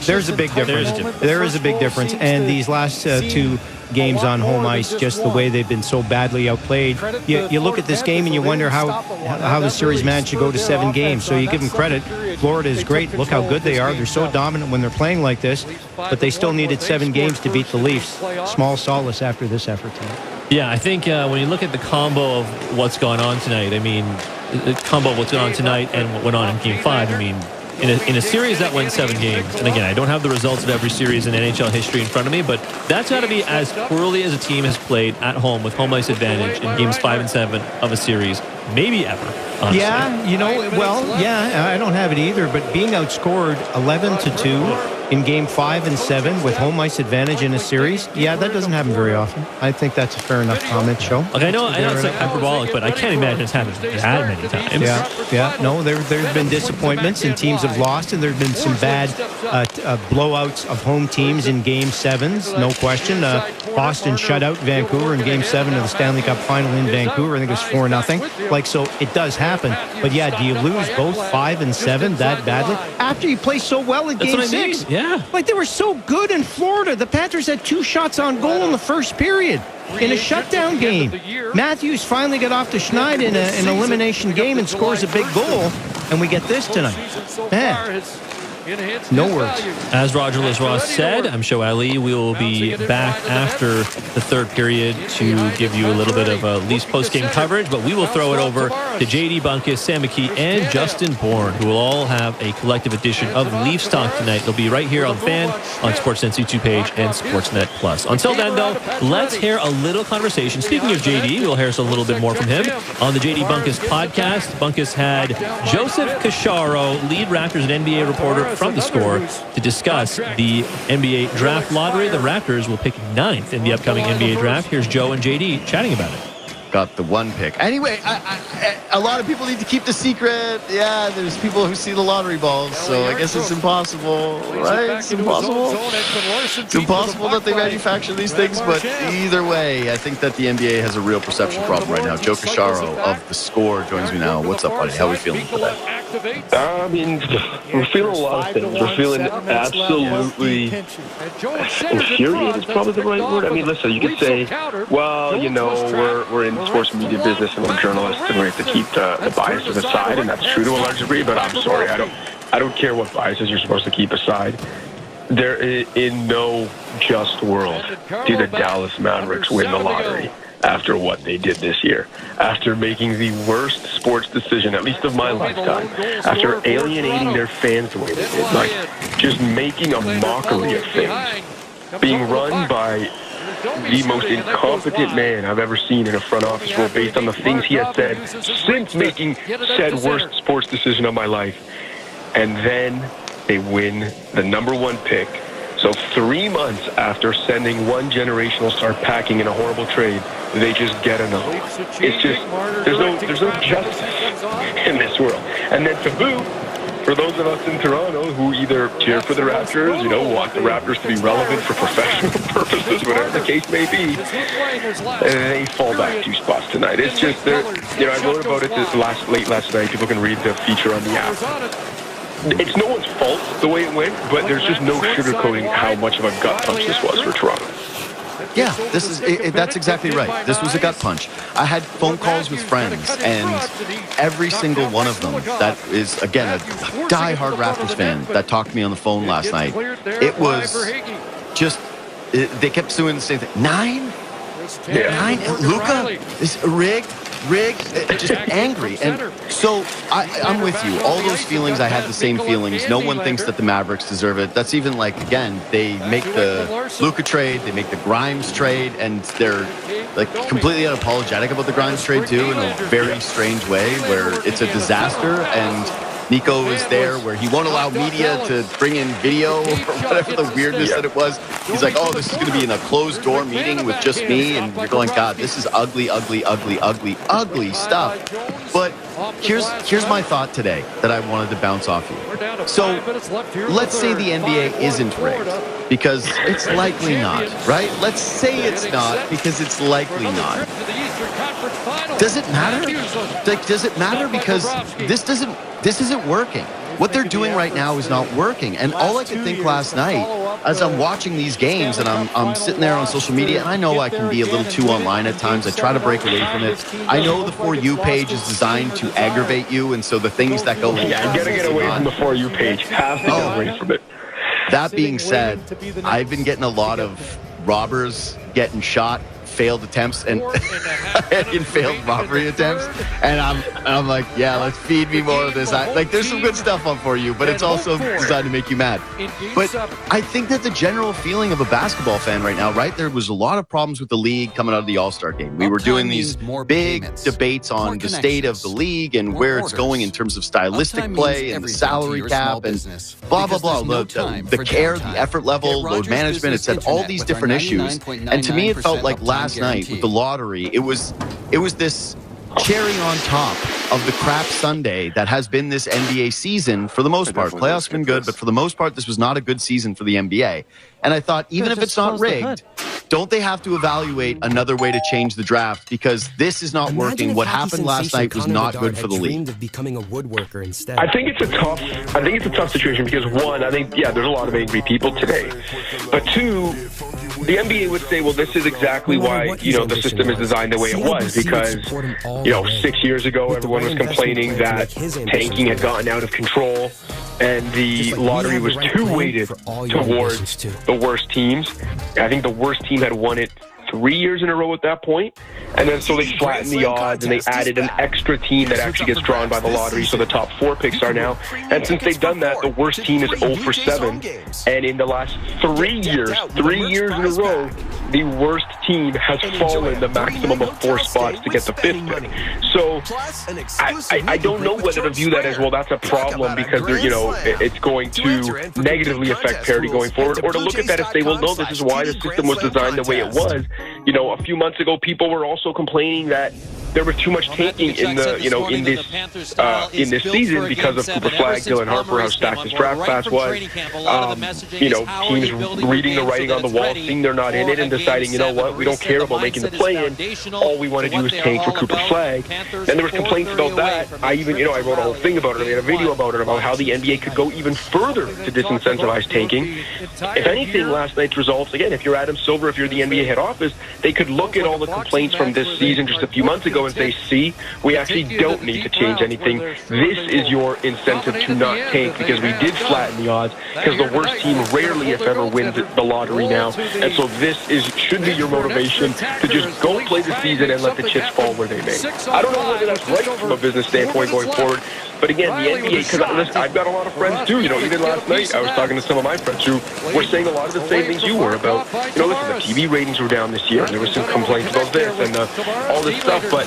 There's a big difference. There is a big difference. And these last 2 games on home ice, just the way they've been so badly outplayed. You look at this game and you wonder how the series managed to go to 7 games. So you give them credit. Florida is great. Look how good they are. They're so dominant when they're playing like this, but they still needed 7 games to beat the Leafs. Small solace after this effort tonight. Yeah, I think when you look at the combo of what's gone on tonight, I mean, the combo of what's gone on tonight and what went on in Game 5, I mean, in a series that went 7 games, and again, I don't have the results of every series in NHL history in front of me, but that's got to be as poorly as a team has played at home with home ice advantage in Games 5 and 7 of a series, maybe ever, honestly. Yeah, I don't have it either, but being outscored 11-2 in Game 5 and 7 with home ice advantage in a series, that doesn't happen very often. I think that's a fair enough comment, Show. Like, I know it's like hyperbolic, but I can't imagine it's happened that many times. Yeah. No, there's been disappointments and teams have lost, and there have been some bad blowouts of home teams in Game 7s, no question. Boston shut out Vancouver in Game 7 of the Stanley Cup Final in Vancouver. I think it was 4-0. So it does happen. But do you lose both 5 and 7 that badly after you play so well in Game 6? Like, they were so good in Florida. The Panthers had 2 shots on goal in the first period in a shutdown game. Matthews finally got off to Schneid in an elimination game and scores a big goal, and we get this tonight. Man. No words. As Roger Lajoie said, I'm Show Ali. We will be back after the third period to give you a little bit of Leafs post-game coverage, but we will throw it over to JD Bunkus, Sam McKee, and Justin Bourne, who will all have a collective edition of Leafs Talk tonight. They'll be right here on Fan, on Sportsnet's YouTube page, and Sportsnet Plus. Until then, though, let's hear a little conversation. Speaking of JD, we'll hear a little bit more from him on the JD Bunkus podcast. Bunkus had Joseph Casciaro, lead Raptors and NBA reporter from The Score, to discuss the NBA draft lottery. The Raptors will pick 9th in the upcoming NBA draft. Here's Joe and JD chatting about it. Got the 1 pick. Anyway, a lot of people need to keep the secret. Yeah, there's people who see the lottery balls, so I guess it's impossible, right? It's impossible. It's impossible that they manufacture these things, but either way, I think that the NBA has a real perception problem right now. Joe Casciaro of The Score joins me now. What's up, buddy? How are we feeling today? I mean, we're feeling a lot of things. We're feeling absolutely infuriated is probably the right word. I mean, listen, you could say, well, we're in sports media business and we're journalists and we have to keep the biases aside, and that's true to a large degree, but I'm sorry, I don't care what biases you're supposed to keep aside. There is, in no just world do the Dallas Mavericks win the lottery after what they did this year, after making the worst sports decision, at least of my lifetime, after alienating their fans the way they did, like just making a mockery of things. being run by the most incompetent man I've ever seen in a front office role based on the things he has said since making said worst sports decision of my life. And then they win the #1 pick. So 3 months after sending one generational star packing in a horrible trade, they just get another one. It's just, there's no justice in this world. And then to boot, for those of us in Toronto who either cheer for the Raptors, want the Raptors to be relevant for professional purposes, whatever the case may be, they fall back 2 spots tonight. It's just, I wrote about it late last night. People can read the feature on the app. It's no one's fault the way it went, but there's just no sugarcoating how much of a gut punch this was for Toronto. Yeah, that's exactly right. This was a gut punch. I had phone calls with friends, and every single one of them that is, again, a die-hard Raptors fan that talked to me on the phone last night, it was just, they kept doing the same thing. 9? Yeah. 9? Luka is rigged, just angry. And so I'm with you. All those feelings, I had the same feelings. No one thinks that the Mavericks deserve it. That's even like, again, they make the Luka trade, they make the Grimes trade, and they're like completely unapologetic about the Grimes trade too, in a very strange way where it's a disaster. And Nico is there where he won't allow media to bring in video or whatever the weirdness that it was. He's like, oh, this is going to be in a closed-door meeting with just me. And you're going, God, this is ugly, ugly, ugly, ugly, ugly stuff. But here's my thought today that I wanted to bounce off you. So let's say the NBA isn't rigged, because it's likely not, right? Let's say it's not, because it's likely not. Does it matter? Like, does it matter? Because this isn't working. What they're doing right now is not working. And all I could think last night, as I'm watching these games and I'm sitting there on social media, and I know I can be a little too online at times. I try to break away from it. I know the For You page is designed to aggravate you, and so the things that go in. Yeah, you gotta get away from the For You page. Have to get away from it. That being said, I've been getting a lot of robbers getting shot, failed attempts, and failed robbery attempts, and I'm like, yeah, let's feed me more of this. There's some good stuff on For You, but it's also designed to make you mad. But I think that the general feeling of a basketball fan right now, right, there was a lot of problems with the league coming out of the All-Star game. We were doing these big debates on the state of the league and where it's going in terms of stylistic play and the salary cap and blah, blah, blah. The care, the effort level, load management. It said all these different issues. And to me, it felt like last night with the lottery, it was this cherry on top of the crap Sunday that has been this NBA season for the most part. Playoffs have been good, but for the most part, this was not a good season for the NBA. And I thought, even if it's not rigged, don't they have to evaluate another way to change the draft? Because this is not working. What happened last night was not good for the league. Of becoming a woodworker instead. I think it's a tough situation because, one, I think, there's a lot of angry people today. But two, the NBA would say, well, this is exactly why, the system is designed the way it was, because, 6 years ago, everyone was complaining that tanking had gotten out of control and the lottery was too weighted towards the worst teams. I think the worst team had won it 3 years in a row at that point. And then so they flattened the odds and they added an extra team that actually gets drawn by the lottery. So the top 4 picks are now. And since they've done that, the worst team is 0 for 7. And in the last 3 years in a row, the worst team has fallen the maximum of 4 spots to get the 5th pick. So I don't know whether to view that as, well, that's a problem because it's going to negatively affect parity going forward, or to look at that and say, well, no, this is why the system was designed the way it was. A few months ago, people were also complaining that there was too much tanking in the in this season because of Cooper Flagg, Dylan Harper, how stacked his draft class was. Teams reading the writing on the wall, seeing they're not in it, and deciding, what, we don't care about making the play-in. All we want to do is tank for Cooper Flagg. And there was complaints about that. I even I wrote a whole thing about it. I made a video about it, about how the NBA could go even further to disincentivize tanking. If anything, last night's results, again, if you're Adam Silver, if you're the NBA head office, they could look at all the complaints from this season just a few months ago and say, see, we actually don't need to change anything. This is your incentive to not tank, because we did flatten the odds, because the worst team rarely, if ever, wins the lottery now. And so this should be your motivation to just go play the season and let the chips fall where they may. I don't know whether that's right from a business standpoint going forward. But again, the NBA, because I've got a lot of friends too. Even last night I was talking to some of my friends who were saying a lot of the same things you were about. Listen, the TV ratings were down this year, and there was some complaints about this and all this stuff. But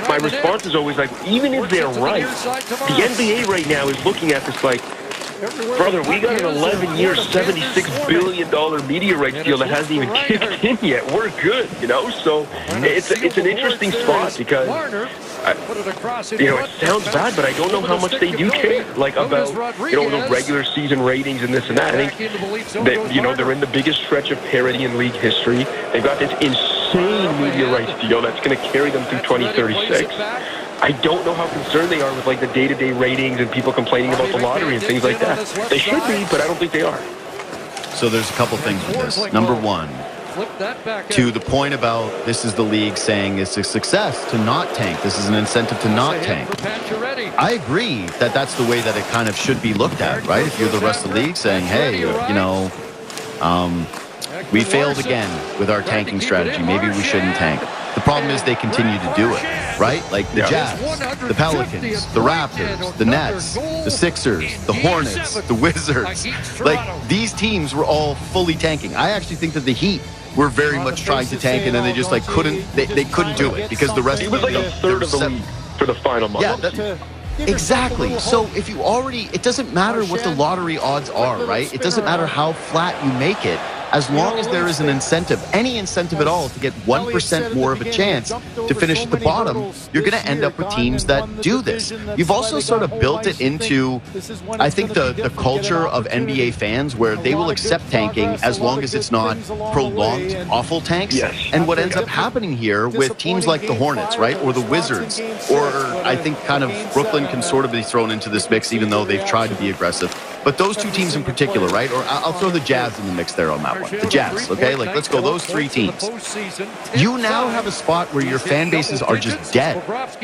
my response is always like, even if they're right, the NBA right now is looking at this like, brother, we got an 11-year, $76 billion media rights deal that hasn't even kicked in yet. We're good, So it's an interesting spot because, it sounds bad, but I don't know how much they do care, about, the regular season ratings and this and that. I think that, they're in the biggest stretch of parity in league history. They've got this insane media rights deal that's going to carry them through 2036. I don't know how concerned they are with the day-to-day ratings and people complaining about the lottery and things like that. They should be, but I don't think they are. So there's a couple things with this. Number one, to the point about this is the league saying it's a success to not tank. This is an incentive to not tank. I agree that that's the way that it kind of should be looked at, right? If you're the rest of the league saying, hey, we failed again with our tanking strategy. Maybe we shouldn't tank. The problem is they continue to do it, right? Like the Jazz, the Pelicans, the Raptors, the Nets, the Sixers, the Hornets, the Wizards. Like, these teams were all fully tanking. I actually think that the Heat were very much trying to tank, and then they just couldn't do it because the rest of the league. It was a third of the league for the final month. Yeah, exactly. So if you it doesn't matter what the lottery odds are, right? It doesn't matter how flat you make it. As long as there is an incentive, any incentive at all, to get 1% more of a chance to finish at the bottom, you're going to end up with teams that do this. You've also sort of built it into, I think, the culture of NBA fans where they will accept tanking as long as it's not prolonged, awful tanks. Yes. And what ends up happening here with teams like the Hornets, right, or the Wizards, or I think kind of Brooklyn can sort of be thrown into this mix, even though they've tried to be aggressive. But those two teams in particular, right? Or I'll throw the Jazz in the mix there on that one. The Jazz, okay? Let's go those three teams. You now have a spot where your fan bases are just dead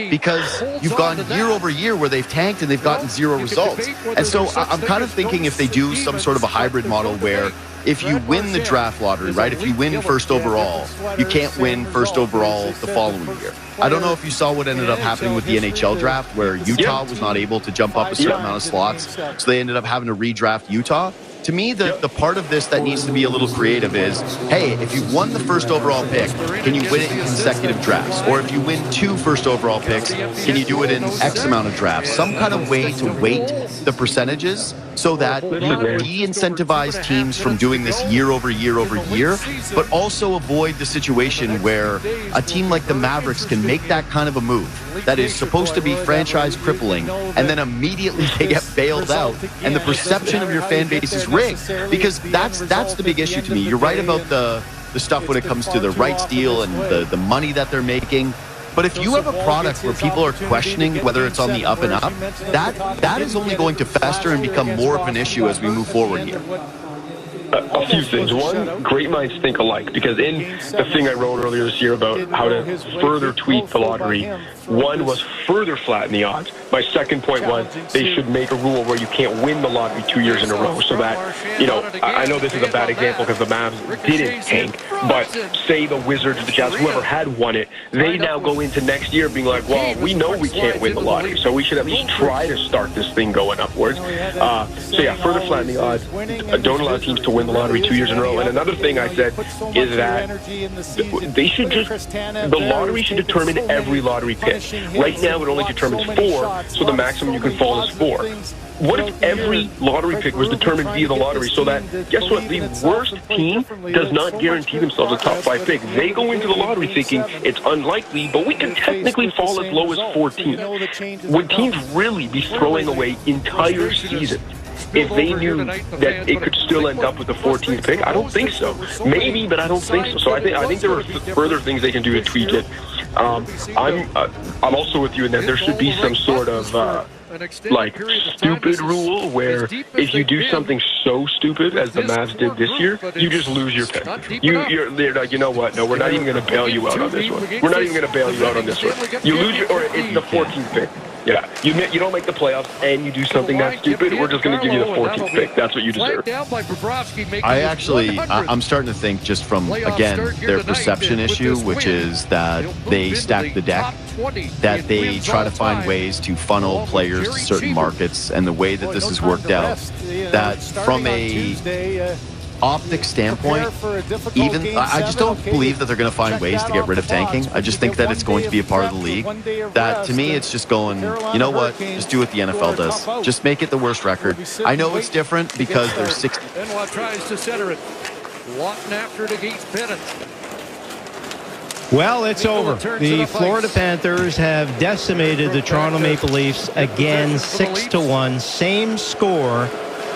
because you've gone year over year where they've tanked and they've gotten zero results. And so I'm kind of thinking if they do some sort of a hybrid model where if you win the draft lottery, right, if you win first overall, you can't win first overall the following year. I don't know if you saw what ended up happening with the NHL draft where Utah was not able to jump up a certain amount of slots, so they ended up having to redraft Utah. To me, the part of this that needs to be a little creative is, hey, if you won the first overall pick, can you win it in consecutive drafts? Or if you win 2 first overall picks, can you do it in X amount of drafts? Some kind of way to weight the percentages so that you de-incentivize teams from doing this year over year over year, but also avoid the situation where a team like the Mavericks can make that kind of a move that is supposed to be franchise crippling, and then immediately they get bailed out, and the perception of your fan base is rigged. Because that's the big issue to me. You're right about the stuff when it comes to the rights deal and the money that they're making. But if you have a product where people are questioning whether it's on the up and up, that is only going to fester and become more of an issue as we move forward here. A few things. One, great minds think alike, because in the thing I wrote earlier this year about how to further tweak the lottery, one was further flatten the odds. My second point was they should make a rule where you can't win the lottery 2 years in a row, so that, I know this is a bad example because the Mavs didn't tank, but say the Wizards, the Jazz, whoever had won it, they now go into next year being like, well, we know we can't win the lottery, so we should at least try to start this thing going upwards. So yeah, further flatten the odds. Don't allow teams to win the lottery 2 years in a row. And another thing I said is that they should the lottery should determine every lottery pick. Right now it only determines 4, so the maximum you can fall is 4. What if every lottery pick was determined via the lottery, so that, guess what, the worst team does not guarantee themselves a top 5 pick. They go into the lottery thinking it's unlikely, but we can technically fall as low as 14. Would teams really be throwing away entire seasons if they knew that it could still end up with the 14th pick? I don't think so. Maybe, but I don't think so. So I think there are further things they can do to tweak it. I'm also with you in that there should be some sort of stupid rule where if you do something so stupid as the Mavs did this year, you just lose your pick. They're like, you know what? No, we're not even going to bail you out on this one. We're not even going to bail you out on this one. You lose or it's the 14th pick. Yeah, you don't make the playoffs and you do something that stupid, we're just going to give you the 14th pick. That's what you deserve. I'm starting to think just from, again, their perception issue, which is that they stack the deck, that they try to find ways to funnel players to certain markets, and the way that this has worked out, that from a optic standpoint, even I just don't believe that they're going to find ways to get rid of tanking. I just think that it's going to be a part of the league. That, to me, it's just going, you know what, just do what the NFL does. Just make it the worst record. I know it's different because there's 60. Benoit tries to center it. Lawton after it against Bennett. Well, it's over. The Florida Panthers have decimated the Toronto Maple Leafs again, 6-1. Same score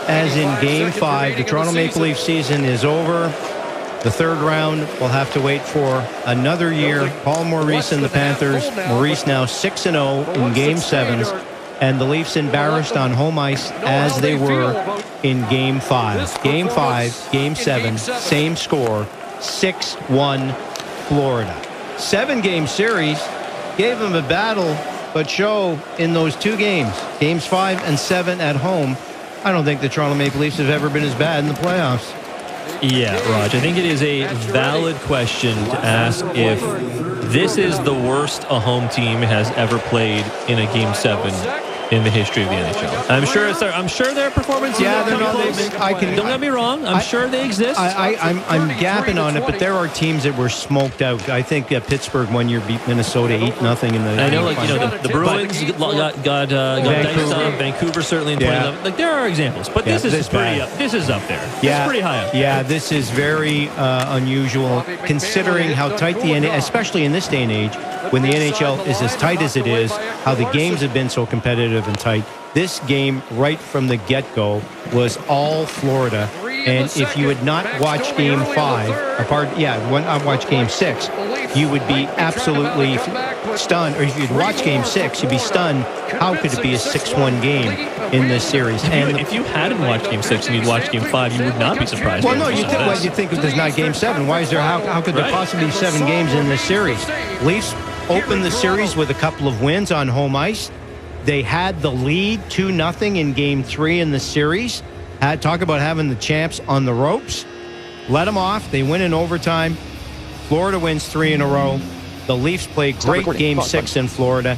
as in Game 5. The Toronto Maple Leaf season is over. The third round, we'll have to wait for another year. Paul Maurice and the Panthers. Maurice now 6-0 in Game 7s. And the Leafs embarrassed on home ice as they were in Game 5. Game 5, Game 7, same score, 6-1 Florida. 7-game series, gave them a battle, but show in those two games, Games 5 and 7 at home, I don't think the Toronto Maple Leafs have ever been as bad in the playoffs. Yeah, Raj, I think it is a valid question to ask if this is the worst a home team has ever played in a Game 7 in the history of the NHL. I'm sure their performances. Yeah, they're not. Don't get me wrong. I'm sure they exist. I'm gapping on it, but there are teams that were smoked out. I think Pittsburgh 1 year beat Minnesota 8-0 in the. I know, the Bruins got diced up. Vancouver certainly in 2011. Like there are examples, but this is pretty up. This is up there. Yeah, it's pretty high up. Yeah, this is very unusual considering how tight the NHL, especially in this day and age, when the NHL is as tight as it is, how the games have been so competitive and tight. This game, right from the get-go, was all Florida. And if you had not watched Game 5, when I watched Game 6, you would be absolutely stunned. Or if you'd watched Game 6, you'd be stunned. How could it be a 6-1 game in this series? And if you hadn't watched Game 6 and you'd watched Game 5, you would not be surprised. Well, no, you'd think if there's not Game 7, why is there? How could there possibly be 7 games in this series? Leafs opened the series with a couple of wins on home ice. They had the lead 2-0 in Game 3 in the series. Talk about having the champs on the ropes. Let them off. They win in overtime. Florida wins 3 in a row. The Leafs play great Game 6 in Florida.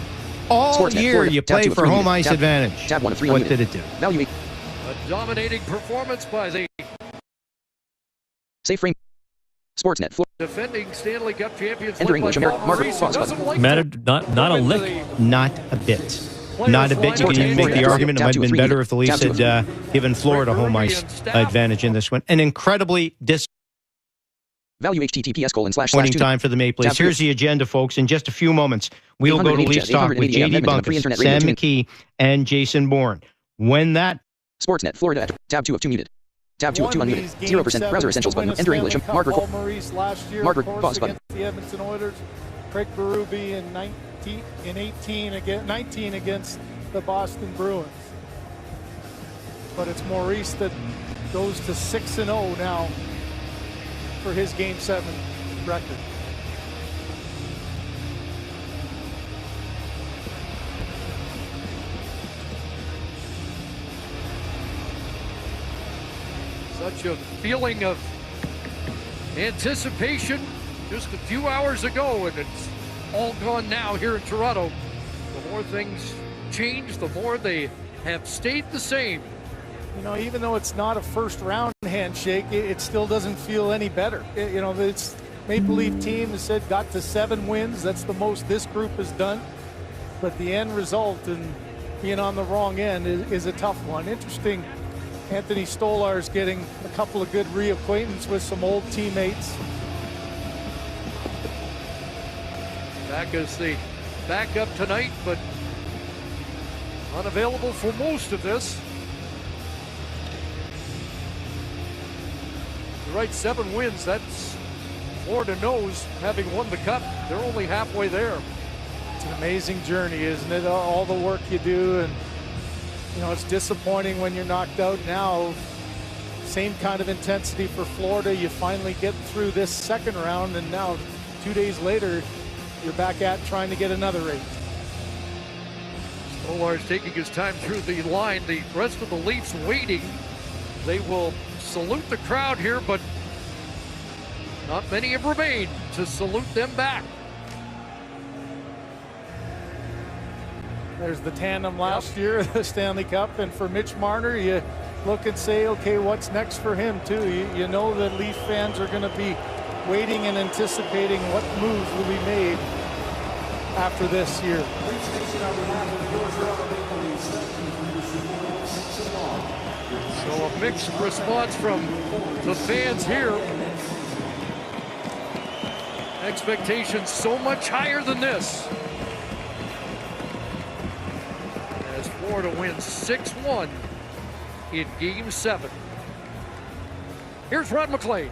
All year you play for home ice advantage. What did it do? A dominating performance by the Safe Frame Sportsnet. Defending Stanley Cup champions. Enter English, Margaret Fox. Mattered not a lick. Not a bit. Not a bit. You can even make the argument it might have been better if the Leafs had given Florida home ice advantage in this one. An incredibly Value disappointing time for the Maple Leafs. Here's the agenda, folks. In just a few moments, we will go to Leafs Talk with JD Bunkis, Sam McKee, and Jason Bourne. When that Sportsnet, Florida, tab 2 of 2 muted. Tab 2 of 2 unmuted. 0% browser essentials button. Enter English. Margaret Fox button. The Edmonton Oilers. Craig Berube in 19 against the Boston Bruins. But it's Maurice that goes to 6-0 now for his Game 7 record. Such a feeling of anticipation just a few hours ago, and it's all gone now here in Toronto. The more things change, the more they have stayed the same. You know, even though it's not a first round handshake, it still doesn't feel any better. It's Maple Leaf team has said got to 7 wins. That's the most this group has done. But the end result and being on the wrong end is a tough one. Interesting. Anthony Stolar's getting a couple of good reacquaintance with some old teammates. Back as the backup tonight, but unavailable for most of this. You're right, 7 wins. That's Florida knows, having won the Cup, they're only halfway there. It's an amazing journey, isn't it? All the work you do, and you know, it's disappointing when you're knocked out now. Same kind of intensity for Florida. You finally get through this second round, and now 2 days later, you're back at trying to get another 8. Millar's taking his time through the line. The rest of the Leafs waiting. They will salute the crowd here, but not many have remained to salute them back. There's the tandem last year, the Stanley Cup, and for Mitch Marner, you look and say, okay, what's next for him too? You know that Leaf fans are going to be waiting and anticipating what moves will be made after this year. So a mixed response from the fans here. Expectations so much higher than this. As Florida wins 6-1 in Game 7. Here's Rod McLean.